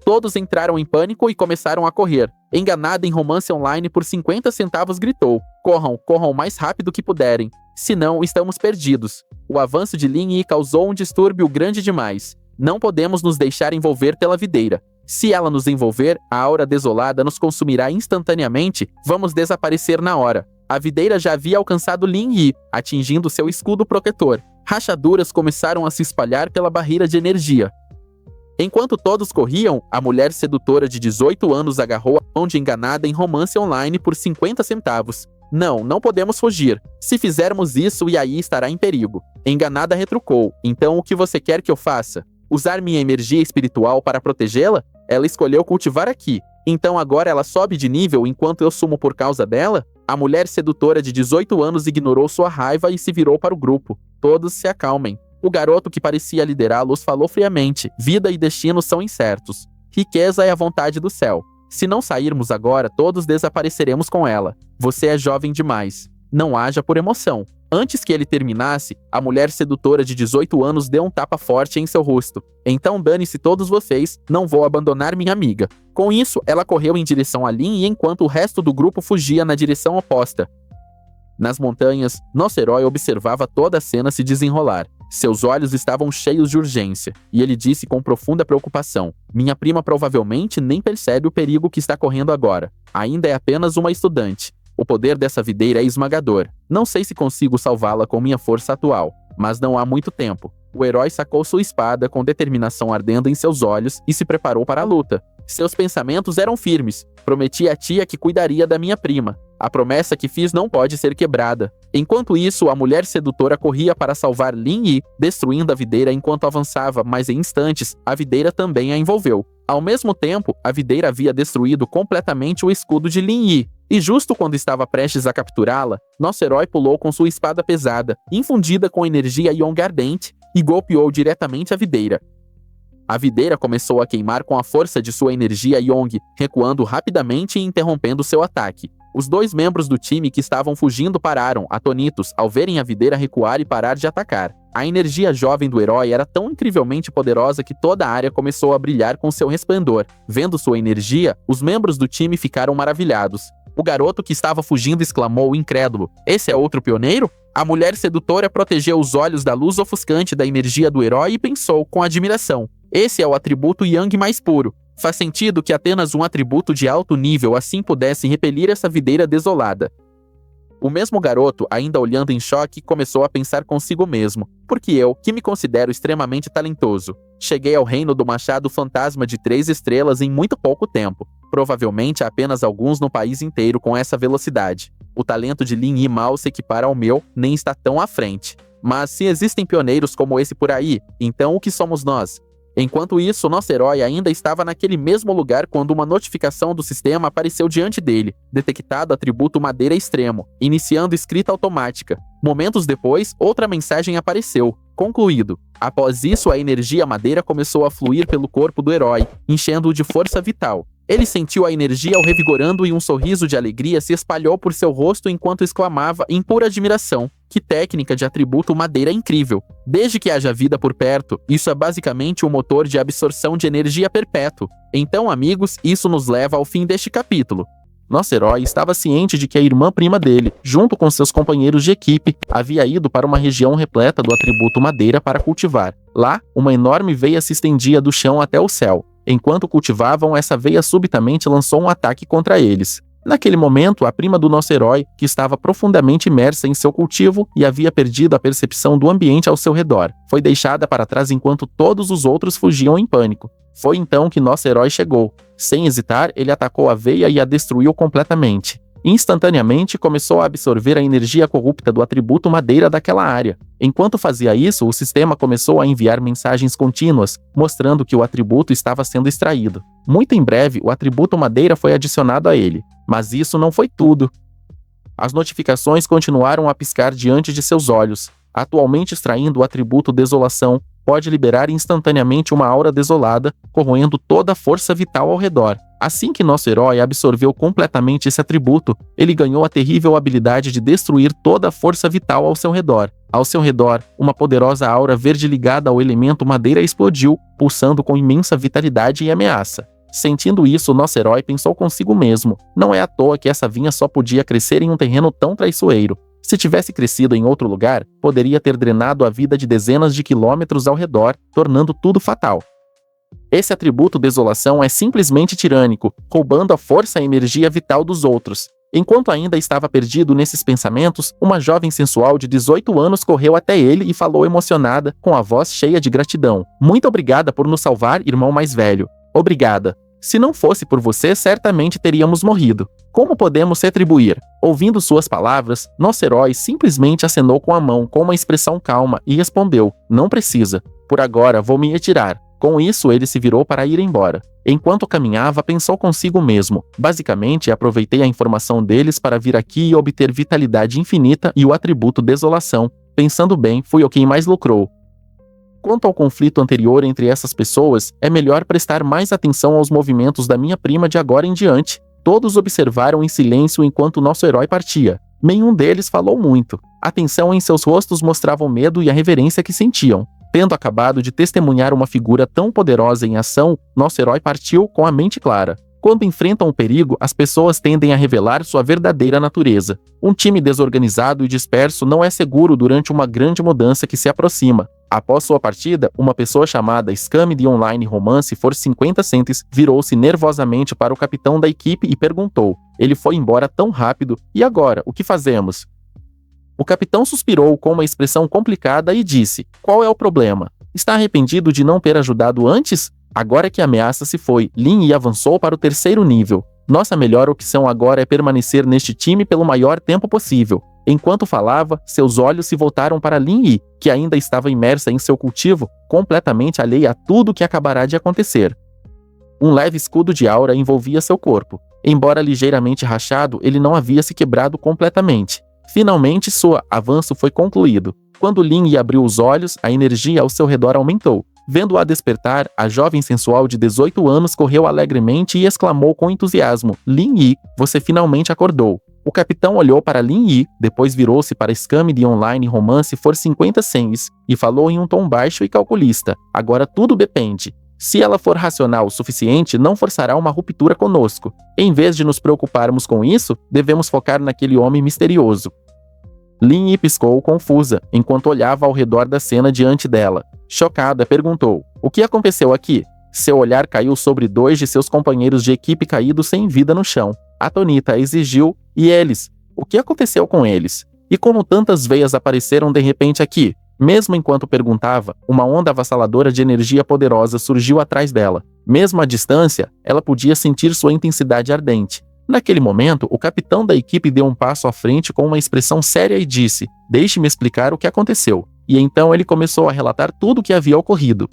Todos entraram em pânico e começaram a correr. Enganada em romance online por 50 centavos, gritou: corram, corram o mais rápido que puderem. Senão, estamos perdidos. O avanço de Lin Yi causou um distúrbio grande demais. Não podemos nos deixar envolver pela videira. Se ela nos envolver, a aura desolada nos consumirá instantaneamente, vamos desaparecer na hora. A videira já havia alcançado Lin Yi, atingindo seu escudo protetor. Rachaduras começaram a se espalhar pela barreira de energia. Enquanto todos corriam, a mulher sedutora de 18 anos agarrou a mão de enganada em romance online por 50 centavos. Não podemos fugir. Se fizermos isso, Yayi estará em perigo. Enganada retrucou. Então o que você quer que eu faça? Usar minha energia espiritual para protegê-la? Ela escolheu cultivar aqui. Então agora ela sobe de nível enquanto eu sumo por causa dela? A mulher sedutora de 18 anos ignorou sua raiva e se virou para o grupo. Todos se acalmem. O garoto que parecia liderá-los falou friamente. Vida e destino são incertos. Riqueza é a vontade do céu. Se não sairmos agora, todos desapareceremos com ela. Você é jovem demais. Não haja por emoção. Antes que ele terminasse, a mulher sedutora de 18 anos deu um tapa forte em seu rosto. Então dane-se todos vocês, não vou abandonar minha amiga. Com isso, ela correu em direção a Lin e enquanto o resto do grupo fugia na direção oposta. Nas montanhas, nosso herói observava toda a cena se desenrolar. Seus olhos estavam cheios de urgência, e ele disse com profunda preocupação: minha prima provavelmente nem percebe o perigo que está correndo agora. Ainda é apenas uma estudante. O poder dessa videira é esmagador. Não sei se consigo salvá-la com minha força atual, mas não há muito tempo. O herói sacou sua espada com determinação ardendo em seus olhos e se preparou para a luta. Seus pensamentos eram firmes. Prometi à tia que cuidaria da minha prima. A promessa que fiz não pode ser quebrada. Enquanto isso, a mulher sedutora corria para salvar Lin Yi, destruindo a videira enquanto avançava, mas em instantes, a videira também a envolveu. Ao mesmo tempo, a videira havia destruído completamente o escudo de Lin Yi. E justo quando estava prestes a capturá-la, nosso herói pulou com sua espada pesada, infundida com energia Yong ardente, e golpeou diretamente a videira. A videira começou a queimar com a força de sua energia Yong, recuando rapidamente e interrompendo seu ataque. Os dois membros do time que estavam fugindo pararam, atonitos, ao verem a videira recuar e parar de atacar. A energia jovem do herói era tão incrivelmente poderosa que toda a área começou a brilhar com seu resplendor. Vendo sua energia, os membros do time ficaram maravilhados. O garoto que estava fugindo exclamou, incrédulo: esse é outro pioneiro? A mulher sedutora protegeu os olhos da luz ofuscante da energia do herói e pensou, com admiração: esse é o atributo Yang mais puro. Faz sentido que apenas um atributo de alto nível assim pudesse repelir essa videira desolada. O mesmo garoto, ainda olhando em choque, começou a pensar consigo mesmo: porque eu, que me considero extremamente talentoso, cheguei ao reino do machado fantasma de 3 estrelas em muito pouco tempo. Provavelmente há apenas alguns no país inteiro com essa velocidade. O talento de Lin Yi mal se equipara ao meu, nem está tão à frente. Mas se existem pioneiros como esse por aí, então o que somos nós? Enquanto isso, nosso herói ainda estava naquele mesmo lugar quando uma notificação do sistema apareceu diante dele. Detectado atributo madeira extremo, iniciando escrita automática. Momentos depois, outra mensagem apareceu. Concluído. Após isso, a energia madeira começou a fluir pelo corpo do herói, enchendo-o de força vital. Ele sentiu a energia ao revigorando e um sorriso de alegria se espalhou por seu rosto enquanto exclamava em pura admiração: que técnica de atributo madeira incrível! Desde que haja vida por perto, isso é basicamente um motor de absorção de energia perpétuo. Então, amigos, isso nos leva ao fim deste capítulo. Nosso herói estava ciente de que a irmã prima dele, junto com seus companheiros de equipe, havia ido para uma região repleta do atributo madeira para cultivar. Lá, uma enorme veia se estendia do chão até o céu. Enquanto cultivavam, essa veia subitamente lançou um ataque contra eles. Naquele momento, a prima do nosso herói, que estava profundamente imersa em seu cultivo e havia perdido a percepção do ambiente ao seu redor, foi deixada para trás enquanto todos os outros fugiam em pânico. Foi então que nosso herói chegou. Sem hesitar, ele atacou a veia e a destruiu completamente. Instantaneamente, começou a absorver a energia corrupta do atributo madeira daquela área. Enquanto fazia isso, o sistema começou a enviar mensagens contínuas, mostrando que o atributo estava sendo extraído. Muito em breve, o atributo madeira foi adicionado a ele. Mas isso não foi tudo. As notificações continuaram a piscar diante de seus olhos. Atualmente extraindo o atributo desolação, pode liberar instantaneamente uma aura desolada, corroendo toda a força vital ao redor. Assim que nosso herói absorveu completamente esse atributo, ele ganhou a terrível habilidade de destruir toda a força vital ao seu redor. Ao seu redor, uma poderosa aura verde ligada ao elemento madeira explodiu, pulsando com imensa vitalidade e ameaça. Sentindo isso, nosso herói pensou consigo mesmo: não é à toa que essa vinha só podia crescer em um terreno tão traiçoeiro. Se tivesse crescido em outro lugar, poderia ter drenado a vida de dezenas de quilômetros ao redor, tornando tudo fatal. Esse atributo desolação é simplesmente tirânico, roubando a força e a energia vital dos outros. Enquanto ainda estava perdido nesses pensamentos, uma jovem sensual de 18 anos correu até ele e falou emocionada, com a voz cheia de gratidão. Muito obrigada por nos salvar, irmão mais velho. Obrigada. Se não fosse por você, certamente teríamos morrido. Como podemos retribuir? Ouvindo suas palavras, nosso herói simplesmente acenou com a mão com uma expressão calma e respondeu: não precisa. Por agora vou me retirar. Com isso, ele se virou para ir embora. Enquanto caminhava, pensou consigo mesmo. Basicamente, aproveitei a informação deles para vir aqui e obter vitalidade infinita e o atributo desolação. Pensando bem, fui eu quem mais lucrou. Quanto ao conflito anterior entre essas pessoas, é melhor prestar mais atenção aos movimentos da minha prima de agora em diante. Todos observaram em silêncio enquanto nosso herói partia. Nenhum deles falou muito. A tensão em seus rostos mostrava o medo e a reverência que sentiam. Tendo acabado de testemunhar uma figura tão poderosa em ação, nosso herói partiu com a mente clara. Quando enfrentam o perigo, as pessoas tendem a revelar sua verdadeira natureza. Um time desorganizado e disperso não é seguro durante uma grande mudança que se aproxima. Após sua partida, uma pessoa chamada Scam de Online Romance for 50 Cents virou-se nervosamente para o capitão da equipe e perguntou: ele foi embora tão rápido, e agora, o que fazemos? O capitão suspirou com uma expressão complicada e disse: qual é o problema? Está arrependido de não ter ajudado antes? Agora que a ameaça se foi, Lin Yi avançou para o 3º nível. Nossa melhor opção agora é permanecer neste time pelo maior tempo possível. Enquanto falava, seus olhos se voltaram para Lin Yi, que ainda estava imersa em seu cultivo, completamente alheia a tudo o que acabará de acontecer. Um leve escudo de aura envolvia seu corpo. Embora ligeiramente rachado, ele não havia se quebrado completamente. Finalmente, seu avanço foi concluído. Quando Lin Yi abriu os olhos, a energia ao seu redor aumentou. Vendo-a despertar, a jovem sensual de 18 anos correu alegremente e exclamou com entusiasmo: Lin Yi, você finalmente acordou. O capitão olhou para Lin Yi, depois virou-se para Scam de Online Romance for 50 Cents e falou em um tom baixo e calculista: agora tudo depende. Se ela for racional o suficiente, não forçará uma ruptura conosco. Em vez de nos preocuparmos com isso, devemos focar naquele homem misterioso. Lin Yi piscou confusa, enquanto olhava ao redor da cena diante dela. Chocada, perguntou: o que aconteceu aqui? Seu olhar caiu sobre 2 de seus companheiros de equipe caídos sem vida no chão. Atonita exigiu: e eles? O que aconteceu com eles? E como tantas veias apareceram de repente aqui? Mesmo enquanto perguntava, uma onda avassaladora de energia poderosa surgiu atrás dela. Mesmo à distância, ela podia sentir sua intensidade ardente. Naquele momento, o capitão da equipe deu um passo à frente com uma expressão séria e disse: deixe-me explicar o que aconteceu. E então ele começou a relatar tudo o que havia ocorrido.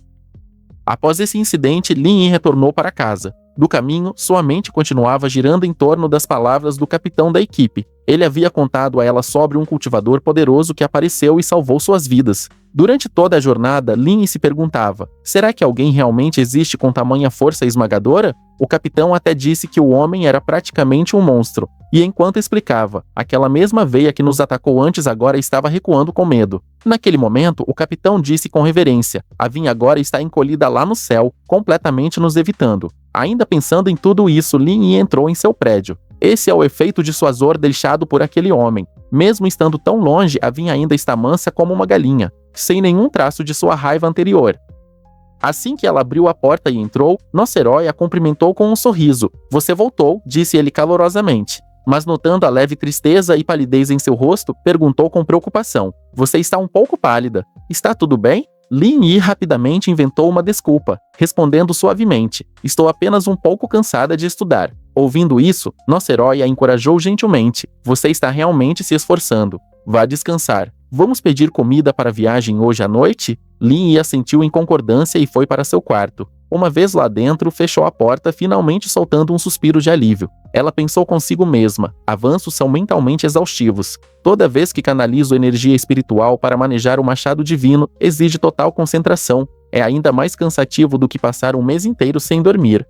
Após esse incidente, Lin Yi retornou para casa. Do caminho, sua mente continuava girando em torno das palavras do capitão da equipe. Ele havia contado a ela sobre um cultivador poderoso que apareceu e salvou suas vidas. Durante toda a jornada, Lin Yi se perguntava: será que alguém realmente existe com tamanha força esmagadora? O capitão até disse que o homem era praticamente um monstro. E enquanto explicava, aquela mesma veia que nos atacou antes agora estava recuando com medo. Naquele momento, o capitão disse com reverência: a vinha agora está encolhida lá no céu, completamente nos evitando. Ainda pensando em tudo isso, Lin Yi entrou em seu prédio. Esse é o efeito dissuasor deixado por aquele homem. Mesmo estando tão longe, a vinha ainda está mansa como uma galinha, sem nenhum traço de sua raiva anterior. Assim que ela abriu a porta e entrou, nosso herói a cumprimentou com um sorriso. Você voltou, disse ele calorosamente. Mas notando a leve tristeza e palidez em seu rosto, perguntou com preocupação: você está um pouco pálida. Está tudo bem? Lin Yi rapidamente inventou uma desculpa, respondendo suavemente: estou apenas um pouco cansada de estudar. Ouvindo isso, nosso herói a encorajou gentilmente: você está realmente se esforçando. Vá descansar. Vamos pedir comida para a viagem hoje à noite? Lin Yi assentiu em concordância e foi para seu quarto. Uma vez lá dentro, fechou a porta, finalmente soltando um suspiro de alívio. Ela pensou consigo mesma: avanços são mentalmente exaustivos. Toda vez que canalizo energia espiritual para manejar o machado divino, exige total concentração. É ainda mais cansativo do que passar um mês inteiro sem dormir.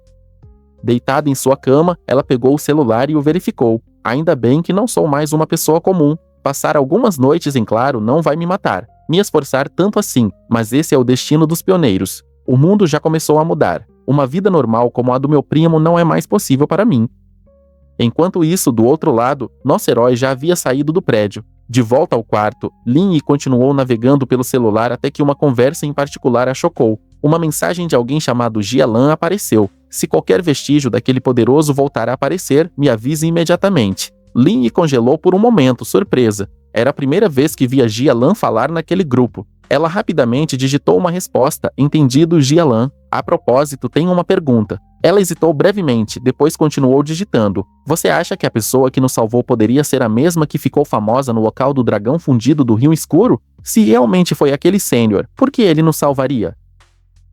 Deitada em sua cama, ela pegou o celular e o verificou. Ainda bem que não sou mais uma pessoa comum. Passar algumas noites em claro não vai me matar, me esforçar tanto assim, mas esse é o destino dos pioneiros. O mundo já começou a mudar. Uma vida normal como a do meu primo não é mais possível para mim. Enquanto isso, do outro lado, nosso herói já havia saído do prédio. De volta ao quarto, Lin Yi continuou navegando pelo celular até que uma conversa em particular a chocou. uma mensagem de alguém chamado Jialan apareceu. Se qualquer vestígio daquele poderoso voltar a aparecer, me avise imediatamente. Lin congelou por um momento, surpresa. Era a primeira vez que via Jialan falar naquele grupo. Ela rapidamente digitou uma resposta, entendido Jialan. A propósito, tenho uma pergunta. Ela hesitou brevemente, depois continuou digitando. Você acha que a pessoa que nos salvou poderia ser a mesma que ficou famosa no local do dragão fundido do Rio Escuro? Se realmente foi aquele sênior, por que ele nos salvaria?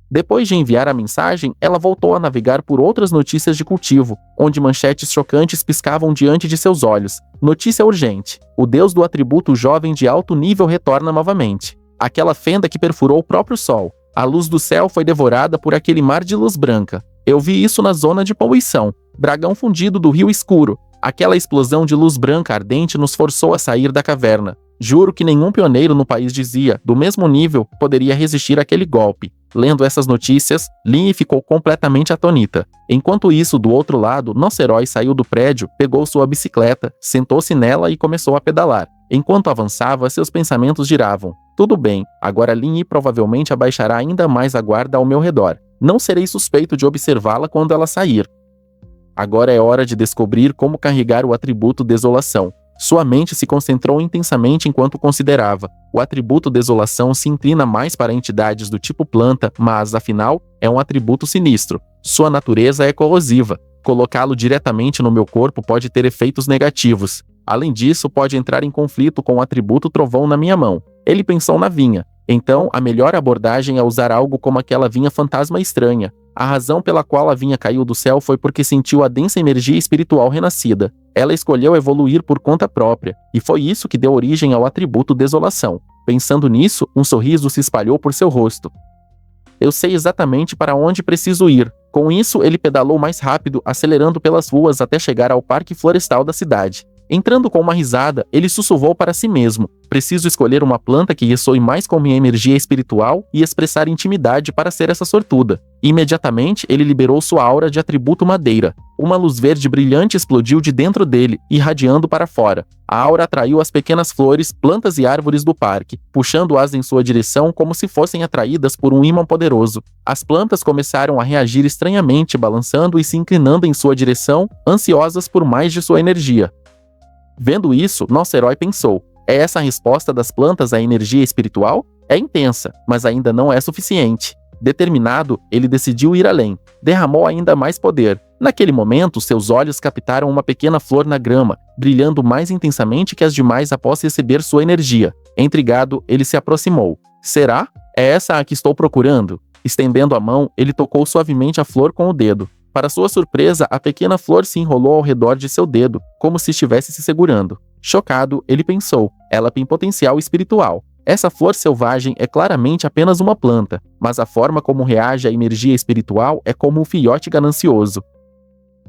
Depois de enviar a mensagem, ela voltou a navegar por outras notícias de cultivo, onde manchetes chocantes piscavam diante de seus olhos. Notícia urgente. O deus do atributo jovem de alto nível retorna novamente. Aquela fenda que perfurou o próprio sol. A luz do céu foi devorada por aquele mar de luz branca. Eu vi isso na zona de poluição. Dragão fundido do Rio Escuro. Aquela explosão de luz branca ardente nos forçou a sair da caverna. Juro que nenhum pioneiro no país dizia, do mesmo nível, poderia resistir àquele golpe. Lendo essas notícias, Lin ficou completamente atônita. Enquanto isso, do outro lado, nosso herói saiu do prédio, pegou sua bicicleta, sentou-se nela e começou a pedalar. Enquanto avançava, seus pensamentos giravam. Tudo bem, agora Lin provavelmente abaixará ainda mais a guarda ao meu redor. Não serei suspeito de observá-la quando ela sair. Agora é hora de descobrir como carregar o atributo Desolação. Sua mente se concentrou intensamente enquanto considerava. O atributo Desolação se inclina mais para entidades do tipo planta, mas, afinal, é um atributo sinistro. Sua natureza é corrosiva. Colocá-lo diretamente no meu corpo pode ter efeitos negativos. Além disso, pode entrar em conflito com o atributo Trovão na minha mão. Ele pensou na vinha. Então, a melhor abordagem é usar algo como aquela vinha fantasma estranha. A razão pela qual a vinha caiu do céu foi porque sentiu a densa energia espiritual renascida. Ela escolheu evoluir por conta própria, e foi isso que deu origem ao atributo Desolação. Pensando nisso, um sorriso se espalhou por seu rosto. Eu sei exatamente para onde preciso ir. Com isso, ele pedalou mais rápido, acelerando pelas ruas até chegar ao parque florestal da cidade. Entrando com uma risada, ele sussurrou para si mesmo. Preciso escolher uma planta que ressoe mais com minha energia espiritual e expressar intimidade para ser essa sortuda. Imediatamente, ele liberou sua aura de atributo madeira. Uma luz verde brilhante explodiu de dentro dele, irradiando para fora. A aura atraiu as pequenas flores, plantas e árvores do parque, puxando-as em sua direção como se fossem atraídas por um ímã poderoso. As plantas começaram a reagir estranhamente, balançando e se inclinando em sua direção, ansiosas por mais de sua energia. Vendo isso, nosso herói pensou, é essa a resposta das plantas à energia espiritual? É intensa, mas ainda não é suficiente. Determinado, ele decidiu ir além. Derramou ainda mais poder. Naquele momento, seus olhos captaram uma pequena flor na grama, brilhando mais intensamente que as demais após receber sua energia. Intrigado, ele se aproximou. Será? É essa a que estou procurando? Estendendo a mão, ele tocou suavemente a flor com o dedo. Para sua surpresa, a pequena flor se enrolou ao redor de seu dedo, como se estivesse se segurando. Chocado, ele pensou, ela tem potencial espiritual. Essa flor selvagem é claramente apenas uma planta, mas a forma como reage à energia espiritual é como um filhote ganancioso.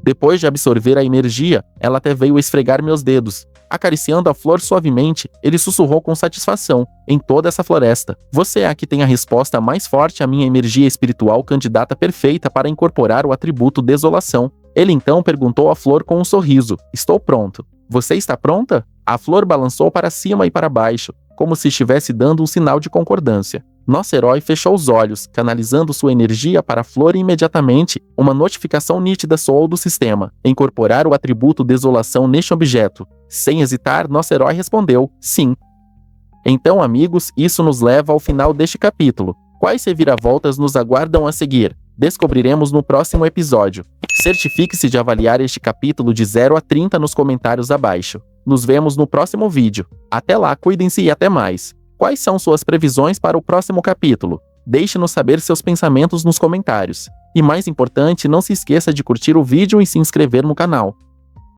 Depois de absorver a energia, ela até veio esfregar meus dedos. Acariciando a flor suavemente, ele sussurrou com satisfação. Em toda essa floresta, você é a que tem a resposta mais forte à minha energia espiritual candidata perfeita para incorporar o atributo Desolação. Ele então perguntou à flor com um sorriso. Estou pronto. Você está pronta? A flor balançou para cima e para baixo, como se estivesse dando um sinal de concordância. Nosso herói fechou os olhos, canalizando sua energia para a flor e imediatamente, uma notificação nítida soou do sistema. Incorporar o atributo Desolação neste objeto. Sem hesitar, nosso herói respondeu, sim. Então, amigos, isso nos leva ao final deste capítulo. Quais reviravoltas nos aguardam a seguir? Descobriremos no próximo episódio. Certifique-se de avaliar este capítulo de 0 a 30 nos comentários abaixo. Nos vemos no próximo vídeo. Até lá, cuidem-se e até mais. Quais são suas previsões para o próximo capítulo? Deixe-nos saber seus pensamentos nos comentários. E mais importante, não se esqueça de curtir o vídeo e se inscrever no canal.